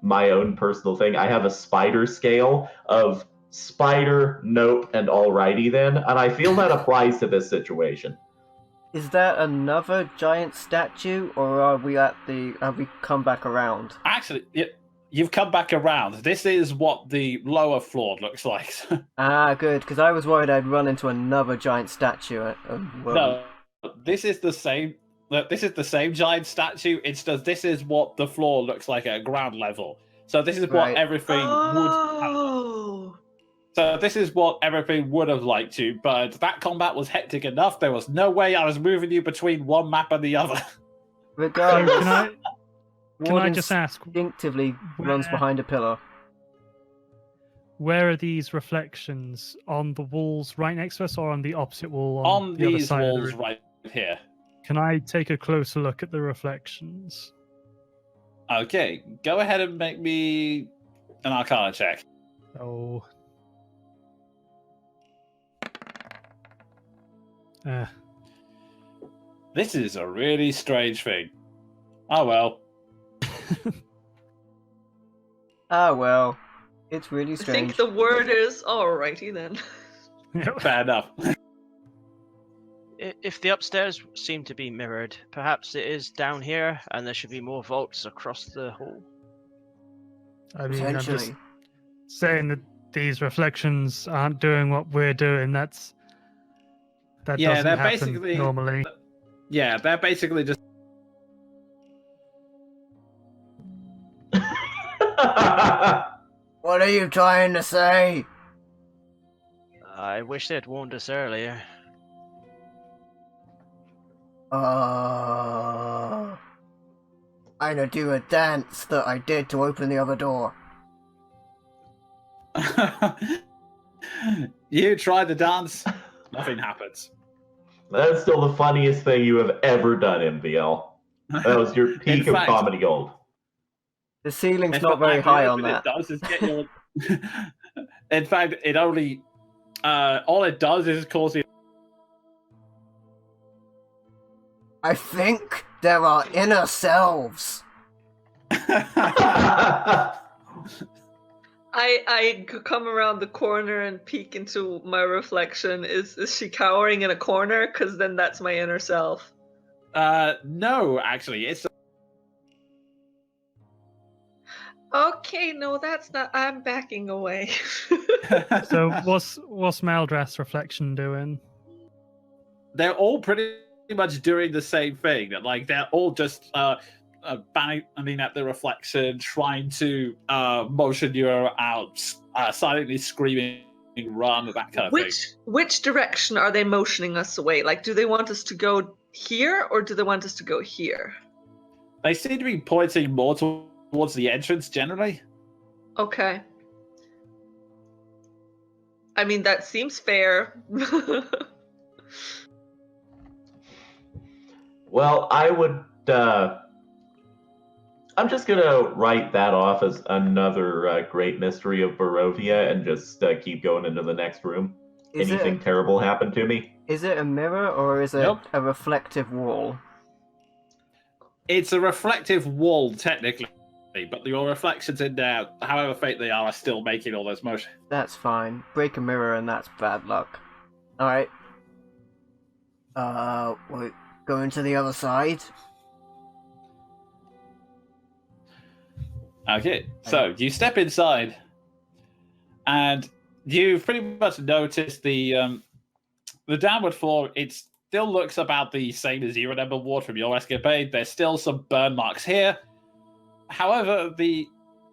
my own personal thing. I have a spider scale of spider, nope, and alrighty then, and I feel that applies to this situation. Is that another giant statue, or have we come back around? Actually, you've come back around. This is what the lower floor looks like. Ah, good, because I was worried I'd run into another giant statue. No, this is the same. This is the same giant statue. It's just this is what the floor looks like at ground level. So this is what everything would have. So this is what everything would have liked to, but that combat was hectic enough. There was no way I was moving you between one map and the other. Regardless, Can I just ask, instinctively runs behind a pillar. where are these reflections? On the walls right next to us, or on the opposite wall? On the other these side of the walls room? right here. Can I take a closer look at the reflections? Okay, go ahead and make me an Arcana check. Oh. This is a really strange thing. Oh well. Ah, well. It's really I strange. think the word is alrighty then. Fair enough. If the upstairs seem to be mirrored, perhaps it is down here, and there should be more vaults across the hall. I mean, I'm just Potentially. saying that these reflections aren't doing what we're doing. That Yeah, doesn't they're happen basically- normally. Yeah, they're basically just What are you trying to say? I wish they'd warned us earlier. I'm gonna do a dance that I did to open the other door. You try the dance, nothing happens. That's still the funniest thing you have ever done, MVL. That was your peak In of fact, comedy gold. The ceiling's in not fact, very high on what that. it does is get your. In fact, it only all it does is cause you. I think there are inner selves. I come around the corner and peek into my reflection. Is she cowering in a corner? Because then that's my inner self. No, actually, it's. Okay, no, that's not. I'm backing away. So what's Maldras reflection doing? They're all pretty much doing the same thing. Like they're all just banging at the reflection, trying to motion you out, silently screaming, run, that kind of thing. Which direction are they motioning us away? Like, do they want us to go here or do they want us to go here? They seem to be pointing more towards the entrance generally. Okay. I mean, that seems fair. Well, I would. I'm just gonna write that off as another great mystery of Barovia and just keep going into the next room. Anything terrible happened to me? Is it a mirror or is it Nope. a reflective wall? It's a reflective wall, technically, but your reflections in there, however faint they are still making all those motions. That's fine. Break a mirror and that's bad luck. Alright. We're going to the other side. Okay, so you step inside, and you pretty much notice the downward floor. It still looks about the same as you remember water from your escapade. There's still some burn marks here. However, the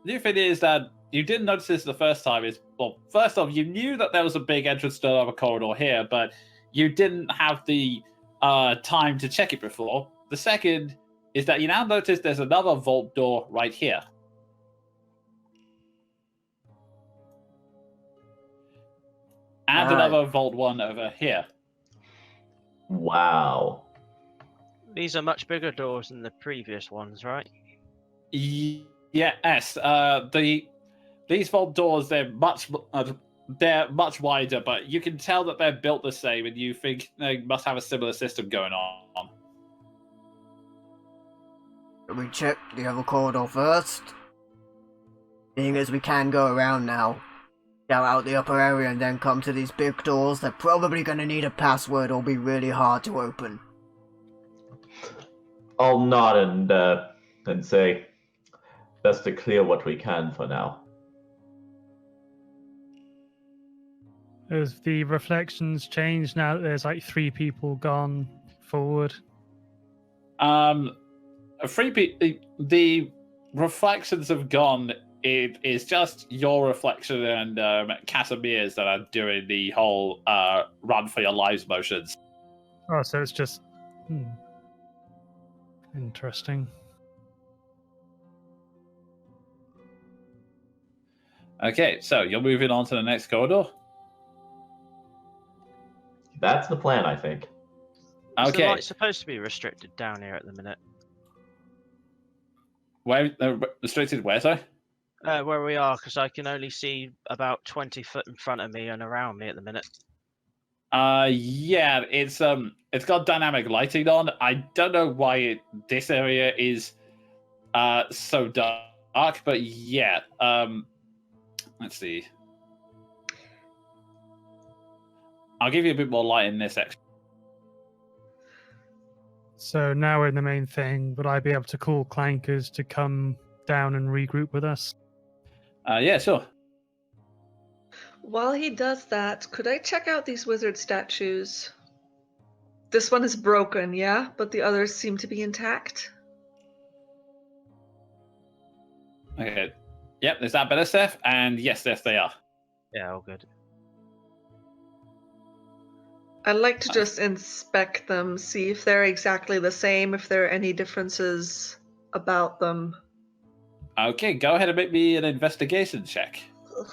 new thing is that you didn't notice this the first time. Well, first off, you knew that there was a big entrance to another corridor here, but you didn't have the time to check it before. The second is that you now notice there's another vault door right here. And another vault one over here. Wow. These are much bigger doors than the previous ones, right? Yes. These vault doors, they're much wider, but you can tell that they're built the same, and you think they must have a similar system going on. Can we check the other corridor first? Being as we can go around now. Go out the upper area and then come to these big doors. They're probably going to need a password or be really hard to open. I'll nod and say, best to clear what we can for now. Has the reflections changed now that there's like 3 people gone forward? The reflections have gone. It is just your reflection and Casimir's that are doing the whole run for your lives motions. Oh, so it's just... Interesting. Okay, so you're moving on to the next corridor? That's the plan, I think. Is the Okay. light supposed to be restricted down here at the minute? Where restricted where, sorry? Where we are, because I can only see about 20 foot in front of me and around me at the minute. Yeah, it's got dynamic lighting on. I don't know why this area is so dark, but yeah. Let's see. I'll give you a bit more light in this section. So now we're in the main thing. Would I be able to call Clankers to come down and regroup with us? Yeah, sure. While he does that, could I check out these wizard statues? This one is broken, yeah? But the others seem to be intact. Okay. Yep, is that better, Seth? And yes, they are. Yeah, all good. I'd like to just inspect them, see if they're exactly the same, if there are any differences about them. Okay, go ahead and make me an investigation check. Ugh.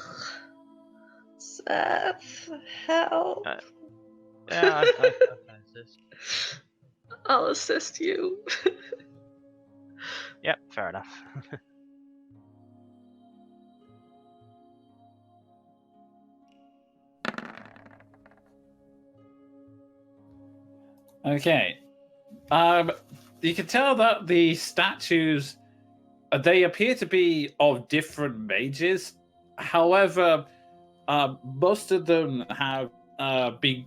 Seth, help. Yeah, I can assist. I'll assist you. Yep, fair enough. Okay. You can tell that the statues, they appear to be of different mages. However, most of them have been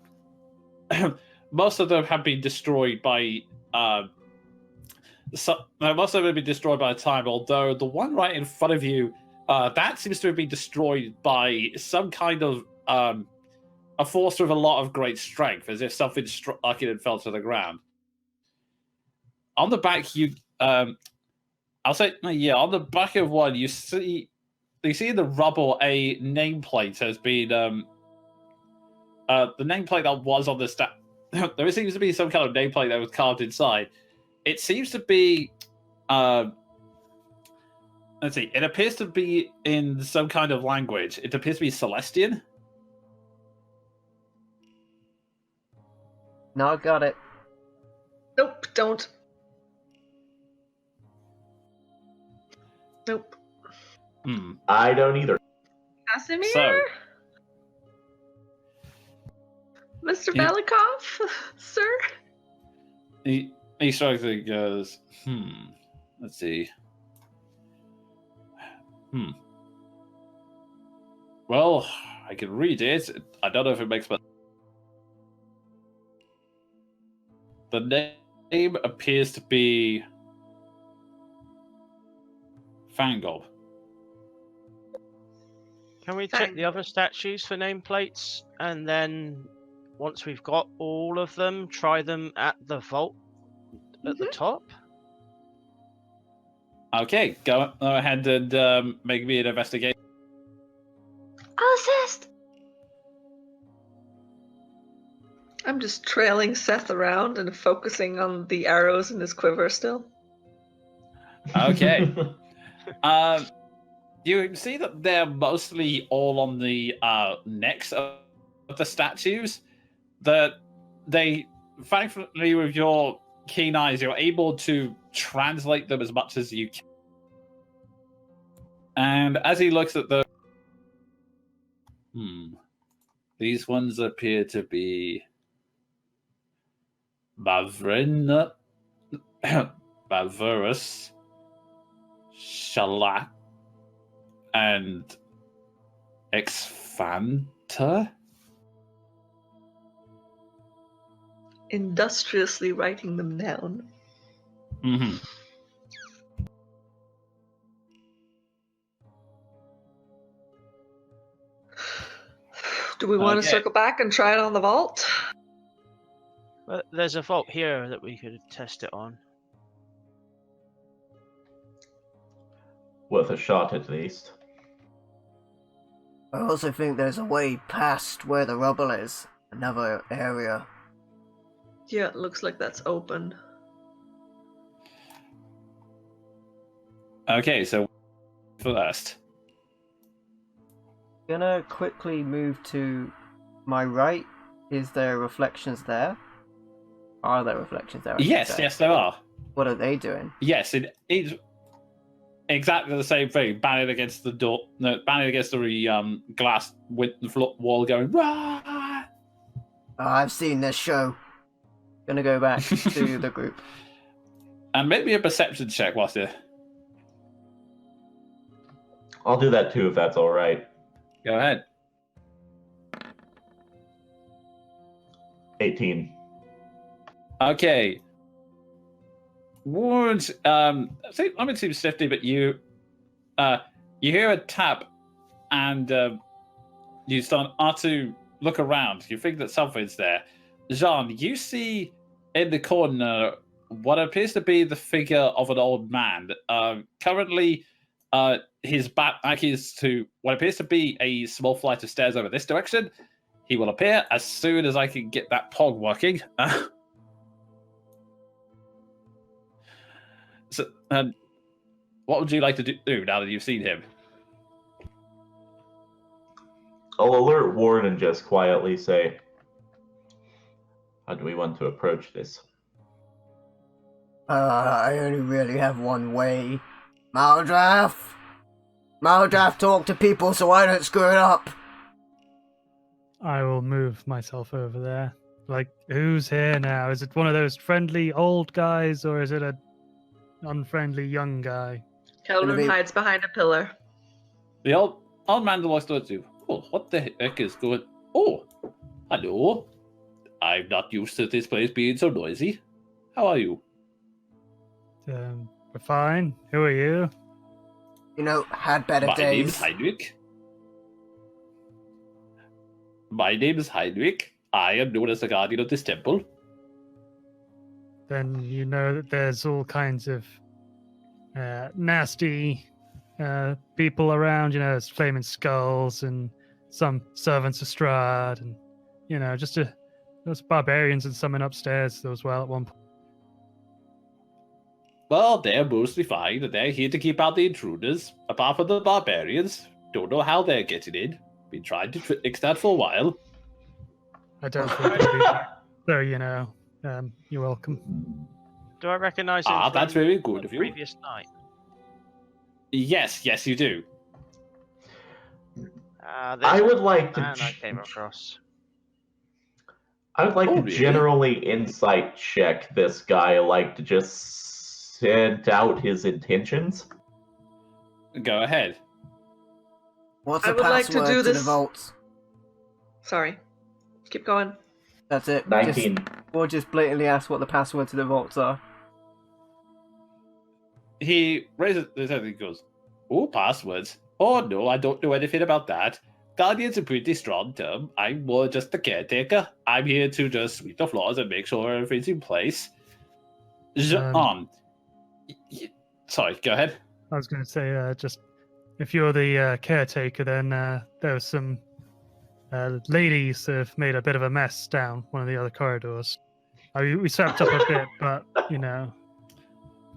most of them have been destroyed by most of them have been destroyed by time. Although the one right in front of you, that seems to have been destroyed by some kind of a force with a lot of great strength, as if something like it had fell to the ground. On the back, I'll say, yeah, on the back of one, you see in the rubble a nameplate has been, the nameplate that was on the there seems to be some kind of nameplate that was carved inside. It seems to be, let's see, it appears to be in some kind of language. It appears to be Celestian. No, I got it. Nope, don't. Nope. I don't either. Casimir? So, Mr. Belikov, sir? he strikes and goes, let's see. Well, I can read it. I don't know if it makes much. The name appears to be Fangob. Can we check the other statues for nameplates, and then once we've got all of them, try them at the vault at the top? Okay, go ahead and make me an investigation. I'll assist. I'm just trailing Seth around and focusing on the arrows in his quiver still. Okay. You can see that they're mostly all on the necks of the statues. That they, thankfully, with your keen eyes, you're able to translate them as much as you can. And as he looks at them, these ones appear to be Bavrin, Bavarus, Shalak, and Exfanta. Industriously writing them down. Mm-hmm. Do we want to circle back and try it on the vault? Well, there's a vault here that we could test it on. Worth a shot, at least. I also think there's a way past where the rubble is. Another area. Yeah, it looks like that's open. Okay, so first. Gonna quickly move to my right. Is there reflections there? Are there reflections there? Yes, there are. What are they doing? Yes, it's exactly the same thing. Banging against the door, banging against the glass wall, going. Rah! Oh, I've seen this show. Gonna go back to the group. And make me a perception check whilst you're. I'll do that too, if that's all right. Go ahead. 18. Okay. Would I think I'm gonna seem sifty, but you hear a tap, and you start to look around. You think that something's there. Jean, you see in the corner what appears to be the figure of an old man. Currently, His back is to what appears to be a small flight of stairs over this direction. He will appear as soon as I can get that pog working. So, what would you like to do now that you've seen him? I'll alert Ward and just quietly say, how do we want to approach this? I only really have one way. Maldraff, talk to people so I don't screw it up. I will move myself over there. Like, who's here now? Is it one of those friendly old guys, or is it a unfriendly young guy? Kelvin hides behind a pillar. The old man walks towards you. Oh, what the heck is going? Oh, hello. I'm not used to this place being so noisy. How are you? We're fine. Who are you? You know, had better My days. name's Heinrich. My name is Heinrich. I am known as the guardian of this temple. Then you know that there's all kinds of nasty people around. You know, there's flaming skulls and some servants of Strahd, and you know, just those barbarians and summon upstairs as well at one point. Well, they're mostly fine. They're here to keep out the intruders. Apart from the barbarians, don't know how they're getting in. Been trying to fix that for a while. I don't think they do. So, you know, you're welcome. Do I recognise him? That's from very good the of you. Previous night. Yes, you do. I would like to. Man I came across. I would like to really? generally insight check this guy, like to just scent out his intentions. Go ahead. What's I the would like password to do the this- vaults? Sorry. Keep going. That's it. 19. Or just blatantly ask what the password to the vaults are. He raises his head and goes, "Oh, passwords? Oh no, I don't know anything about that. Guardian's a pretty strong term. I'm more just the caretaker. I'm here to just sweep the floors and make sure everything's in place." Sorry, go ahead. I was going to say, just if you're the caretaker, then there was some ladies that have made a bit of a mess down one of the other corridors. We swept up a bit, but you know,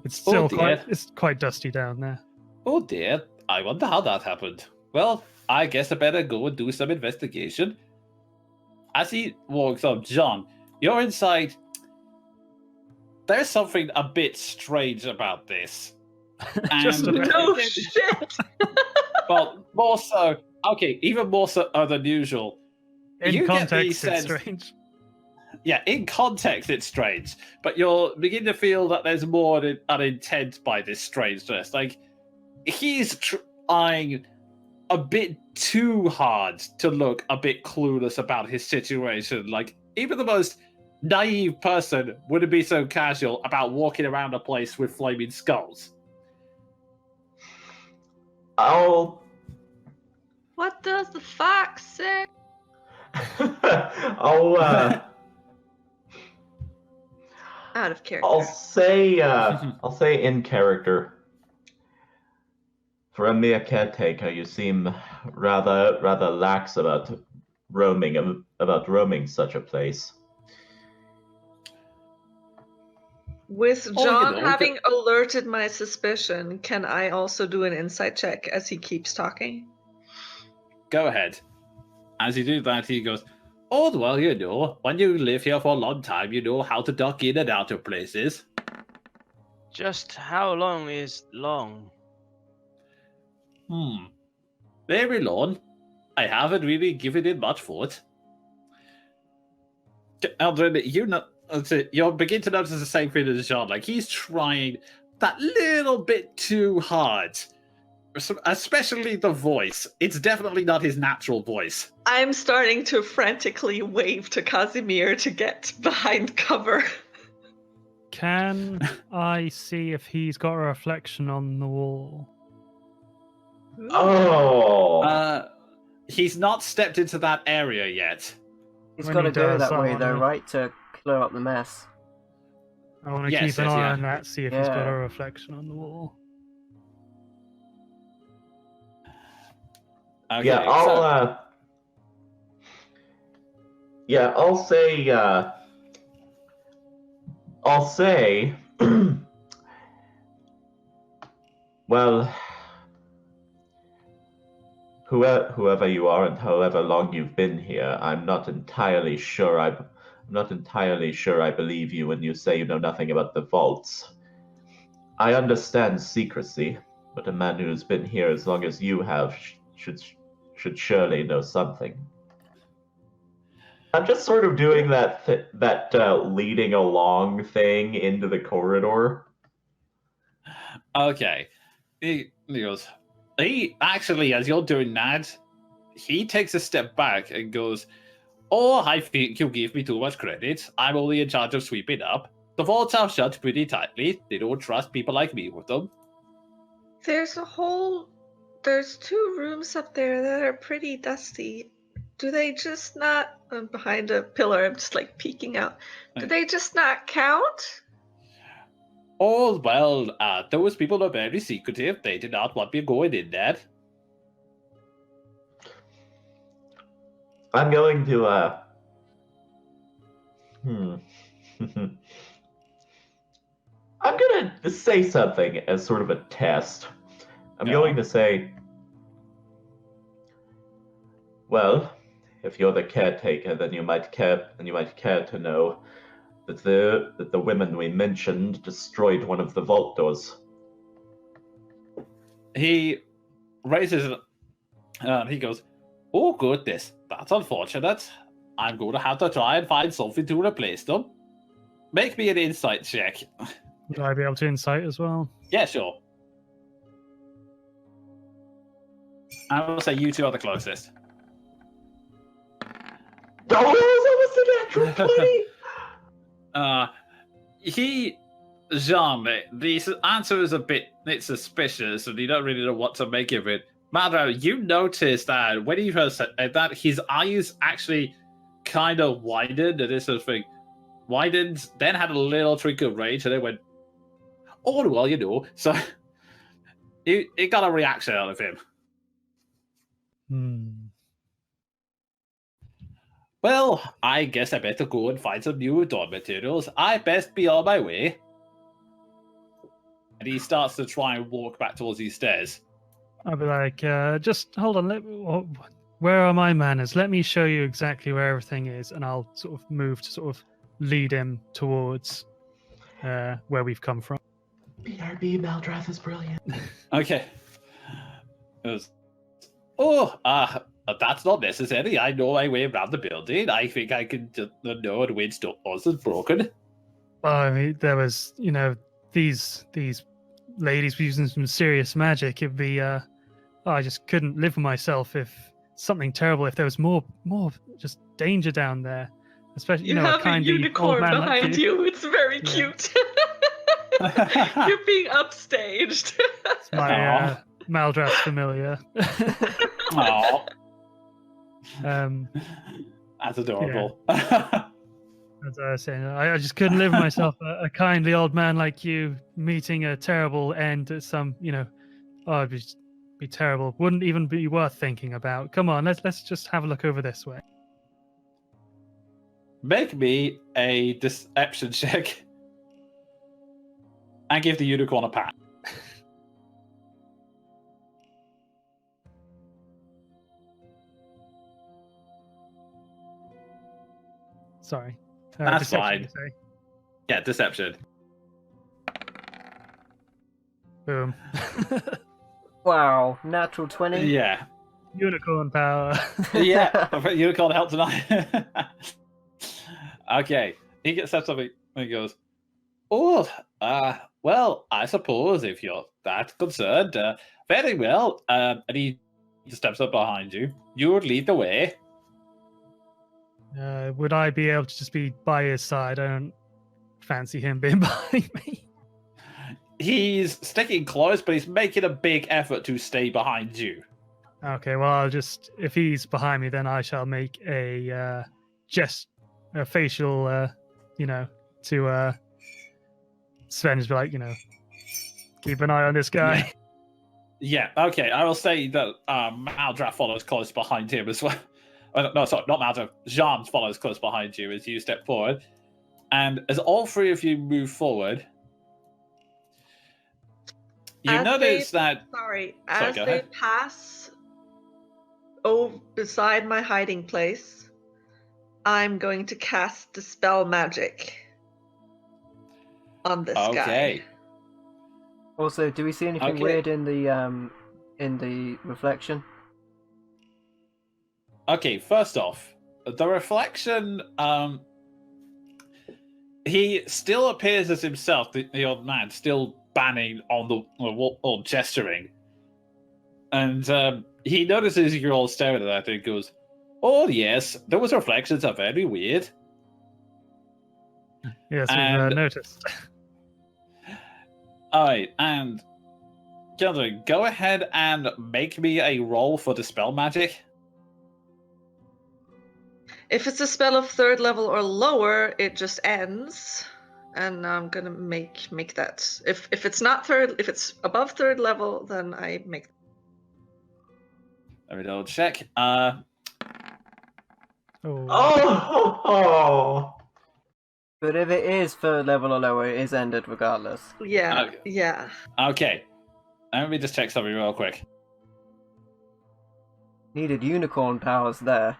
it's still quite dusty down there. Oh dear, I wonder how that happened. Well, I guess I better go and do some investigation. As he walks up, John, you're inside. There's something a bit strange about this. Just a And- bit. No shit! Well, more so. Okay, even more so than usual. In You get the context, it's sense- strange. Yeah, in context, it's strange, but you'll begin to feel that there's more an intent by this strangeness. Like, he's trying a bit too hard to look a bit clueless about his situation. Like, even the most naive person wouldn't be so casual about walking around a place with flaming skulls. I'll What does the fox say? Out of character. I'll say in character. For a mere caretaker, you seem rather lax about roaming such a place. With Oh, you John know, having alerted my suspicion, can I also do an insight check as he keeps talking? Go ahead. As you do that, he goes, "Oh, well, you know, when you live here for a long time, you know how to duck in and out of places." Just how long is long? Very long. I haven't really given it much thought. Eldrin, you'll begin to notice the same thing as Jean. Like, he's trying that little bit too hard. Especially the voice. It's definitely not his natural voice. I'm starting to frantically wave to Casimir to get behind cover. Can I see if he's got a reflection on the wall? Oh. He's not stepped into that area yet. He's When got he to go does, that I way, though, wanna- right? To clear up the mess. I want to Yes, keep an yes, eye yeah. on that, see if he's got Yeah. a reflection on the wall. Okay, Yeah, I'll say, well, whoever you are and however long you've been here, I'm not entirely sure I believe you when you say you know nothing about the vaults. I understand secrecy, but a man who's been here as long as you have should surely know something. I'm just sort of doing that leading along thing into the corridor. Okay. He goes, he actually, as you're doing that, he takes a step back and goes, "Oh, I think you give me too much credit. I'm only in charge of sweeping up. The vaults are shut pretty tightly. They don't trust people like me with them." There's 2 rooms up there that are pretty dusty. Do they just not? I'm behind a pillar. I'm just like peeking out. Do they just not count? Oh, well, those people are very secretive. They did not want me going in there. I'm going to I'm gonna say something as sort of a test. I'm going to say, well, if you're the caretaker, then you might care to know that the women we mentioned destroyed one of the vault doors. He raises it, and he goes, "Oh, goodness, that's unfortunate. I'm going to have to try and find something to replace them. Make me an insight check." Would I be able to insight as well? Yeah, sure. I will say you two are the closest. Oh, that was almost a natural 20! Jean, the answer is a bit suspicious, and you don't really know what to make of it. Mado, you noticed that when he first said that, his eyes actually kind of widened, and this sort of thing widened, then had a little trick of rage, and then went, "Oh, well, you know." So it got a reaction out of him. Well, I guess I better go and find some new door materials. I best be on my way. And he starts to try and walk back towards these stairs. I'll be like, just hold on. Where are my manners? Let me show you exactly where everything is, and I'll sort of move to sort of lead him towards where we've come from. BRB Maldrath is brilliant. Okay. That's not necessary. I know my way around the building. I think I can know which doors is broken. I mean, there was, these ladies were using some serious magic. It'd be, I just couldn't live with myself if something terrible. If there was more just danger down there, especially You have a unicorn old man behind like you. It's very cute. You're being upstaged. It's my Maldrath familiar. Aww. That's adorable. Yeah. As I was saying, I just couldn't live with myself. A kindly old man like you meeting a terrible end at some, it'd be terrible. Wouldn't even be worth thinking about. Come on, let's just have a look over this way. Make me a deception check and give the unicorn a pat. Sorry. That's deception, fine. Yeah, deception. Boom. Wow, natural 20. Yeah. Unicorn power. Yeah, I think unicorn helped tonight. Okay, he gets up something and he goes, "Oh, well, I suppose if you're that concerned, very well." And he steps up behind you. You would lead the way. Would I be able to just be by his side? I don't fancy him being behind me. He's sticking close, but he's making a big effort to stay behind you. Okay, well, if he's behind me, then I shall make a facial, to Sven, just be like, keep an eye on this guy. Yeah, okay. I will say that Maldra follows close behind him as well. No, sorry, not Maldra. Jean follows close behind you as you step forward. And as all three of you move forward, you As notice that... as go they ahead. pass beside my hiding place, I'm going to cast Dispel Magic on this Okay. guy. Also, do we see anything Okay. weird in the reflection? Okay, first off, the reflection, he still appears as himself, the old man, still banning on the or gesturing. And he notices you're all staring at that and goes, "Oh yes, those reflections are very weird." Yes, we've And- noticed. Alright, and Kendra, go ahead and make me a roll for Dispel Magic. If it's a spell of 3rd level or lower, it just ends. And I'm gonna make that. If it's not if it's above 3rd level, then I make. Let me double check. Oh. Oh! But if it is 3rd level or lower, it is ended regardless. Yeah, Okay. yeah. Okay. Let me just check something real quick. Needed unicorn powers there.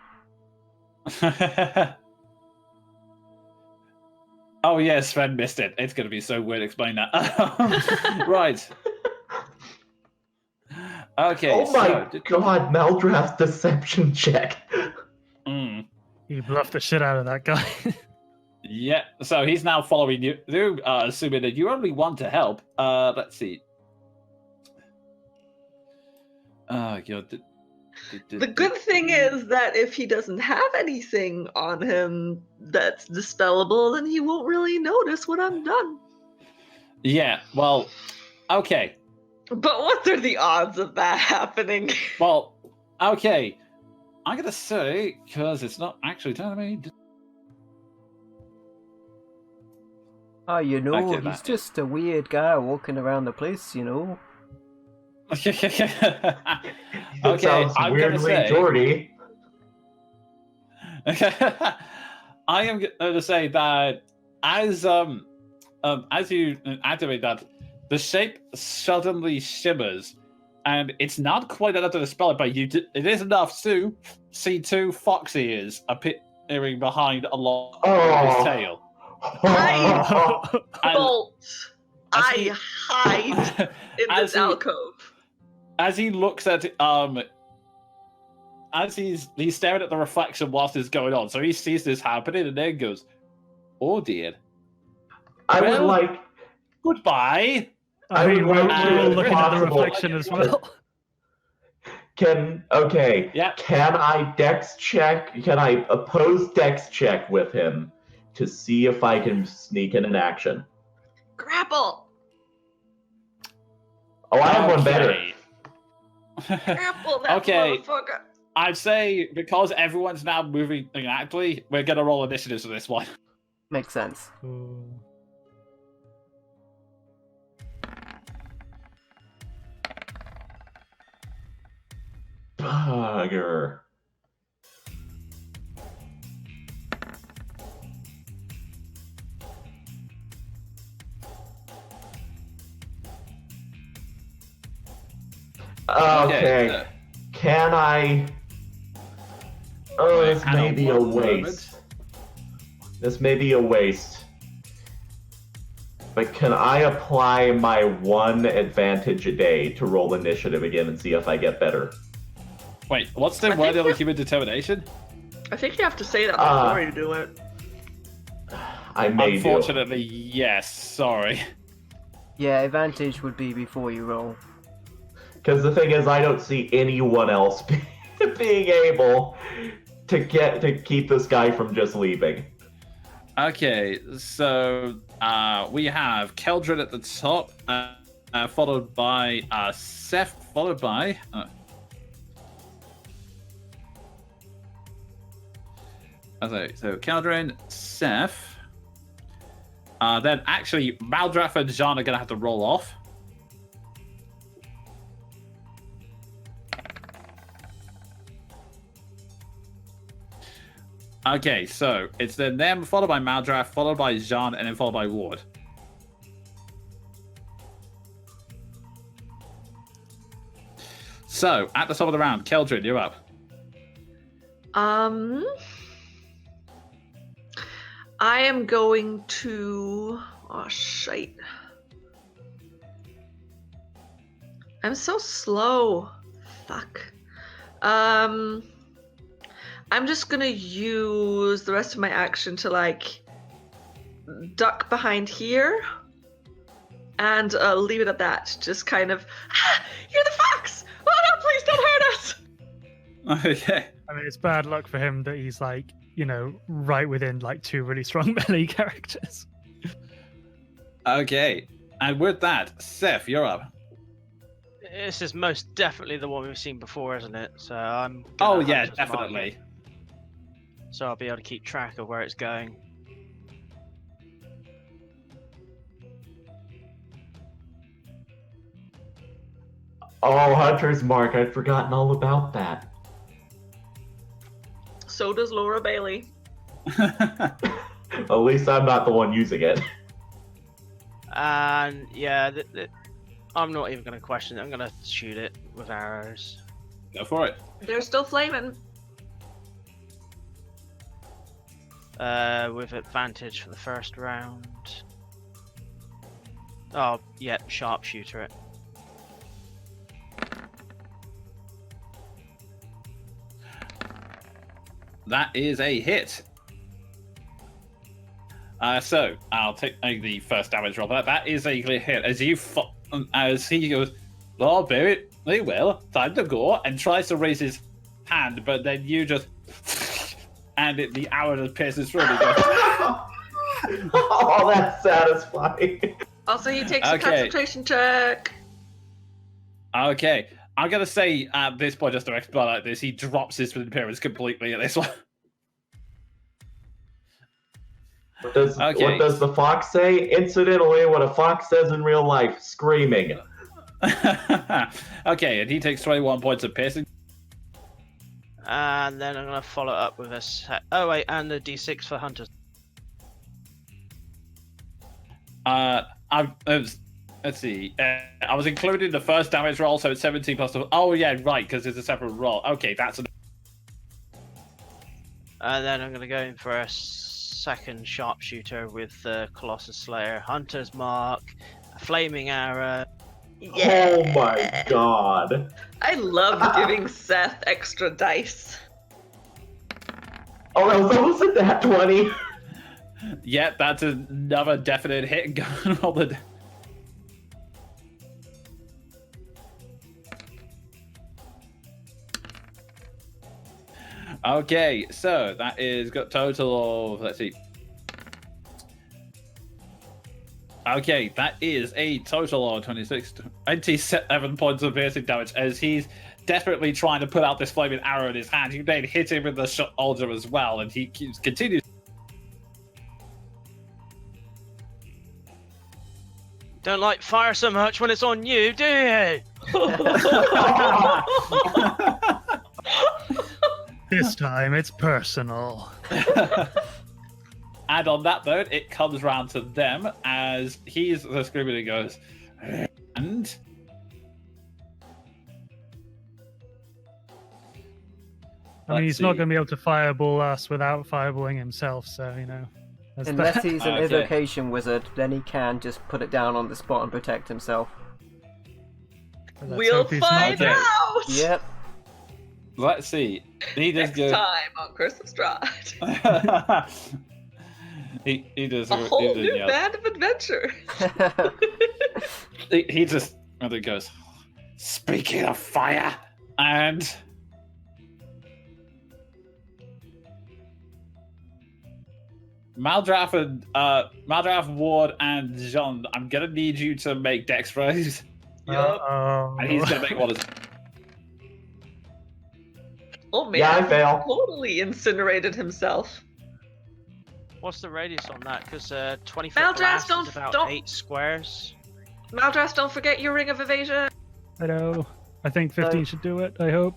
Oh yeah, Sven missed it. It's gonna be so weird explain that. Right. Okay, Oh my so god, Maldraft's deception check. You bluffed the shit out of that guy. Yeah, so he's now following you, assuming that you only want to help. Let's see. Oh god. The good thing is that if he doesn't have anything on him that's dispellable, then he won't really notice when I'm done. Yeah, well, okay. But what are the odds of that happening? Well, okay. I'm gonna say, because it's not actually telling me. Oh, you know, Okay, he's that- just a weird guy walking around the place, you know. It Okay, sounds I'm gonna weirdly say. Geordie. I am going to say that as you activate that, the shape suddenly shimmers, and it's not quite enough to dispel it, but it is enough to see two fox ears appearing behind along his tail. And Bolt! as I he- hide in as this he- alcove. As he looks at as he's staring at the reflection whilst it's going on, so he sees this happening and then goes, "Oh dear, I would Well- like. goodbye." I would we're like to, all if looking at the possible- reflection as well. Can I dex check? Can I oppose dex check with him to see if I can sneak in an action? Grapple! Oh, I have one better. Okay. Grapple that Okay. motherfucker! I'd say because everyone's now moving actively, we're gonna roll initiatives for this one. Makes sense. Ooh. Bugger. Okay. Can I? Oh, this Hang may on be a one moment. waste. This may be a waste. But can I apply my one advantage a day to roll initiative again and see if I get better? Wait, what's the I word think of human determination? I think you have to say that Ah. before you do it. I may do. Unfortunately, yes. Sorry. Yeah, advantage would be before you roll. Because the thing is, I don't see anyone else being able to keep this guy from just leaving. Okay, so we have Keldrin at the top, followed by Seth, followed by. Okay, so Keldrin, Seth. Then actually, Maldraff and Jean are going to have to roll off. Okay, so it's then them, followed by Maldraff, followed by Jean, and then followed by Ward. So, at the top of the round, Keldrin, you're up. I am going to... Oh, shite. I'm so slow. Fuck. I'm just gonna use the rest of my action to, like, duck behind here. And leave it at that. Just kind of... You're the fox! Oh no, please don't hurt us! Okay. I mean, it's bad luck for him that he's like, you know, right within like 2 really strong melee characters. Okay. And with that, Seth, you're up. This is most definitely the one we've seen before, isn't it? So I'm. Oh, gonna yeah, Hunter's Mark definitely. it, so I'll be able to keep track of where it's going. Oh, Hunter's Mark. I'd forgotten all about that. So does Laura Bailey. At least I'm not the one using it. And yeah, I'm not even going to question it. I'm going to shoot it with arrows. Go for it. They're still flaming. With advantage for the first round. Oh, yeah, sharpshooter it. That is a hit. So I'll take the first damage roll. That is a clear hit. As he goes, Lord Barrett, very well, time to go, and tries to raise his hand, but then you just and the arrow just pierces through. And he goes, Oh, that's satisfying. Also, he takes a concentration check. Okay. I'm going to say at this point, just to expedite this, he drops his appearance completely at this one. What does the fox say? Incidentally, what a fox says in real life, screaming. Okay, and he takes 21 points of piercing. And then I'm going to follow up with a... Oh, wait, and a d6 for hunters. Let's see. I was including the first damage roll, so it's 17 plus. Oh yeah, right, because it's a separate roll. Okay, that's. And then I'm going to go in for a second sharpshooter with the Colossus Slayer, Hunter's Mark, a flaming arrow. Yeah. Oh my god. I love giving Seth extra dice. Oh, that was almost a nat 20. Yeah, that's another definite hit. Going on the. Okay, so that is got total of, let's see. Okay, that is a total of 27 points of piercing damage as he's desperately trying to put out this flaming arrow in his hand. You then hit him with the shoulder as well, and he continues. Don't like fire so much when it's on you, do you? This time it's personal. And on that note, it comes round to them as he's screaming and goes, and I mean, he's not going to be able to fireball us without fireballing himself, so, you know. Unless he's an evocation wizard, then he can just put it down on the spot and protect himself. We'll find out! Yep. Let's see. He just Next time on Curse of Strahd. he does a whole new band of adventure. he just goes, speaking of fire, and Maldraff, Ward, and Jean, I'm gonna need you to make dex rolls. And he's gonna make one as. Oh man, yeah, I fail. Totally incinerated himself. What's the radius on that? Because 20 foot Maldraff, blast is about 8 squares. Maldraff, don't forget your ring of evasion. I know. I think 15 should do it, I hope.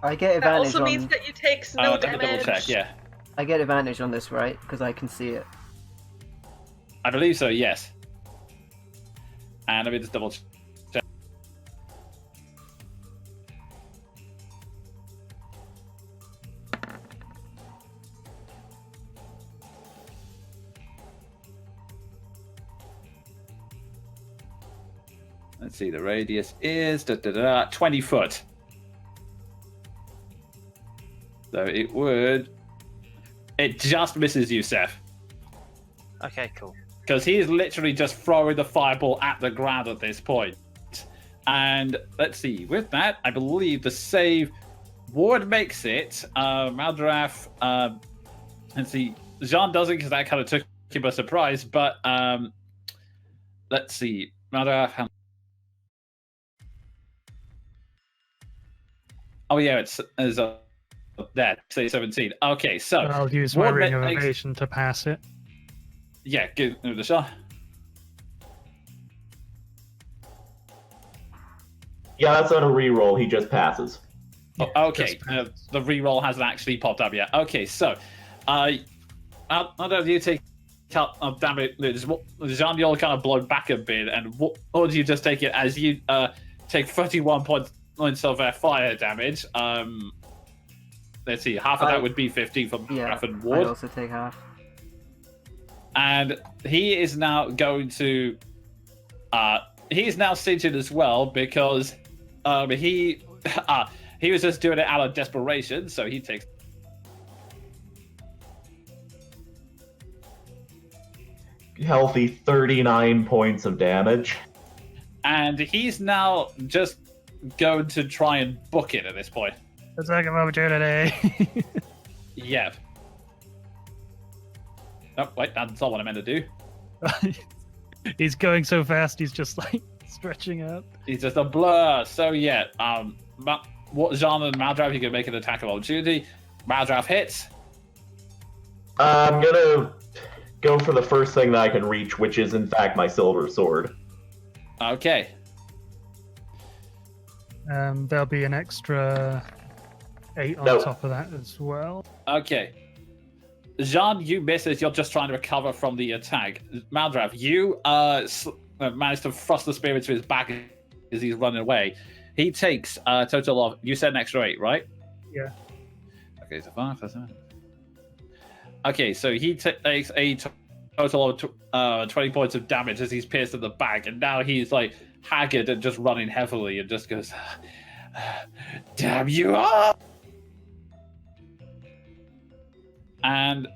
I get That advantage also on... means that you take no Let me damage. double check, yeah. I get advantage on this, right? Because I can see it. I believe so, yes. And let me just double check. Let's see, the radius is 20 foot. So it just misses you, Seth. Okay, cool. Because he is literally just throwing the fireball at the ground at this point. And let's see, with that, I believe the save Ward makes it. Maldraff, let's see, Jean doesn't because that kind of took him by surprise, but let's see, Maldraff. Oh yeah, it's there. Say 17. Okay, so I'll use my Ward ring of makes- evasion to pass it. Yeah, give it a shot. Yeah, that's not a reroll. He just passes. Oh, okay, the reroll hasn't actually popped up yet. Okay, so not only you take out damn it, Jean, you're kind of blown back a bit, and or do you just take it as you take 31 points of fire damage? Let's see, half of that would be 15 from Raff and I Ward. also take half. And he is now going to he's now singered as well because he was just doing it out of desperation, so he takes Healthy 39 points of damage. and he's now just going to try and book it at this point. Attack of opportunity. Yeah. Oh, wait, that's not what I meant to do. He's going so fast, he's just like stretching out. He's just a blur. So yeah, what Jean and Maldraff, you can make an attack of opportunity. Maldraff hits. I'm gonna go for the first thing that I can reach, which is in fact my silver sword. Okay. There'll be an extra 8 on No. top of that as well. Okay. Jean, you miss as you're just trying to recover from the attack. Maldraff, you managed to thrust the spear into his back as he's running away. He takes a total of, you said an extra 8, right? Yeah. Okay, so 5 plus 7. Okay, so he takes a total of 20 points of damage as he's pierced in the back, and now he's like haggard and just running heavily and just goes, damn you all! And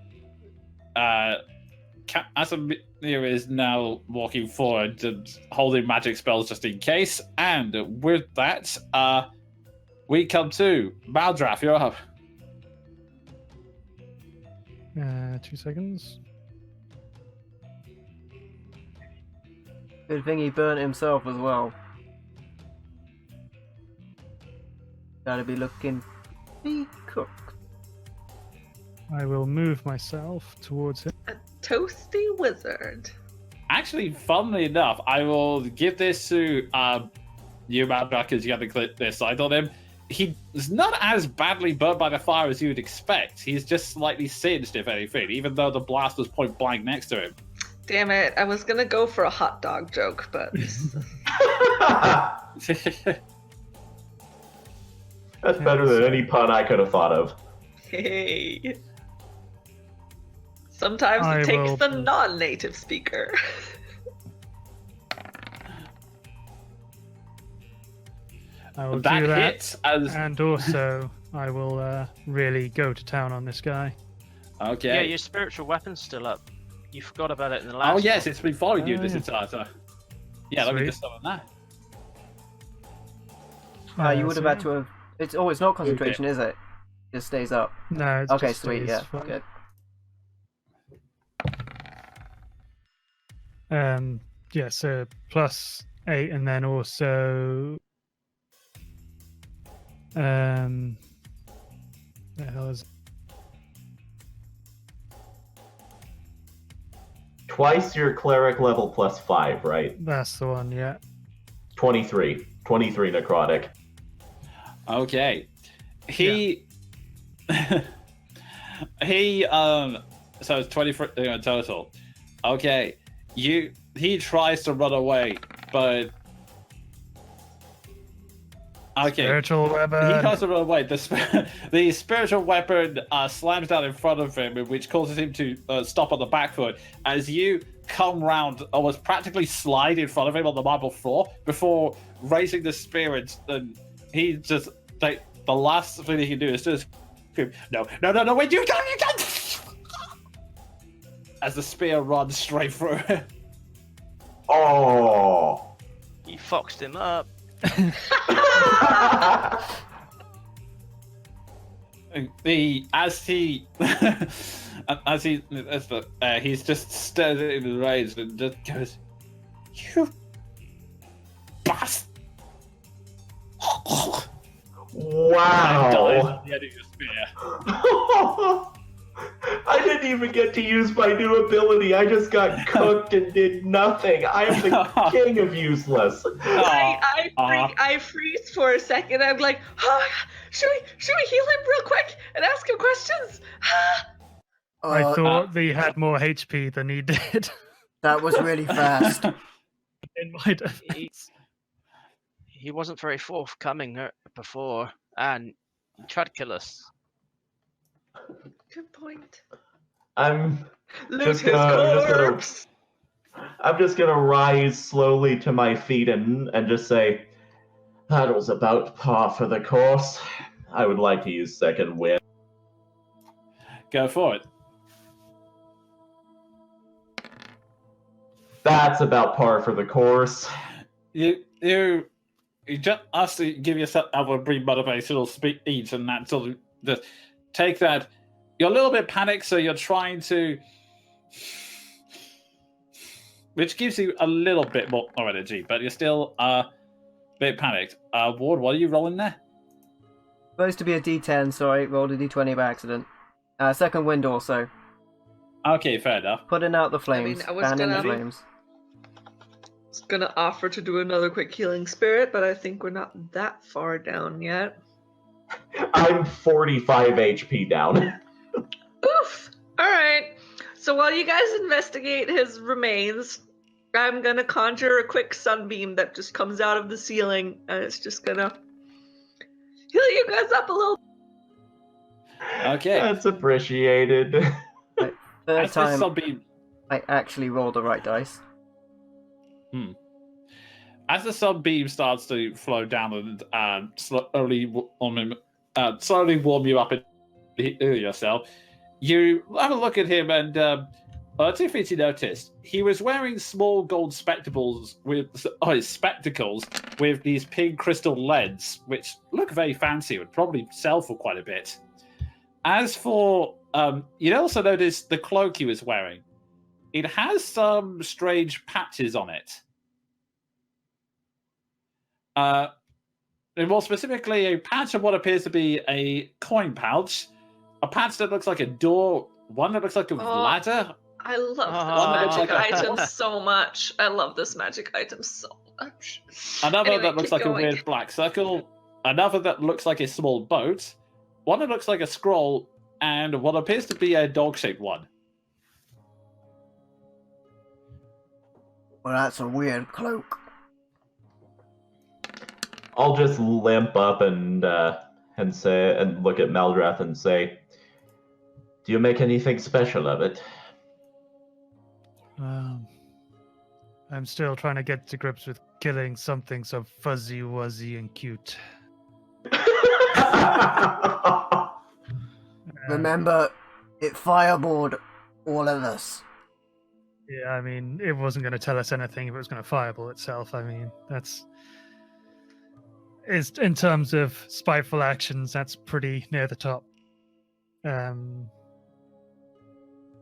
Asamir is now walking forward and holding magic spells just in case. And with that, we come to Maldraff. You're up. 2 seconds. Good thing he burnt himself as well. Gotta be looking be cooked. I will move myself towards him. A toasty wizard. Actually, funnily enough, I will give this to you, Maldraff, because you have to click this side on him. He's not as badly burnt by the fire as you would expect. He's just slightly singed, if anything, even though the blast was point blank next to him. Damn it, I was gonna go for a hot dog joke, but That's better than any pun I could have thought of. hey. Sometimes I it takes will- the non-native speaker. I will That do that. hits as And also, I will really go to town on this guy. okay. Yeah, your spiritual weapon's still up. You forgot about it in the last. Oh yes, one. it's been following you Oh, this yeah. entire time. Yeah, let me Sweet. just summon that. You would have so- had to have. It's not concentration, is it? It just stays up. No, it's Okay, just sweet. stays Yeah, flat. good. Yeah, so +8, and then also the hell is Twice your cleric level plus 5, right? that's the one, yeah. 23. 23 necrotic. Okay. He He so it's 23 in total. Okay, he tries to run away, but okay. Spiritual He weapon. tries to run away. The spiritual weapon slams down in front of him, which causes him to stop on the back foot. As you come round, almost practically slide in front of him on the marble floor before raising the spirit, and he just like the last thing he can do is just scream, no, wait, you don't! As the spear runs straight through him. Oh. You foxed him up. He's just stares at him in rage and just goes, "You bastard!" Wow. And dies at the end of your spear. I didn't even get to use my new ability. I just got cooked and did nothing. I am the king of useless. I freeze for a second. I'm like, oh, should we heal him real quick and ask him questions? I thought that he had more HP than he did. That was really fast. In my defense. He wasn't very forthcoming before, and he tried to kill us. Good point. I'm Loot just his gonna corpse. I'm just gonna rise slowly to my feet and just say, that was about par for the course. I would like to use second wind. Go for it. That's about par for the course. You just have to give yourself a brief motivational speech, and that sort of just take that. You're a little bit panicked, so you're trying to, which gives you a little bit more energy, but you're still a bit panicked. Ward, what are you rolling there? Supposed to be a D10, sorry, rolled a D20 by accident. Second wind also. Okay, fair enough. Putting out the flames. I was Fanning the gonna- flames. I was gonna offer to do another quick healing spirit, but I think we're not that far down yet. I'm 45 HP down. Oof! Alright. So while you guys investigate his remains, I'm gonna conjure a quick sunbeam that just comes out of the ceiling, and it's just gonna heal you guys up a little. Okay. That's appreciated. Third As the time sunbeam, I actually rolled the right dice. as the sunbeam starts to flow down and slowly warm you up into yourself, you have a look at him, and two things you noticed. He was wearing small gold spectacles with these pink crystal leads, which look very fancy, would probably sell for quite a bit. As for, you'd also notice the cloak he was wearing. It has some strange patches on it. And more specifically, a patch of what appears to be a coin pouch, a patch that looks like a door, one that looks like a ladder. I love Oh. this magic item so much. I love this magic item so much. Another Anyway, that looks keep like going. a weird black circle. Another that looks like a small boat. One that looks like a scroll, and what appears to be a dog-shaped one. Well, that's a weird cloak. I'll just limp up and say and look at Maldrath and say, "Do you make anything special of it?" I'm still trying to get to grips with killing something so fuzzy, wuzzy, and cute. Remember, it fireballed all of us. Yeah, I mean, it wasn't going to tell us anything if it was going to fireball itself. I mean, is in terms of spiteful actions, that's pretty near the top. But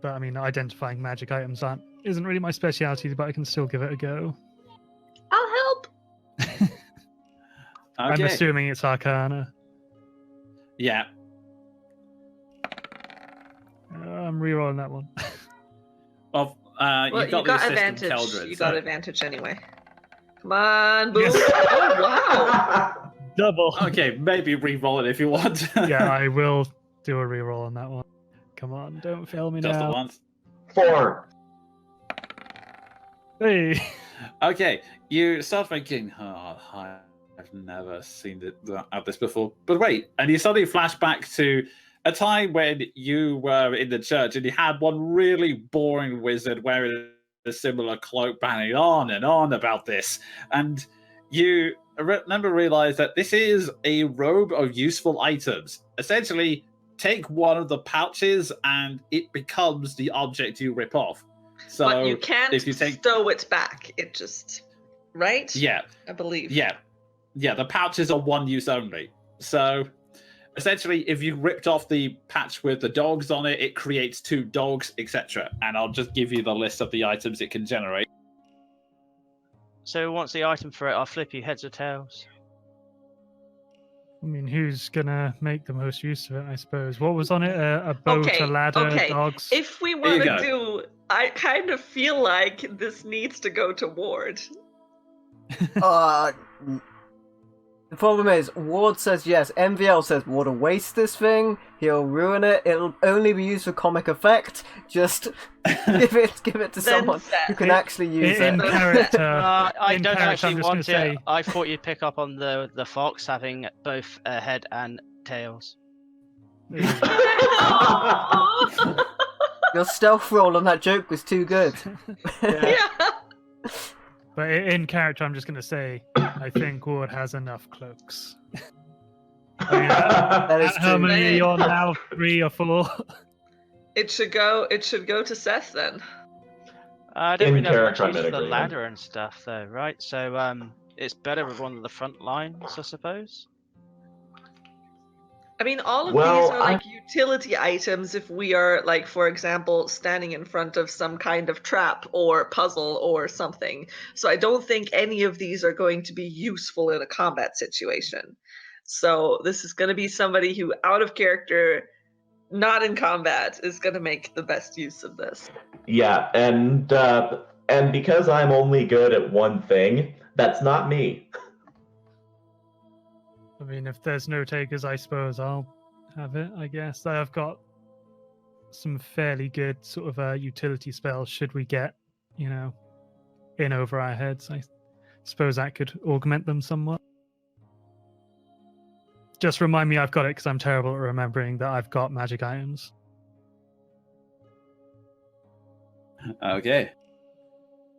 I mean, identifying magic items isn't really my specialty, but I can still give it a go. I'll help. I'm assuming it's Arcana. Yeah. I'm rerolling that one. Well, Well, you got advantage. Cauldron, You so- got advantage anyway. Come on, boom! Yes. Oh wow! Double. Okay, maybe re-roll it if you want. Yeah, I will do a reroll on that one. Come on, don't fail me Just the now. once. 4. Hey. Okay, you start thinking, oh, I've never seen this before. But wait, and you suddenly flash back to a time when you were in the church and you had one really boring wizard wearing a similar cloak banning on and on about this. And you realize that this is a robe of useful items. Essentially, take one of the pouches and it becomes the object you rip off. So but you can't if you take stow it back. It just, right? Yeah. I believe. Yeah. The pouches are one use only. So essentially, if you ripped off the patch with the dogs on it, it creates 2 dogs, etc. And I'll just give you the list of the items it can generate. So what's the item for it? I'll flip you heads or tails. I mean, who's gonna make the most use of it? I suppose. What was on it? A boat, Okay, a ladder, okay. dogs. If we There you want to go. do, I kind of feel like this needs to go to Ward. The problem is, Ward says yes. MVL says Ward will waste this thing. He'll ruin it. It'll only be used for comic effect. Just give it to someone who can actually use in it. character. I in don't character, actually I'm just want it. gonna say- I thought you'd pick up on the fox having both a head and tails. Your stealth roll on that joke was too good. Yeah. But in character, I'm just gonna say, I think Ward has enough cloaks. I mean, That is how true. many are you on now? 3 or 4? It should go to Seth then. I don't In really have much character, I'm use in for the agreement. ladder and stuff, though, right? So it's better with one of the front lines, I suppose. I mean, all of Well, these are like utility items if we are, like, for example, standing in front of some kind of trap or puzzle or something. So I don't think any of these are going to be useful in a combat situation. So this is going to be somebody who, out of character, not in combat, is going to make the best use of this. Yeah, and because I'm only good at one thing, that's not me. I mean, if there's no takers, I suppose I'll have it, I guess. I've got some fairly good sort of utility spells should we get, in over our heads. I suppose that could augment them somewhat. Just remind me I've got it because I'm terrible at remembering that I've got magic items. Okay.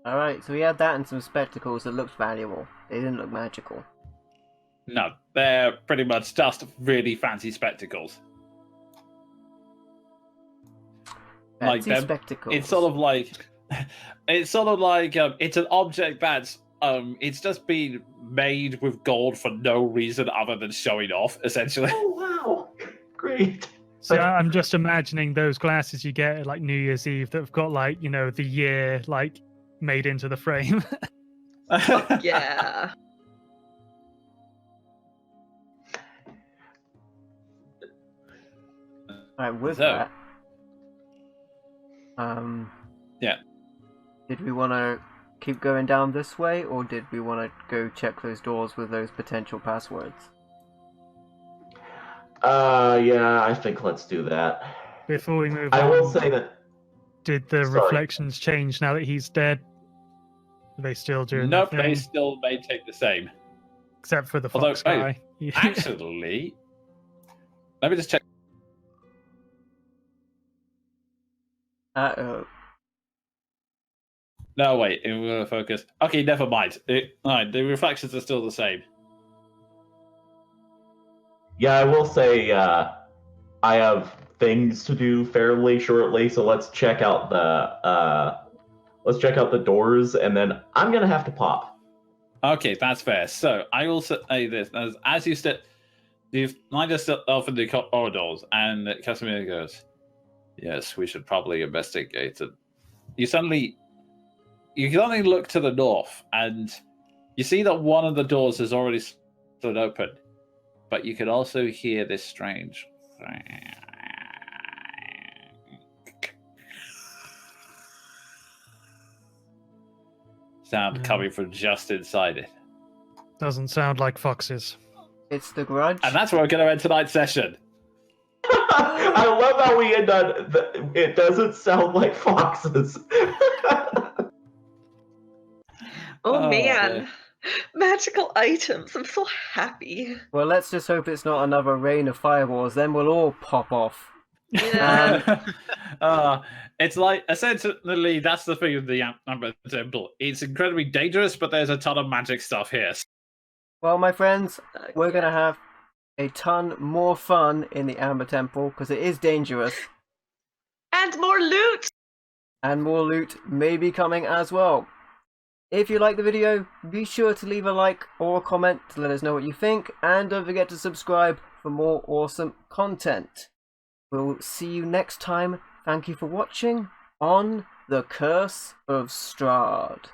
Alright, so we had that and some spectacles that looked valuable. They didn't look magical. No, they're pretty much just really fancy spectacles. Fancy them. spectacles. It's sort of like it's an object that's it's just been made with gold for no reason other than showing off, essentially. Oh wow, great. So I'm just imagining those glasses you get at like New Year's Eve that have got like, the year like made into the frame. Yeah. Alright, with So- that. Yeah. Did we want to keep going down this way, or did we want to go check those doors with those potential passwords? Yeah, I think let's do that. Before we move I on, will say that did the Sorry. reflections change now that he's dead? Are they still doing Nope, their thing? they still maintain the same. Except for the Although, fox guy. Actually, let me just check. Uh-oh. No, wait, we're going to focus. Okay, never mind. Alright, the reflections are still the same. yeah, I will say I have things to do fairly shortly, so let's check out the doors, and then I'm gonna have to pop. Okay, that's fair. So I will say this: as you step, you've just off in the corridors, and Casimir goes, "Yes, we should probably investigate it." You can only look to the north, and you see that one of the doors has already stood open, but you can also hear this strange sound coming from just inside it. Doesn't sound like foxes. It's the grudge. And that's where we're going to end tonight's session. I love how we end on. It doesn't sound like foxes. Oh man, dear. magical items! I'm so happy. Well, let's just hope it's not another rain of fireballs. Then we'll all pop off. Yeah. It's like essentially that's the thing with the Amber Temple. It's incredibly dangerous, but there's a ton of magic stuff here. Well, my friends, we're gonna have a ton more fun in the Amber Temple because it is dangerous, And more loot. and more loot may be coming as well. If you like the video, be sure to leave a like or a comment to let us know what you think, and don't forget to subscribe for more awesome content. We'll see you next time. Thank you for watching on The Curse of Strahd.